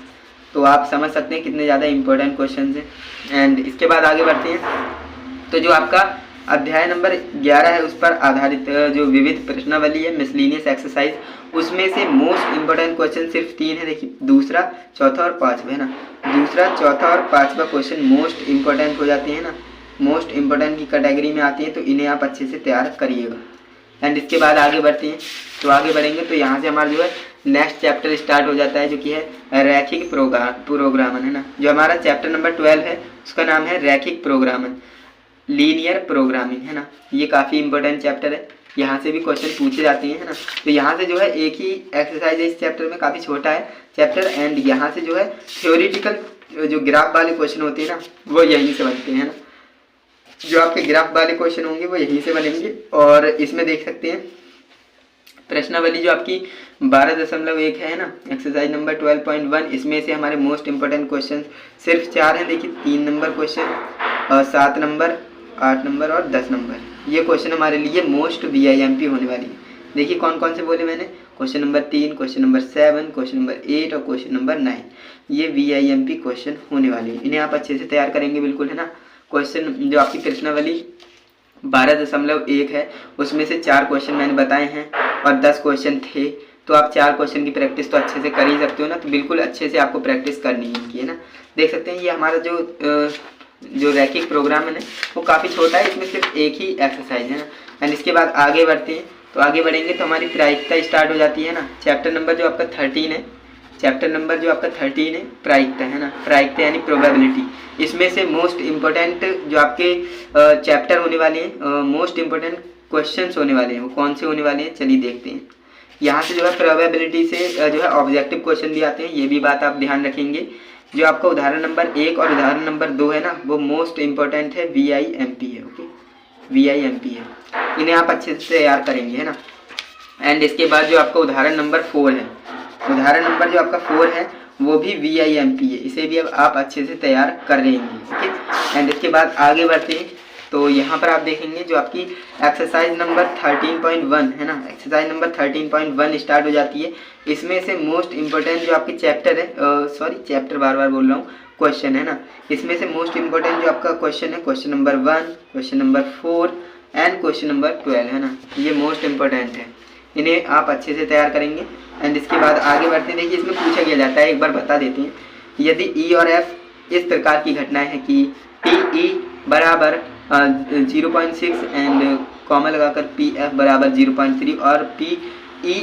तो आप समझ सकते हैं कितने ज़्यादा इंपॉर्टेंट क्वेश्चन हैं। एंड इसके बाद आगे बढ़ते हैं। तो जो आपका अध्याय नंबर 11 है उस पर आधारित जो विविध प्रश्नावली है मिसलिनियस एक्सरसाइज, उसमें से मोस्ट इंपॉर्टेंट क्वेश्चन सिर्फ 3 है। देखिए दूसरा, चौथा और पाँचवा है ना। दूसरा, चौथा और पाँचवा क्वेश्चन मोस्ट इंपॉर्टेंट हो जाते हैं ना, मोस्ट इंपॉर्टेंट की कैटेगरी में आती हैं, तो इन्हें आप अच्छे से तैयार करिएगा। एंड इसके बाद आगे बढ़ते हैं। तो आगे बढ़ेंगे तो यहाँ से हमारा जो है नेक्स्ट चैप्टर स्टार्ट हो जाता है, जो कि है रैखिक प्रोग्रामन है ना। जो हमारा चैप्टर नंबर 12 है उसका नाम है रैखिक प्रोग्रामन, लीनियर प्रोग्रामिंग है ना। ये काफ़ी इंपॉर्टेंट चैप्टर है, यहाँ से भी क्वेश्चन पूछे जाते हैं है ना। तो यहाँ से जो है एक ही एक्सरसाइज है इस चैप्टर में, काफ़ी छोटा है चैप्टर। एंड यहाँ से जो है थ्योरेटिकल जो ग्राफ वाले क्वेश्चन होते हैं ना वो यहीं से बनते हैं ना। जो आपके ग्राफ वाले क्वेश्चन होंगे वो यहीं से बनेंगे। और इसमें देख सकते हैं प्रश्नावली जो आपकी 12.1 है ना, एक्सरसाइज नंबर 12.1, इसमें से हमारे मोस्ट इंपॉर्टेंट क्वेश्चन सिर्फ 4 हैं। देखिए 3 नंबर क्वेश्चन, 7 नंबर, 8 नंबर और 10 नंबर, ये क्वेश्चन हमारे लिए मोस्ट VIMP होने वाली है। देखिए कौन कौन से बोले मैंने, question number 3, question number 7, question number 8 और क्वेश्चन नंबर 9, ये VIMP क्वेश्चन होने वाले हैं। इन्हें आप अच्छे से तैयार करेंगे बिल्कुल है ना। क्वेश्चन जो आपकी प्रश्नावली 12.1 है उसमें से 4 क्वेश्चन मैंने बताए हैं और 10 क्वेश्चन थे, तो आप 4 क्वेश्चन की प्रैक्टिस तो अच्छे से कर ही सकते हो ना। तो बिल्कुल अच्छे से आपको प्रैक्टिस करनी है ना। देख सकते हैं ये हमारा जो रैखिक प्रोग्राम है वो काफ़ी छोटा है, इसमें सिर्फ एक ही एक्सरसाइज है ना। एंड इसके बाद आगे बढ़ते हैं। तो आगे बढ़ेंगे तो हमारी प्रायिकता स्टार्ट हो जाती है ना। चैप्टर नंबर जो आपका 13 है, चैप्टर नंबर जो आपका 13 है प्रायिकता है ना, प्रायिकता यानी प्रोबेबिलिटी। इसमें से मोस्ट इम्पोर्टेंट जो आपके चैप्टर होने वाले हैं, मोस्ट इम्पोर्टेंट क्वेश्चंस होने वाले हैं, वो कौन से होने वाले हैं चलिए देखते हैं। यहाँ से जो है प्रोबेबिलिटी से जो है ऑब्जेक्टिव क्वेश्चन भी आते हैं, ये भी बात आप ध्यान रखेंगे। जो आपका उदाहरण नंबर 1 और उदाहरण नंबर 2 है ना वो मोस्ट इम्पोर्टेंट है, VIMP है। ओके, VIMP है, इन्हें आप अच्छे से तैयार करेंगे है ना। एंड इसके बाद जो आपका उदाहरण नंबर 4 है, उदाहरण नंबर जो आपका 4 है वो भी VIMP है, इसे भी अब आप अच्छे से तैयार कर लेंगे। ओके, एंड इसके बाद आगे बढ़ते हैं। तो यहाँ पर आप देखेंगे जो आपकी एक्सरसाइज नंबर 13.1 है ना, एक्सरसाइज नंबर 13.1 स्टार्ट हो जाती है। इसमें से मोस्ट इम्पोर्टेंट जो आपके चैप्टर है, सॉरी चैप्टर बार बार बोल रहा हूँ, क्वेश्चन है ना। इसमें से मोस्ट इम्पोर्टेंट जो आपका क्वेश्चन है question number 1, question number 4 and question number 12 है ना, ये मोस्ट इम्पोर्टेंट है, इन्हें आप अच्छे से तैयार करेंगे। एंड इसके बाद आगे बढ़ते हैं। देखिए इसमें पूछा गया जाता है, एक बार बता देते हैं। यदि E और F इस प्रकार की घटनाएं हैं कि PE बराबर 0.6 एंड कॉमा लगाकर PF बराबर 0.3 और PE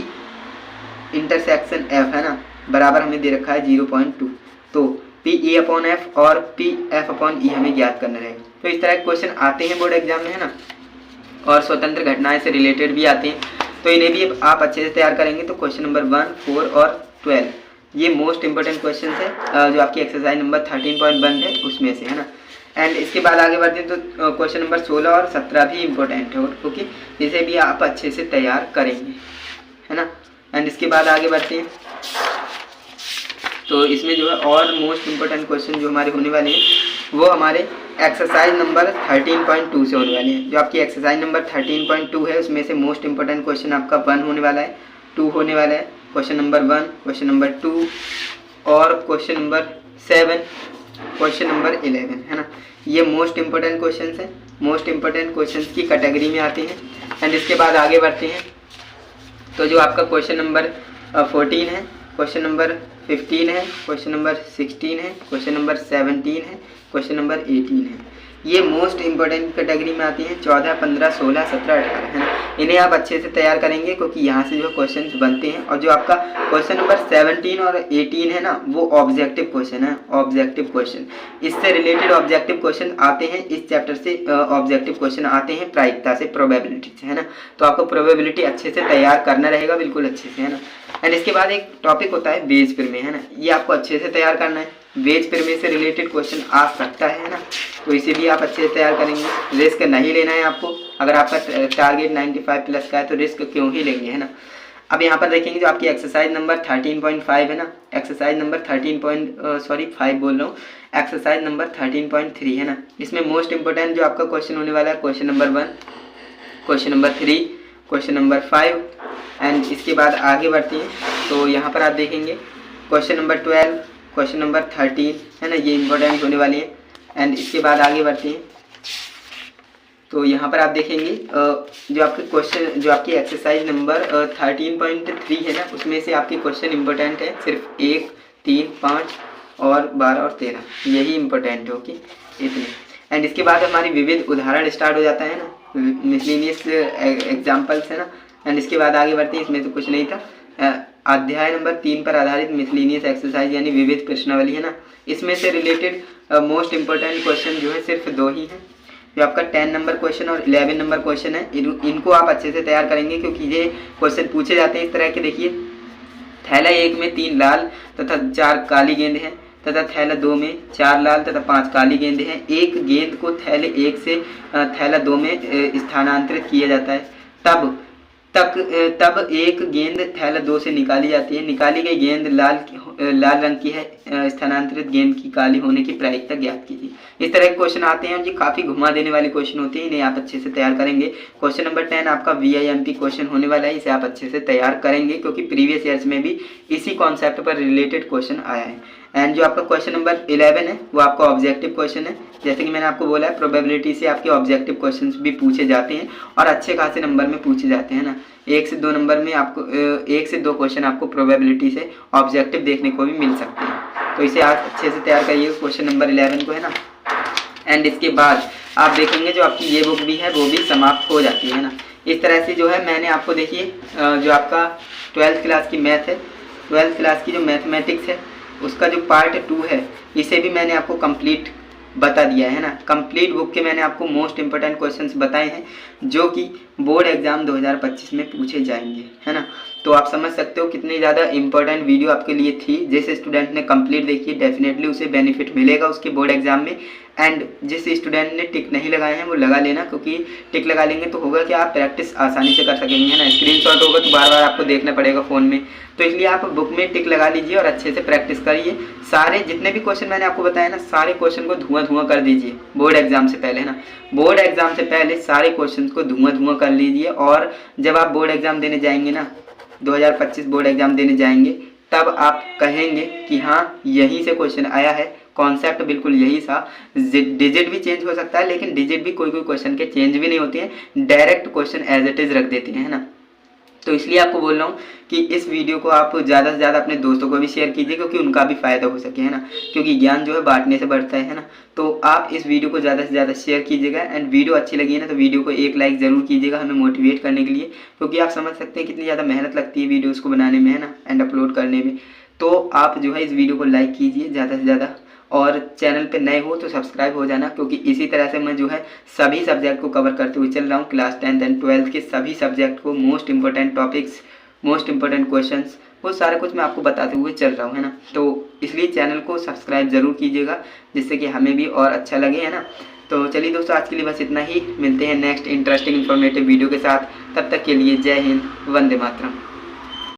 इंटरसेक्शन F है ना बराबर हमें दे रखा है 0.2, तो PE अपॉन F और PF अपॉन E हमें ज्ञात करना रहेगा। तो इस तरह के क्वेश्चन आते हैं बोर्ड एग्जाम में है ना, और स्वतंत्र घटनाएं से रिलेटेड भी आते हैं, तो इन्हें भी आप अच्छे से तैयार करेंगे। तो क्वेश्चन नंबर 1, 4 और 12 ये मोस्ट इंपॉर्टेंट क्वेश्चन है जो आपकी एक्सरसाइज नंबर 13.1 है उसमें से है ना। एंड इसके बाद आगे बढ़ते हैं तो क्वेश्चन नंबर 16 और 17 भी इंपॉर्टेंट है, ओके, इसे भी आप अच्छे से तैयार करेंगे है ना। एंड इसके बाद आगे बढ़ते हैं। तो इसमें जो है और मोस्ट इम्पोर्टेंट क्वेश्चन जो हमारे होने वाले हैं वो हमारे एक्सरसाइज नंबर 13.2 से होने वाले हैं। जो आपकी एक्सरसाइज नंबर 13.2 है उसमें से मोस्ट इम्पोर्टेंट क्वेश्चन आपका 1 होने वाला है, 2 होने वाला है, क्वेश्चन नंबर 1, क्वेश्चन नंबर 2 और क्वेश्चन नंबर 7, क्वेश्चन नंबर 11 है ना। ये मोस्ट इम्पोर्टेंट क्वेश्चन हैं, मोस्ट इम्पोर्टेंट क्वेश्चन की कैटेगरी में आते हैं। एंड इसके बाद आगे बढ़ते हैं। तो जो आपका क्वेश्चन नंबर 14 है, क्वेश्चन नंबर 15 है, क्वेश्चन नंबर 16 है, क्वेश्चन नंबर 17 है, क्वेश्चन नंबर 18 है, ये मोस्ट इंपॉर्टेंट कैटेगरी में आती हैं। 14, 15, 16, 17, 18 है ना, इन्हें आप अच्छे से तैयार करेंगे क्योंकि यहाँ से जो क्वेश्चन बनते हैं। और जो आपका क्वेश्चन नंबर 17 और 18 है ना वो ऑब्जेक्टिव क्वेश्चन है, ऑब्जेक्टिव क्वेश्चन, इससे रिलेटेड ऑब्जेक्टिव क्वेश्चन आते हैं, इस चैप्टर से ऑब्जेक्टिव क्वेश्चन आते हैं प्रायिकता से, प्रोबेबिलिटी से है ना। तो आपको प्रोबेबिलिटी अच्छे से तैयार करना रहेगा, बिल्कुल अच्छे से है ना। एंड इसके बाद एक टॉपिक होता है बेस प्रमेय है ना, ये आपको अच्छे से तैयार करना है। वेज प्रीमियम से रिलेटेड क्वेश्चन आ सकता है ना, तो इसे भी आप अच्छे से तैयार करेंगे। रिस्क नहीं लेना है आपको, अगर आपका टारगेट 95 प्लस का है तो रिस्क क्यों ही लेंगे, है ना। अब यहाँ पर देखेंगे जो आपकी एक्सरसाइज नंबर 13.5 है ना, एक्सरसाइज नंबर 5 बोल रहा हूँ, एक्सरसाइज नंबर 13.3 है ना। इसमें मोस्ट इंपोर्टेंट जो आपका क्वेश्चन होने वाला है question number 1, question number 3, question number 5 and इसके बाद आगे बढ़ते हैं। तो यहाँ पर आप देखेंगे क्वेश्चन नंबर 12, क्वेश्चन नंबर 13 है ना, ये इंपॉर्टेंट होने वाली है। एंड इसके बाद आगे बढ़ते हैं। तो यहाँ पर आप देखेंगे जो आपके क्वेश्चन, जो आपकी एक्सरसाइज नंबर 13.3 है ना, उसमें से आपके क्वेश्चन इंपॉर्टेंट है सिर्फ 1, 3, 5 और 12 और 13, यही इंपॉर्टेंट है। ओके, इतने। एंड इसके बाद हमारी विविध उदाहरण स्टार्ट हो जाता है ना, मिसलेनियस एग्जाम्पल्स है ना। एंड इसके बाद आगे बढ़ते हैं, इसमें तो कुछ नहीं था। अध्याय नंबर 3 पर आधारित मिसलेनियस एक्सरसाइज यानी विविध प्रश्नावली है ना, इसमें से रिलेटेड मोस्ट इंपॉर्टेंट क्वेश्चन जो है सिर्फ 2 ही हैं, जो आपका 10 नंबर क्वेश्चन और 11 नंबर क्वेश्चन है। इनको आप अच्छे से तैयार करेंगे क्योंकि ये क्वेश्चन पूछे जाते हैं इस तरह के। देखिए, थैला 1 में 3 लाल तथा 4 काली गेंद हैं तथा थैला 2 में 4 लाल तथा 5 काली गेंद हैं। एक गेंद को थैले 1 से थैला 2 में स्थानांतरित किया जाता है, तब एक गेंद थैला 2 से निकाली जाती है। निकाली गई गेंद लाल रंग की है, स्थानांतरित गेंद की काली होने की प्रायिकता ज्ञात कीजिए। इस तरह के क्वेश्चन आते हैं और ये काफ़ी घुमा देने वाले क्वेश्चन होते हैं, इन्हें आप अच्छे से तैयार करेंगे। क्वेश्चन नंबर 10 आपका VIMP क्वेश्चन होने वाला है, इसे आप अच्छे से तैयार करेंगे क्योंकि प्रीवियस ईयर्स में भी इसी कॉन्सेप्ट पर रिलेटेड क्वेश्चन आया है। एंड जो आपका क्वेश्चन नंबर 11 है वो आपका ऑब्जेक्टिव क्वेश्चन है। जैसे कि मैंने आपको बोला है, प्रोबेबिलिटी से आपके ऑब्जेक्टिव क्वेश्चंस भी पूछे जाते हैं और अच्छे खासे नंबर में पूछे जाते हैं ना। 1 से 2 नंबर में आपको 1 से 2 क्वेश्चन आपको प्रोबेबिलिटी से ऑब्जेक्टिव देखने को भी मिल सकते हैं, तो इसे आप अच्छे से तैयार करिए क्वेश्चन नंबर 11 को, है ना। एंड इसके बाद आप देखेंगे जो आपकी ये बुक भी है वो भी समाप्त हो जाती है ना। इस तरह से जो है मैंने आपको, देखिए जो आपका 12th क्लास की मैथ है, 12th क्लास की जो मैथमेटिक्स है उसका जो पार्ट 2 है इसे भी मैंने आपको कंप्लीट बता दिया है ना। कंप्लीट बुक के मैंने आपको मोस्ट इंपोर्टेंट क्वेश्चंस बताए हैं जो कि बोर्ड एग्जाम 2025 में पूछे जाएंगे, है ना। तो आप समझ सकते हो कितनी ज़्यादा इंपॉर्टेंट वीडियो आपके लिए थी। जिस स्टूडेंट ने कंप्लीट देखी है डेफिनेटली उसे बेनिफिट मिलेगा उसके बोर्ड एग्जाम में। एंड जिस स्टूडेंट ने टिक नहीं लगाए हैं वो लगा लेना, क्योंकि टिक लगा लेंगे तो होगा कि आप प्रैक्टिस आसानी से कर सकेंगे, है ना। स्क्रीनशॉट होगा तो बार बार आपको देखना पड़ेगा फ़ोन में, तो इसलिए आप बुक में टिक लगा लीजिए और अच्छे से प्रैक्टिस करिए। सारे जितने भी क्वेश्चन मैंने आपको बताया ना, सारे क्वेश्चन को धुआं कर दीजिए बोर्ड एग्जाम से पहले, है ना। बोर्ड एग्जाम से पहले सारे क्वेश्चन को धुआं कर लीजिए और जब आप बोर्ड एग्जाम देने जाएंगे ना, 2025 बोर्ड एग्जाम देने जाएंगे, तब आप कहेंगे कि हाँ यहीं से क्वेश्चन आया है, कॉन्सेप्ट बिल्कुल यही था। डिजिट भी चेंज हो सकता है लेकिन डिजिट भी कोई क्वेश्चन के चेंज भी नहीं होते हैं, direct question as it is रख देते हैं, है ना। तो इसलिए आपको बोल रहा हूँ कि इस वीडियो को आप ज़्यादा से ज़्यादा अपने दोस्तों को भी शेयर कीजिए क्योंकि उनका भी फ़ायदा हो सके, है ना। क्योंकि ज्ञान जो है बांटने से बढ़ता है ना। तो आप इस वीडियो को ज़्यादा से ज़्यादा शेयर कीजिएगा। एंड वीडियो अच्छी लगी है ना तो वीडियो को 1 लाइक ज़रूर कीजिएगा हमें मोटिवेट करने के लिए, क्योंकि आप समझ सकते हैं कितनी ज़्यादा मेहनत लगती है वीडियोज़ को बनाने में, है ना, एंड अपलोड करने में। तो आप जो है इस वीडियो को लाइक कीजिए ज़्यादा से ज़्यादा, और चैनल पे नए हो तो सब्सक्राइब हो जाना, क्योंकि इसी तरह से मैं जो है सभी सब्जेक्ट को कवर करते हुए चल रहा हूँ। क्लास 10th एंड 12th के सभी सब्जेक्ट को, most important topics, most important questions, वो सारा कुछ मैं आपको बताते हुए चल रहा हूँ, है ना। तो इसलिए चैनल को सब्सक्राइब ज़रूर कीजिएगा जिससे कि हमें भी और अच्छा लगे, है ना। तो चलिए दोस्तों, आज के लिए बस इतना ही। मिलते हैं नेक्स्ट इंटरेस्टिंग इन्फॉर्मेटिव वीडियो के साथ। तब तक के लिए जय हिंद, वंदे मातरम।